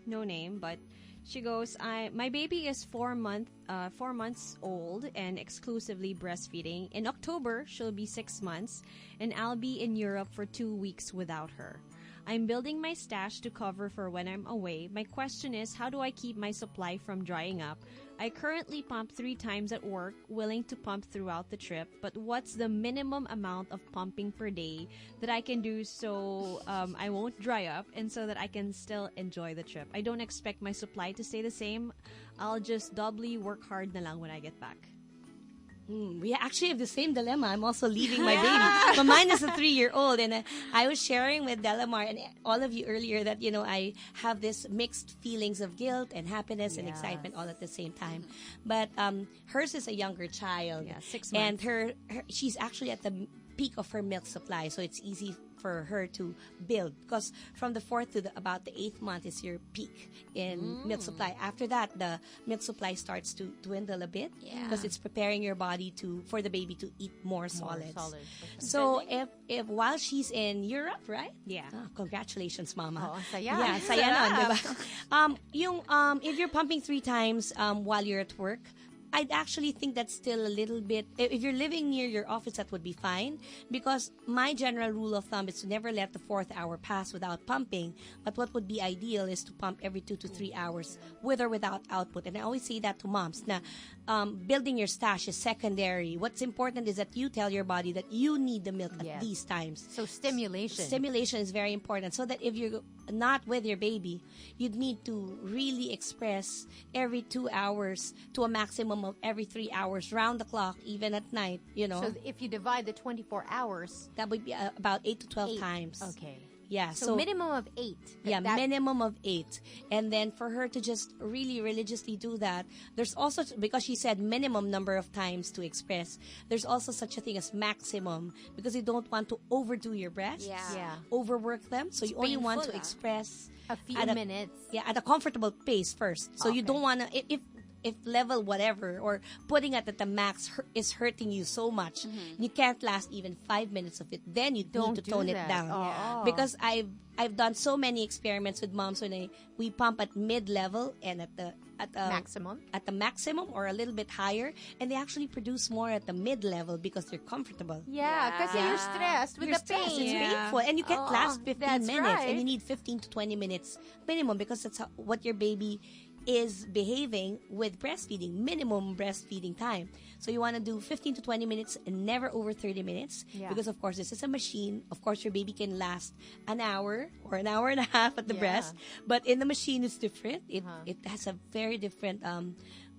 no name, but she goes, my baby is 4 months old and exclusively breastfeeding. In October, she'll be 6 months, and I'll be in Europe for 2 weeks without her. I'm building my stash to cover for when I'm away. My question is, how do I keep my supply from drying up? I currently pump 3 times at work, willing to pump throughout the trip, but what's the minimum amount of pumping per day that I can do so I won't dry up and so that I can still enjoy the trip? I don't expect my supply to stay the same. I'll just doubly work hard na lang when I get back. We actually have the same dilemma. I'm also leaving my baby. But mine is a 3-year-old. And I was sharing with Delamar and all of you earlier that, I have this mixed feelings of guilt and happiness and excitement all at the same time. But hers is a younger child. Yeah, 6 months. And she's actually at the peak of her milk supply. So it's easy for her to build, because from the 4th to about the 8th month is your peak in milk supply. After that, the milk supply starts to dwindle a bit, because it's preparing your body for the baby to eat more solids. So if while she's in Europe, right? Yeah. Congratulations, Mama. Oh, saya. Yeah, saya nun, diba? If you're pumping 3 times while you're at work, I'd actually think that's still a little bit, if you're living near your office, that would be fine, because my general rule of thumb is to never let the 4th hour pass without pumping. But what would be ideal is to pump every 2 to 3 hours, with or without output. And I always say that to moms. Now, building your stash is secondary. What's important is that you tell your body that you need the milk at these times. So stimulation. Stimulation is very important, so that if you're not with your baby, you'd need to really express every 2 hours to a maximum of every 3 hours, round the clock, even at night, So if you divide the 24 hours, that would be about 8 to 12 times. Okay. Yeah. So minimum of 8. Yeah, minimum of 8. And then for her to just really religiously do that, there's also, because she said minimum number of times to express, there's also such a thing as maximum, because you don't want to overdo your breasts, overwork them. So you only want to express a few minutes. Yeah, at a comfortable pace first. So you don't want to, if level whatever or putting it at the max is hurting you so much, you can't last even 5 minutes of it, then you need to tone it down. Because I've done so many experiments with moms when we pump at mid-level and at the maximum or a little bit higher, and they actually produce more at the mid-level because they're comfortable. Yeah, because you're stressed with the pain. It's painful, and you can't last 15 minutes, right. and you need 15 to 20 minutes minimum, because that's what your baby is behaving with breastfeeding, minimum breastfeeding time. So you want to do 15 to 20 minutes and never over 30 minutes, because of course this is a machine. Of course your baby can last an hour or an hour and a half at the breast, but in the machine it's different. It has a very different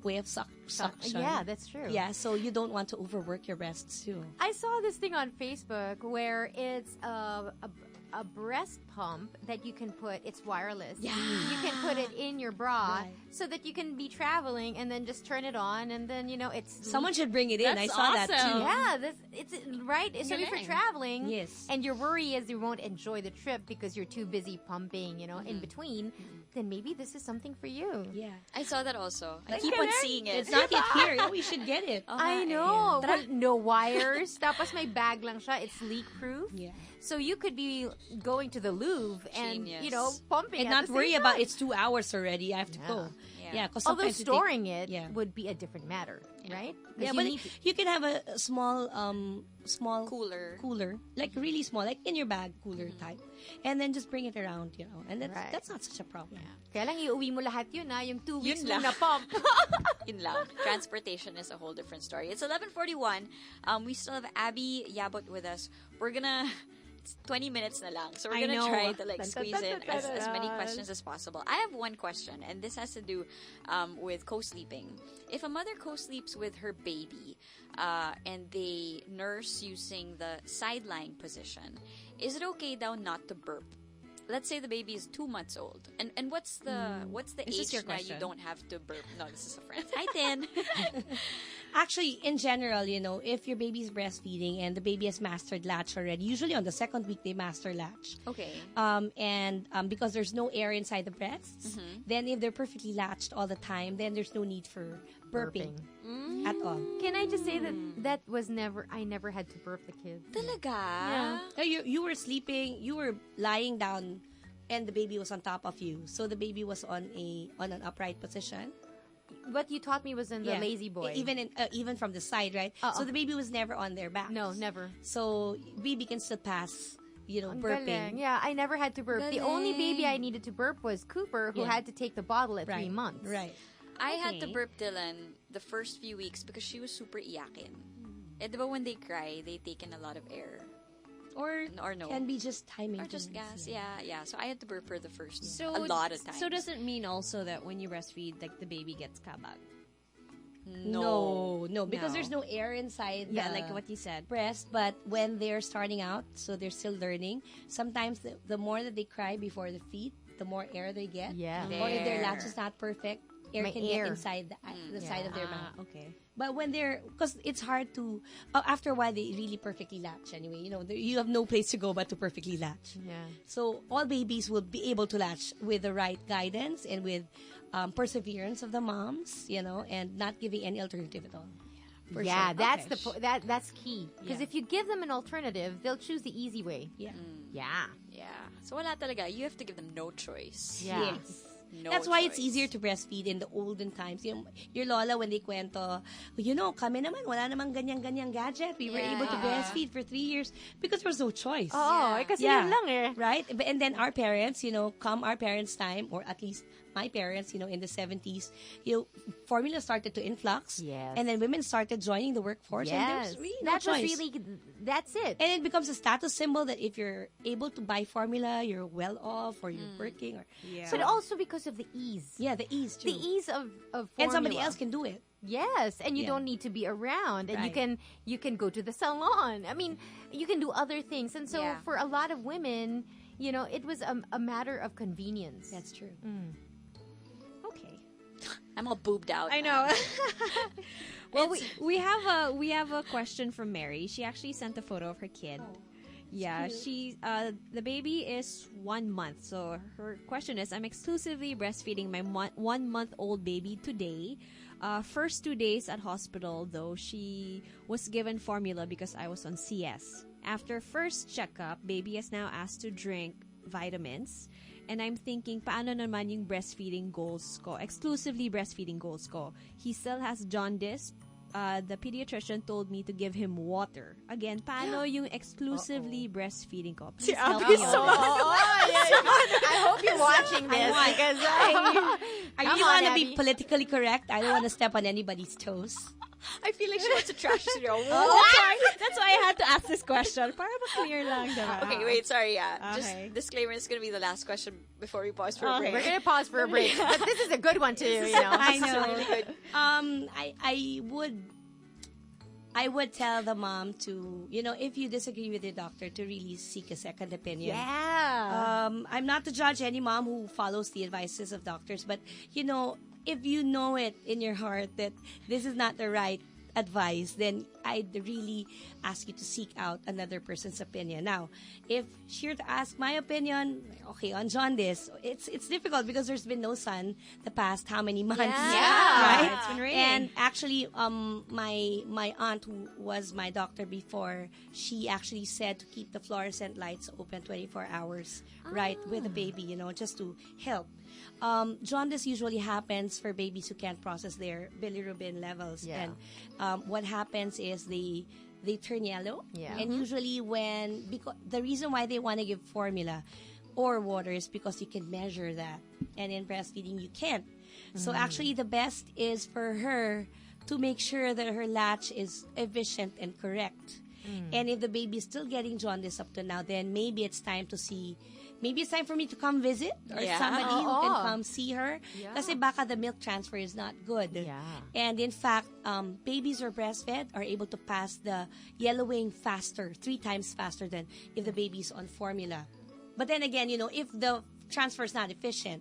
way of suction. Yeah, that's true. Yeah, so you don't want to overwork your breasts too. I saw this thing on Facebook where it's a breast pump that you can put, it's wireless. Yeah. You can put it in your bra so that you can be traveling and then just turn it on, and then, it's... Someone should bring it in. I That's saw that awesome. too. Yeah, it's right. So if you're traveling, yes, and your worry is you won't enjoy the trip because you're too busy pumping, in between, then maybe this is something for you. Yeah. I saw that also. I keep on seeing it. It's not yet here. Yeah, we should get it. I know. Well, no wires. Tapos may bag lang siya. It's leak-proof. Yeah. So you could be going to the Louvre and, pumping and at not the worry same about time. it's 2 hours already. I have to go. Yeah, because although storing it would be a different matter, right? Yeah, but you can have a small cooler, like really small, like in your bag cooler type, and then just bring it around, and that's not such a problem. Kaya lang iuwi mo lahat yun, yung 2 weeks Yun mo lang. na pump. Yun lang. Transportation is a whole different story. It's 11:41. We still have Abbi Yabot with us. We're gonna... It's 20 minutes na lang. So we're going to try to squeeze in as many questions as possible. I have one question, and this has to do with co-sleeping. If a mother co-sleeps with her baby and they nurse using the sideline position, is it okay daw not to burp? Let's say the baby is 2 months old. And what's the age your now you question? don't have to burp? No, this is a friend. Hi, Tin. Actually, in general, if your baby's breastfeeding and the baby has mastered latch already, usually on the 2nd week they master latch. Okay. And because there's no air inside the breasts, then if they're perfectly latched all the time, then there's no need for burping. At all. Can I just say that was I never had to burp the kids. Talaga? Yeah. You were sleeping, you were lying down, and the baby was on top of you. So the baby was on an upright position. What you taught me was in the lazy boy. Even from the side, right? So the baby was never on their back. No, never. So baby can still pass, Ang burping. galing. Yeah, I never had to burp. The only baby I needed to burp was Cooper, who had to take the bottle at 3 months. Right. I had to burp Dylan the first few weeks because she was super iyakin. Diba when they cry, they take in a lot of air. Or no. Can be just timing. Or just gas, yeah. So I had to burp her the first a So lot of times. So does it mean also that when you breastfeed, like the baby gets kabag? No, because there's no air inside Yeah, the like what you said. breast. But when they're starting out, so they're still learning, sometimes the more that they cry before the feed, the more air they get. Yeah. Or if their latch is not perfect, air May can air. get inside the side of their mouth. Okay. But when they're, because it's hard to, after a while, they really perfectly latch anyway. You know, you have no place to go but to perfectly latch. Yeah. So all babies will be able to latch with the right guidance and with perseverance of the moms, you know, and not giving any alternative at all. For Yeah, sure. that's Okay. that's key. Because Yeah. if you give them an alternative, they'll choose the easy way. Yeah. Yeah. Yeah. So wala talaga. You have to give them no choice. Yeah. Yes. No That's why it's choice. easier to breastfeed in the olden times. Your lola, when they kwento, you know, kami naman, wala namang ganyan-ganyan gadget. We were able to breastfeed for 3 years because there was no choice. Oh, kasi Yeah. yun lang eh. Right? And then our parents, you know, come our parents' time, or at least my parents, you know, in the 70s, formula started to influx. Yes. And then women started joining the workforce. And Yes. there's really no That was choice. really, that's it. And it becomes a status symbol that if you're able to buy formula, you're well off, or you're working, or Yeah. But also because of the ease. yeah, the ease too. The ease of formula. and somebody else can do it. Yes, and you Yeah. don't need to be around, and Right. you can go to the salon. I mean, you can do other things, and so Yeah. for a lot of women, you know, it was a matter of convenience. That's true. Okay. I'm all boobed out. I know. Well, we have a question from Mary. She actually sent a photo of her kid. Yeah, she the baby is 1 month. So her question is, I'm exclusively breastfeeding my 1 month old baby today. First 2 days at hospital, though, she was given formula because I was on CS. After first checkup, baby is now asked to drink vitamins. And I'm thinking, paano naman yung breastfeeding goals ko? Exclusively breastfeeding goals ko. He still has jaundice. The pediatrician told me to give him water. Again, paano yung exclusively breastfeeding ko? Please help me on this. I hope you're watching this because I really on, want to be Abby. politically correct. I don't want to step on anybody's toes. I feel like she wants to trash us. That's why I had to ask this question. Para clear lang, diba? Okay, wait, sorry, Okay. Just disclaimer, it's going to be the last question before we pause for a Okay. break. We're gonna pause for a break, but this is a good one too. You know, I know. Really good. I would tell the mom to, you know, if you disagree with the doctor, to really seek a second opinion. yeah. I'm not to judge any mom who follows the advices of doctors, but, you know, if you know it in your heart that this is not the right advice, then I'd really ask you to seek out another person's opinion. Now, if she were to ask my opinion, okay, on jaundice, it's difficult because there's been no sun the past how many months, Yeah. right? It's been raining. And actually, my aunt, who was my doctor before, she actually said to keep the fluorescent lights open 24 hours, right, with the baby, you know, just to help. Jaundice usually happens for babies who can't process their bilirubin levels. Yeah. And what happens is they turn yellow. Yeah. And usually because the reason why they want to give formula or water is because you can measure that. And in breastfeeding, you can't. So actually, the best is for her to make sure that her latch is efficient and correct. And if the baby is still getting jaundice up to now, then maybe it's time to see. Maybe it's time for me to come visit, or Yeah. somebody who can Oo. come see her. Yeah. Kasi baka the milk transfer is not good. Yeah. And in fact, babies who are breastfed are able to pass the yellowing faster, 3 times faster than if the baby's on formula. But then again, you know, if the transfer is not efficient,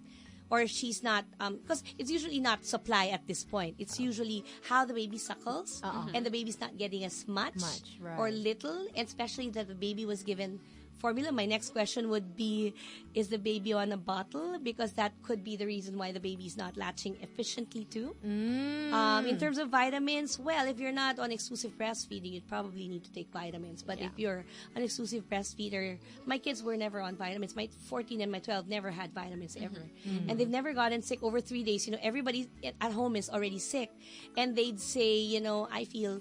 or if she's not, because it's usually not supply at this point. It's usually how the baby suckles, and the baby's not getting as much, right. or little, and especially that the baby was given formula. My next question would be, is the baby on a bottle? Because that could be the reason why the baby's not latching efficiently too. In terms of vitamins, well, if you're not on exclusive breastfeeding, you'd probably need to take vitamins. But if you're an exclusive breastfeeder, my kids were never on vitamins. My 14 and my 12 never had vitamins ever. And they've never gotten sick over 3 days. You know, everybody at home is already sick. And they'd say, you know, I feel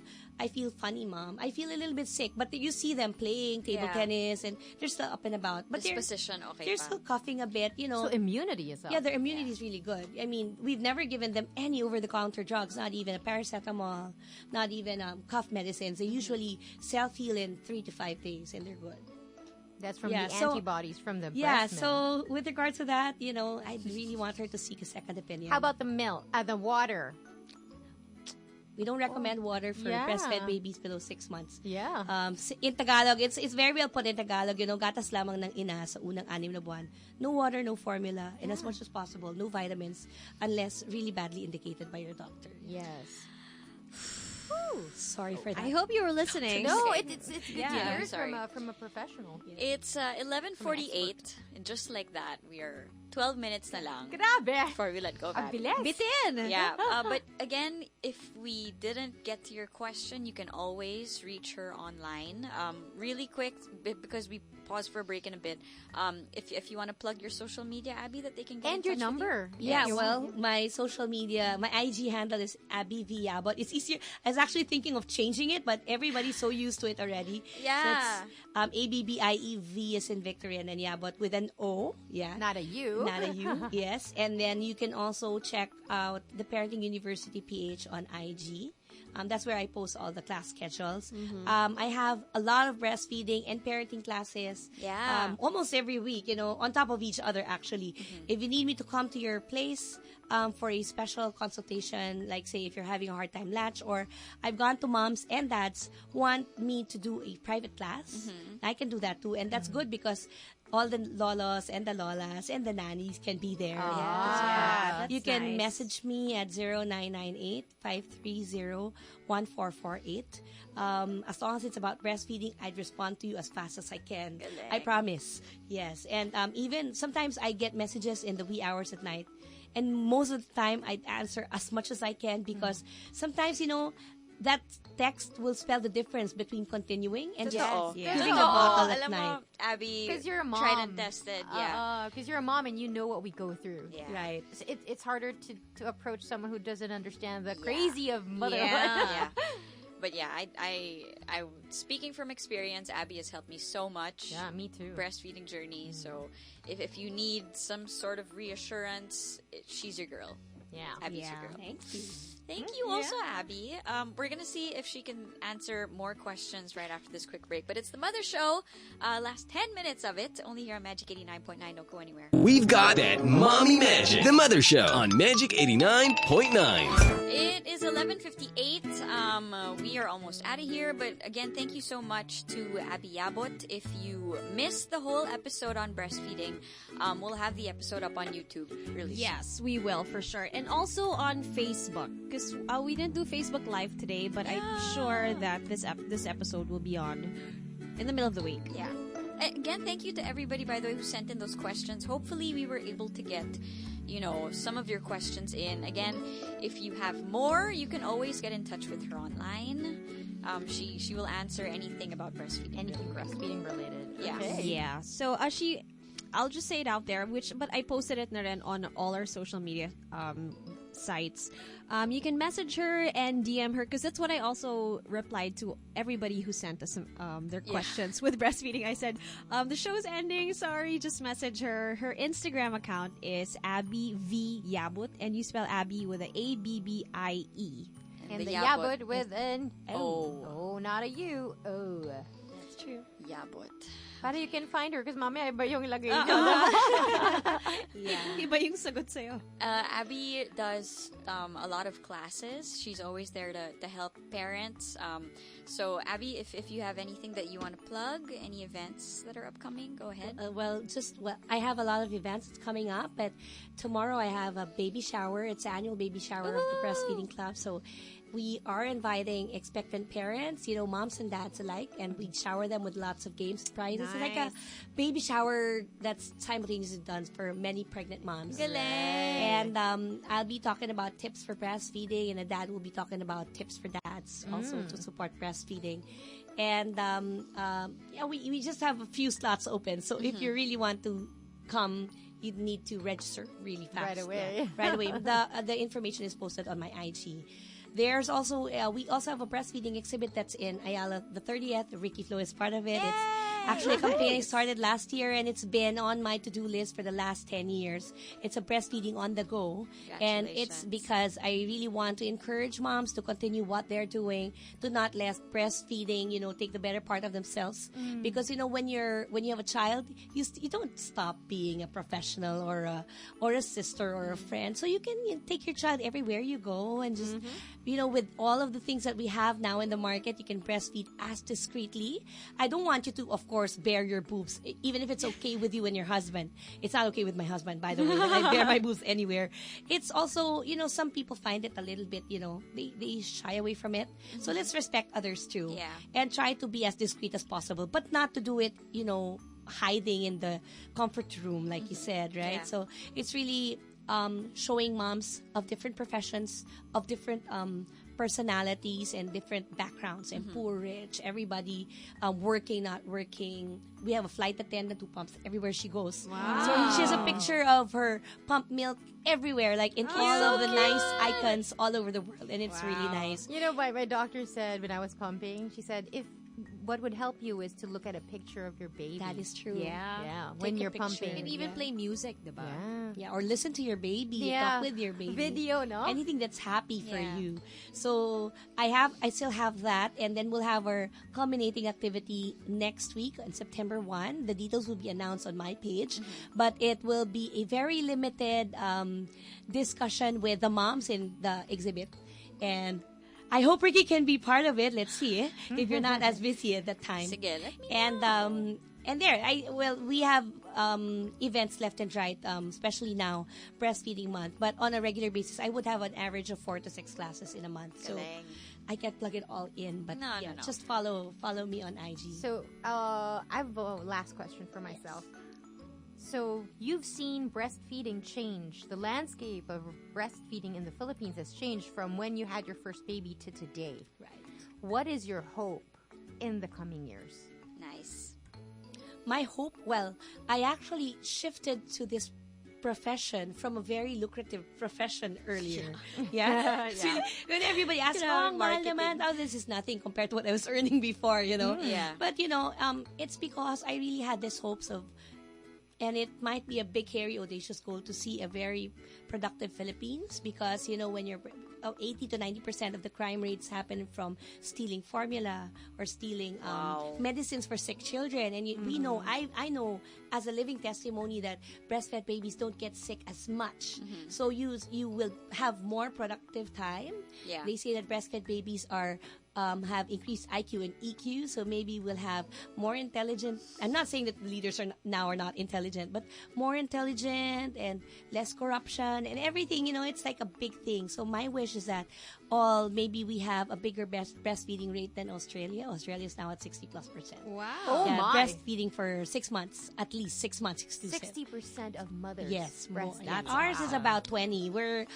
funny, Mom. I feel a little bit sick. But you see them playing table tennis, and they're still up and about. But Disposition, okay they're pa. still coughing a bit, you know. So immunity is up. Yeah, their immunity is really good. I mean, we've never given them any over-the-counter drugs, not even a paracetamol, not even cough medicines. They usually self-heal in 3 to 5 days, and they're good. That's from Yeah, the so- antibodies from the Yeah, breast milk. so with regards to that, you know, I really want her to seek a second opinion. How about the milk? The water. We don't recommend water for Yeah. breastfed babies below 6 months. Yeah. In Tagalog, it's very well put in Tagalog, gatas lamang ng ina sa unang 6 na buwan. No water, no formula, and as much as possible, no vitamins unless really badly indicated by your doctor. Yes. Sorry for that. I hope you were listening. No, it's good to Yeah, hear sorry. from a professional. It's 11:48, and just like that, we are 12 minutes na lang Grabe. before we let go of Ang Abby. bilis. Bitin. Yeah, but again, if we didn't get to your question, you can always reach her online. Really quick, because we paused for a break in a bit. If you want to plug your social media, Abby, that they can get And in your touch with you. number. Yeah, well, my social media, my IG handle is Abbi V Yabot. It's easier. I was actually thinking of changing it, but everybody's so used to it already. Yeah. So it's ABBIEV is in Victory and then Yabot with an O. Yeah. Not a you. Not a U. Yes. And then you can also check out the Parenting University PH on IG. That's where I post all the class schedules. I have a lot of breastfeeding and parenting classes. Yeah. Almost every week, on top of each other, actually. If you need me to come to your place for a special consultation, like say if you're having a hard time latch, or I've gone to moms and dads who want me to do a private class, I can do that too. And that's good because all the lolos and the lolas and the nannies can be there. that's You can nice. message me at 0998-530-1448. As long as it's about breastfeeding, I'd respond to you as fast as I can. Galing. I promise. Yes. And even sometimes I get messages in the wee hours at night. And most of the time, I'd answer as much as I can because sometimes, that text will spell the difference between continuing and just Totoo. giving a Totoo. bottle at Alam mo, night. Abby, Because you're a mom. tried and tested. Yeah. Because you're a mom and you know what we go through. Yeah. Right. It's harder to approach someone who doesn't understand the crazy of motherhood. Yeah. But yeah, I speaking from experience, Abby has helped me so much. Yeah, me too. Breastfeeding journey. So if you need some sort of reassurance, she's your girl. Yeah. Abby's your girl. Thank you. Thank you also, Abby. We're going to see if she can answer more questions right after this quick break. But it's the Mother Show. Last 10 minutes of it. Only here on Magic 89.9. Don't go anywhere. We've got that mommy magic. The Mother Show on Magic 89.9. It is 11:58. We are almost out of here. But again, thank you so much to Abby Yabot. If you missed the whole episode on breastfeeding, we'll have the episode up on YouTube really soon. Yes, we will for sure. And also on Facebook. Because we didn't do Facebook Live today, but I'm sure that this episode will be on in the middle of the week. Yeah. Again, thank you to everybody, by the way, who sent in those questions. Hopefully, we were able to get, some of your questions in. Again, if you have more, you can always get in touch with her online. She will answer anything about breastfeeding. Anything breastfeeding related. Yeah. Okay. Yeah. So I'll just say it out there, but I posted it na rin on all our social media sites. You can message her and DM her because that's what I also replied to everybody who sent us their questions with breastfeeding. I said, the show's ending. Sorry, just message her. Her Instagram account is Abbi V Yabut, and you spell Abby with a ABBIE. And the Yabut Yabut with an O. Oh, not a U. Oh. That's true. Yabot. Paano you can find her? Because mamaya iba yung ilagay niyo. Iba yung sagot sa'yo. Abby does a lot of classes. She's always there to help parents. So, Abby, if you have anything that you want to plug, any events that are upcoming, go ahead. I have a lot of events coming up, but tomorrow I have a baby shower. It's the annual baby shower of the Breastfeeding Club. So we are inviting expectant parents, moms and dads alike, and we shower them with lots of games and prizes. It's like a baby shower that's simultaneously done for many pregnant moms. Galing! And I'll be talking about tips for breastfeeding, and a dad will be talking about tips for dads also to support breastfeeding. And we just have a few slots open. So if you really want to come, you need to register really fast. Right away. Yeah, right away. The information is posted on my IG. There's also we also have a breastfeeding exhibit that's in Ayala the 30th. Riki Flo is part of it. It's Actually, a campaign I started last year, and it's been on my to-do list for the last 10 years. It's a breastfeeding on the go. And it's because I really want to encourage moms to continue what they're doing, to not let breastfeeding, take the better part of themselves. Because, when you have a child, you don't stop being a professional or a sister or a friend. So you can take your child everywhere you go, and just, with all of the things that we have now in the market, you can breastfeed as discreetly. I don't want you to, of course, bare your boobs, even if it's okay with you and your husband. It's not okay with my husband, by the way, that I bare my boobs anywhere. It's also, some people find it a little bit, they shy away from it. So let's respect others too. Yeah. And try to be as discreet as possible, but not to do it, hiding in the comfort room, like you said, right? Yeah. So it's really showing moms of different professions, of different personalities and different backgrounds, and poor, rich, everybody, working, not working. We have a flight attendant who pumps everywhere she goes. Wow. So she has a picture of her pump milk everywhere, like in all of the nice icons all over the world, and it's really nice. My doctor said when I was pumping, she said, what would help you is to look at a picture of your baby. That is true. Yeah, when Take a you're picture. pumping. And even play music, diba? Yeah, or listen to your baby, Yeah. talk with your baby. Video, no? Anything that's happy for Yeah. you. So I still have that, and then we'll have our culminating activity next week on September 1. The details will be announced on my page, but it will be a very limited discussion with the moms in the exhibit, and I hope Riki can be part of it. Let's see if you're not as busy at that time. Sige, let me And there, we have events left and right, especially now, breastfeeding month. But on a regular basis, I would have an average of 4 to 6 classes in a month. So Galing. I can't plug it all in. But No. just follow me on IG. So, I have a last question for myself. So, you've seen breastfeeding change. The landscape of breastfeeding in the Philippines has changed from when you had your first baby to today. Right. What is your hope in the coming years? Nice. My hope, I actually shifted to this profession from a very lucrative profession earlier. Yeah. So when everybody asks, mahal naman, this is nothing compared to what I was earning before, Yeah. But, it's because I really had this hopes of, and it might be a big, hairy, audacious goal to see a very productive Philippines, because, when you're 80 to 90% of the crime rates happen from stealing formula or stealing medicines for sick children. And we know, I know as a living testimony that breastfed babies don't get sick as much. So you will have more productive time. Yeah. They say that breastfed babies are have increased IQ and EQ, so maybe we'll have more intelligent. I'm not saying that the leaders are not intelligent, but more intelligent and less corruption and everything. It's like a big thing. So my wish is that maybe we have a bigger breastfeeding rate than Australia. Australia is now at 60+%. Wow. Oh Yeah, my. breastfeeding for 6 months, at least 6 months exclusive. 60% of mothers. Yes, breastfeed. ours is about 20. We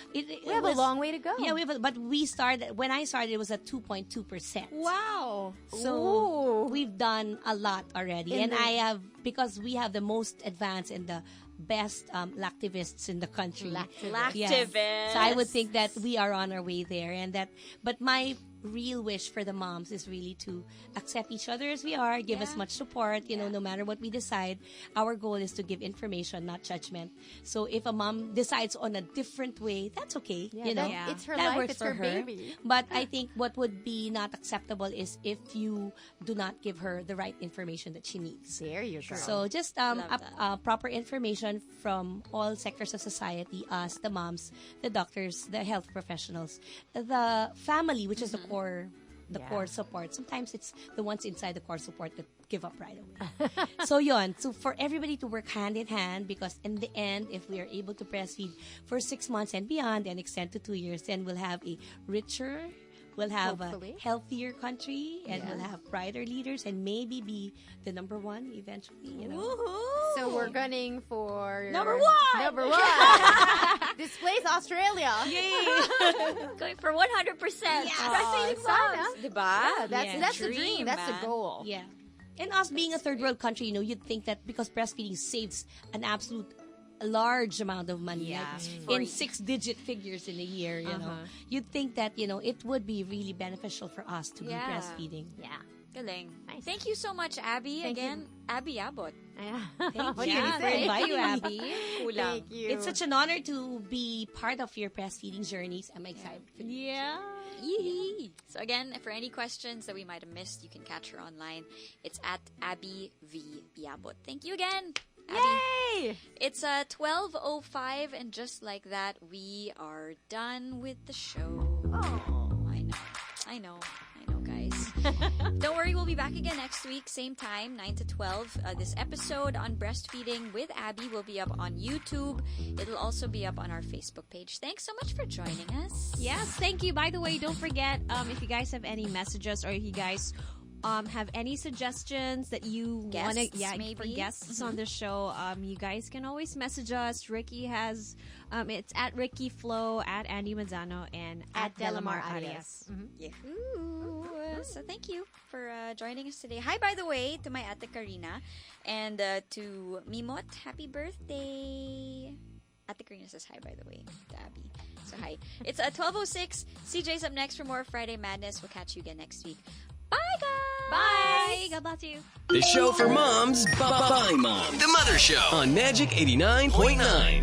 have a long way to go. Yeah, but when I started, it was at 2.2%. Wow. So we've done a lot already, and because we have the most advanced and the best lactivists in the country. Lactivists. So I would think that we are on our way there, but my real wish for the moms is really to accept each other as we are, give us much support, no matter what we decide. Our goal is to give information, not judgment. So if a mom decides on a different way, that's okay. It's her that life, works it's for her her. baby. But I think what would be not acceptable is if you do not give her the right information that she needs. There you go. So just proper information from all sectors of society, us, the moms, the doctors, the health professionals, the family, which is the core support. Sometimes it's the ones inside the core support that give up right away. So for everybody to work hand in hand, because in the end, if we are able to breastfeed for 6 months and beyond and extend to 2 years, then we'll have a richer, we'll have Hopefully. a healthier country, and we'll have brighter leaders, and maybe be the number one eventually. So we're gunning for Number one! Number one. Displace Australia. Going for 100%. Breastfeeding sana. moms. Diba? Yeah, that's the dream. That's man. the goal. Yeah. And us being a third world country, you'd think that because breastfeeding saves an absolute large amount of money, like in 6-digit figures in a year, you'd think that, it would be really beneficial for us to be breastfeeding. Yeah. Galing. Nice. Thank you so much, Abby. Thank Again, Abby Abot. What you. can Yeah, say? thank you, Abby. Kulang. Thank you. It's such an honor to be part of your breastfeeding journeys. I'm excited for you. Yeah. Yee. So again, for any questions that we might have missed, you can catch her online. It's at Abby V. Yabot. Thank you again, Abby. Yay! It's 12:05, and just like that, we are done with the show. Oh. I know, guys. Don't worry, we'll be back again next week, same time, 9 to 12. This episode on breastfeeding with Abby will be up on YouTube. It'll also be up on our Facebook page. Thanks so much for joining us. Yes, thank you. By the way, don't forget, if you guys have any messages or if you guys have any suggestions that you want to, for guests on the show, you guys can always message us. Ricky has, it's at Ricky Flo, at Andi Manzano, and at Delamar Arias. Yahoo! So thank you for joining us today. Hi, by the way, to my ate Karina, and to Mimot, happy birthday. Ate Karina says hi, by the way, to Abby. So hi. It's 12:06. CJ's up next for more Friday Madness. We'll catch you again next week. Bye, guys! Bye! God bless you. The show for moms by Mom. The Mother Show on Magic 89.9.